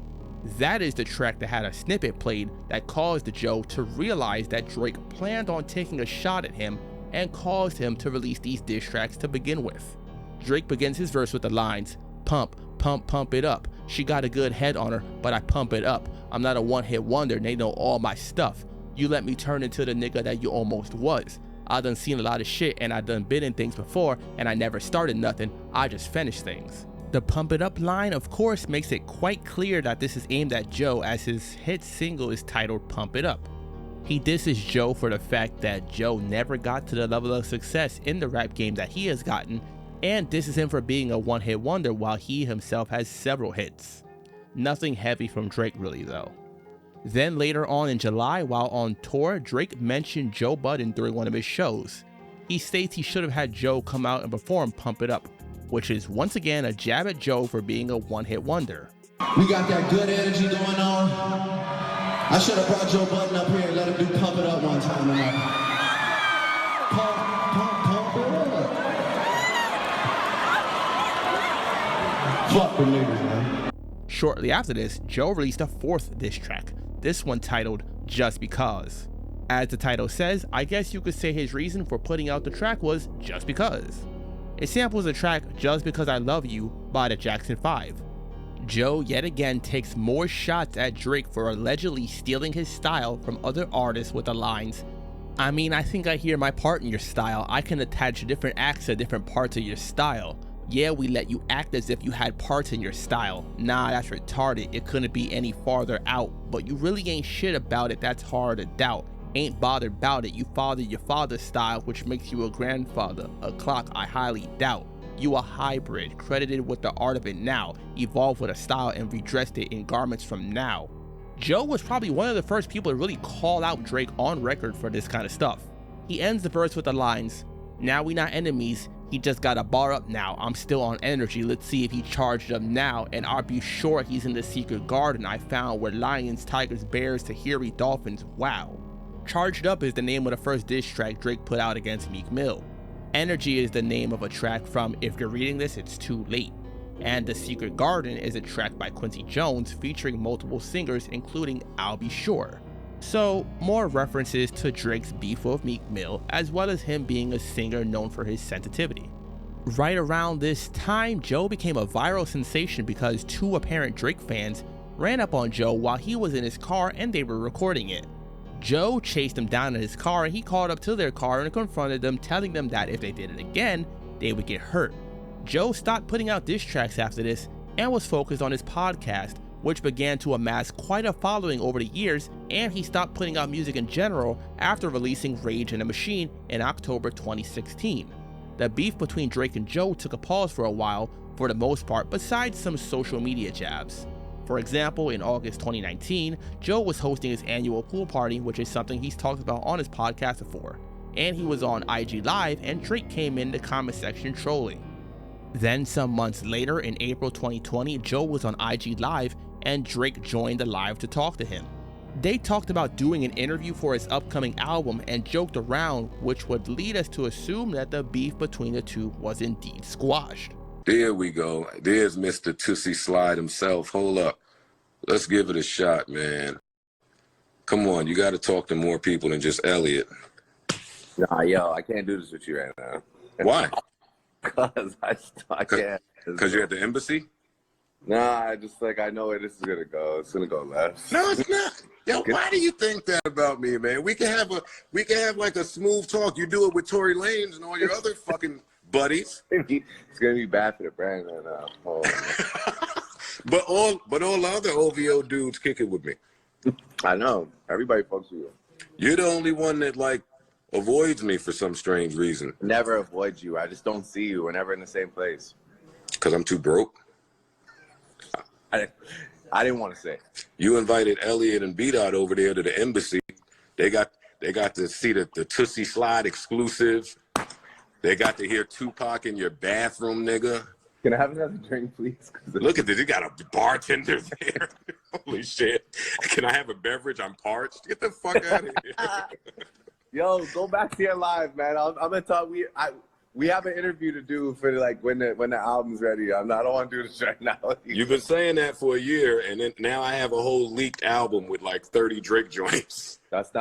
That is the track that had a snippet played that caused Joe to realize that Drake planned on taking a shot at him and caused him to release these diss tracks to begin with. Drake begins his verse with the lines, "Pump, pump, pump it up. She got a good head on her, but I pump it up. I'm not a one-hit wonder, they know all my stuff. You let me turn into the nigga that you almost was. I done seen a lot of shit and I done been in things before and I never started nothing, I just finished things." The Pump It Up line of course makes it quite clear that this is aimed at Joe, as his hit single is titled Pump It Up. He disses Joe for the fact that Joe never got to the level of success in the rap game that he has gotten, and disses him for being a one-hit wonder while he himself has several hits. Nothing heavy from Drake really though. Then later on in July, while on tour, Drake mentioned Joe Budden during one of his shows. He states he should have had Joe come out and perform Pump It Up, which is once again a jab at Joe for being a one-hit wonder. We got that good energy going on. I should have brought Joe Budden up here and let him do Pump It Up one time tonight. Pump it up. Fuck the niggas, man. Shortly after this, Joe released a 4th diss track, this one titled Just Because. As the title says, I guess you could say his reason for putting out the track was just because. It samples the track Just Because I Love You by the Jackson 5. Joe yet again takes more shots at Drake for allegedly stealing his style from other artists with the lines, "I mean, I think I hear my part in your style. I can attach different acts to different parts of your style. Yeah, we let you act as if you had parts in your style. Nah, that's retarded. It couldn't be any farther out. But you really ain't shit about it, that's hard to doubt. Ain't bothered about it, you fathered your father's style, which makes you a grandfather. A clock I highly doubt. You a hybrid, credited with the art of it now, evolved with a style and redressed it in garments from now." Joe was probably one of the first people to really call out Drake on record for this kind of stuff. He ends the verse with the lines, "Now we not enemies, he just got a bar up now, I'm still on energy, let's see if he charged up now, and I'll be sure he's in the secret garden I found where lions, tigers, bears, Tahiri dolphins, wow." Charged Up is the name of the first diss track Drake put out against Meek Mill. Energy is the name of a track from If You're Reading This, It's Too Late. And The Secret Garden is a track by Quincy Jones featuring multiple singers including I'll Be Sure. So, more references to Drake's beef with Meek Mill, as well as him being a singer known for his sensitivity. Right around this time, Joe became a viral sensation because 2 apparent Drake fans ran up on Joe while he was in his car and they were recording it. Joe chased him down in his car and he called up to their car and confronted them, telling them that if they did it again, they would get hurt. Joe stopped putting out diss tracks after this and was focused on his podcast, which began to amass quite a following over the years, and he stopped putting out music in general after releasing Rage in the Machine in October 2016. the beef between Drake and Joe took a pause for a while, for the most part, besides some social media jabs. For example, in August 2019, Joe was hosting his annual pool party, which is something he's talked about on his podcast before, and he was on IG Live, and Drake came in the comment section trolling. Then some months later, in April 2020, Joe was on IG Live, and Drake joined the live to talk to him. They talked about doing an interview for his upcoming album and joked around, which would lead us to assume that the beef between the two was indeed squashed. There we go. There's Mr. Tootsie Slide himself. Hold up. Let's give it a shot, man. Come on, you got to talk to more people than just Elliot. Nah, yo, I can't do this with you right now. Why? Because I can't. Because you're at the embassy? Nah, I just I know where this is gonna go. It's gonna go left. No, it's not. Yo, why do you think that about me, man? We can have like a smooth talk. You do it with Tory Lanez and all your other fucking buddies. It's gonna be bad for the brand right now. Oh, but all the other OVO dudes kick it with me. I know. Everybody fucks with you. You're the only one that avoids me for some strange reason. Never avoid you. I just don't see you. We're never in the same place. Because I'm too broke? I didn't want to say. You invited Elliot and B-Dot over there to the embassy. They got to see the Tootsie Slide exclusive. They got to hear Tupac in your bathroom, nigga. Can I have another drink, please? Look at this. You got a bartender there. Holy shit. Can I have a beverage? I'm parched. Get the fuck out of here. Yo, go back to your live, man. I'm gonna talk. We have an interview to do for when the album's ready. I don't want to do this right now. You've been saying that for a year, and then now I have a whole leaked album with 30 Drake joints. That's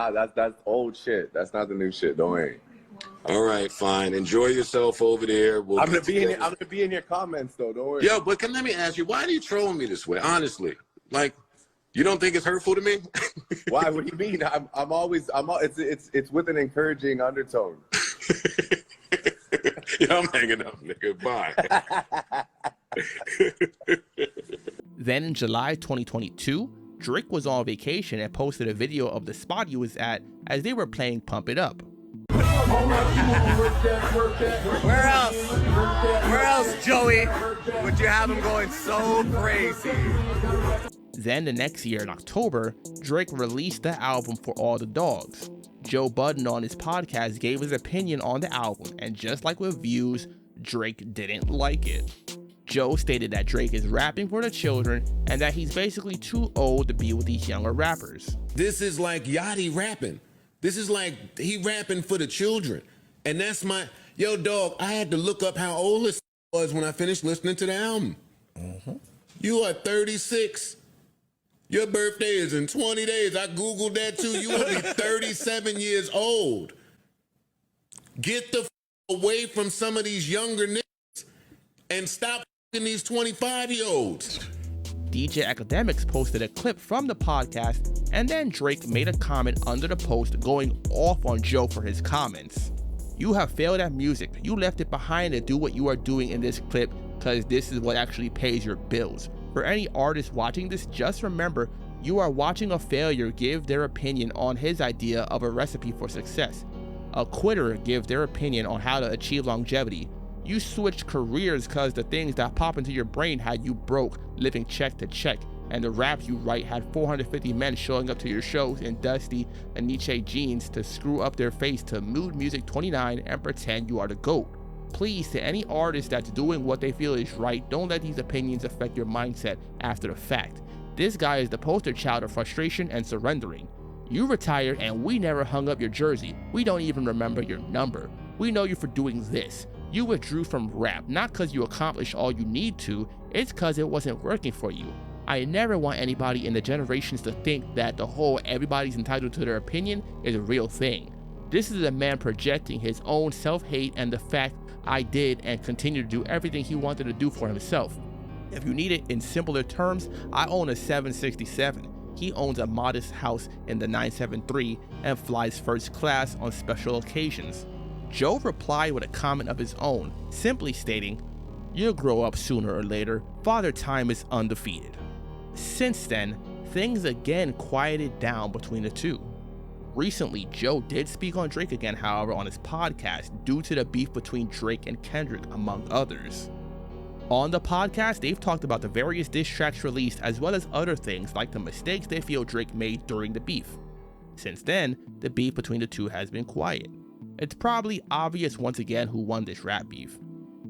old shit. That's not the new shit. Don't worry. All right, fine. Enjoy yourself over there. I'm gonna be in your comments though. Don't worry. Yo, but let me ask you, why are you trolling me this way? Honestly, you don't think it's hurtful to me? Why? What do you mean? It's with an encouraging undertone. Yeah, I'm hanging up, nigga. Bye. Then in July 2022, Drake was on vacation and posted a video of the spot he was at as they were playing Pump It Up. Where else, Joey, would you have him going so crazy? Then the next year in October, Drake released the album For All the Dogs. Joe Budden on his podcast gave his opinion on the album, and just like with Views, Drake didn't like it. Joe stated that Drake is rapping for the children and that he's basically too old to be with these younger rappers. This is like Yachty rapping. This is like he rapping for the children. And that's yo dog, I had to look up how old this was when I finished listening to the album. You are 36. Your birthday is in 20 days. I Googled that too. You will be 37 years old. Get the away from some of these younger niggas and stop these 25-year-olds. DJ Academics posted a clip from the podcast, and then Drake made a comment under the post going off on Joe for his comments. You have failed at music. You left it behind to do what you are doing in this clip because this is what actually pays your bills. For any artist watching this, just remember, you are watching a failure give their opinion on his idea of a recipe for success. A quitter give their opinion on how to achieve longevity. You switched careers because the things that pop into your brain had you broke, living check to check, and the raps you write had 450 men showing up to your shows in dusty and Nietzsche jeans to screw up their face to Mood Music 29 and pretend you are the GOAT. Please, to any artist that's doing what they feel is right, don't let these opinions affect your mindset after the fact. This guy is the poster child of frustration and surrendering. You retired and we never hung up your jersey. We don't even remember your number. We know you for doing this. You withdrew from rap, not because you accomplished all you need to, it's because it wasn't working for you. I never want anybody in the generations to think that the whole everybody's entitled to their opinion is a real thing. This is a man projecting his own self-hate and the fact I did and continue to do everything he wanted to do for himself. If you need it in simpler terms, I own a 767. He owns a modest house in the 973 and flies first class on special occasions. Joe replied with a comment of his own, simply stating, "You'll grow up sooner or later. Father Time is undefeated." Since then, things again quieted down between the two. Recently, Joe did speak on Drake again, however, on his podcast due to the beef between Drake and Kendrick, among others. On the podcast, they've talked about the various diss tracks released as well as other things like the mistakes they feel Drake made during the beef. Since then, the beef between the two has been quiet. It's probably obvious once again who won this rap beef.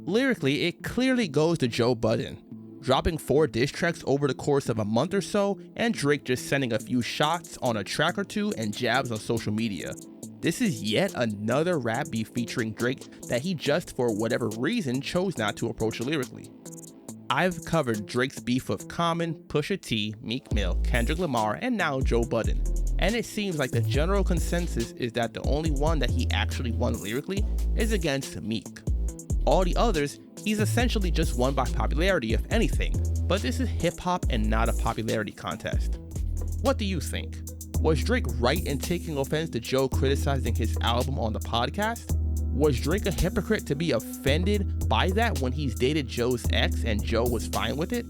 Lyrically, it clearly goes to Joe Budden, dropping 4 diss tracks over the course of a month or so, and Drake just sending a few shots on a track or two and jabs on social media. This is yet another rap beef featuring Drake that he just for whatever reason chose not to approach lyrically. I've covered Drake's beef with Common, Pusha T, Meek Mill, Kendrick Lamar, and now Joe Budden, and it seems like the general consensus is that the only one that he actually won lyrically is against Meek. All the others, he's essentially just won by popularity if anything, but this is hip-hop and not a popularity contest. What do you think? Was Drake right in taking offense to Joe criticizing his album on the podcast? Was Drake a hypocrite to be offended by that when he's dated Joe's ex and Joe was fine with it?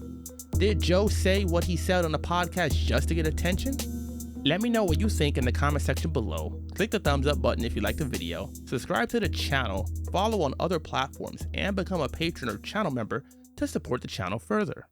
Did Joe say what he said on the podcast just to get attention? Let me know what you think in the comment section below. Click the thumbs up button if you liked the video, subscribe to the channel, follow on other platforms, and become a patron or channel member to support the channel further.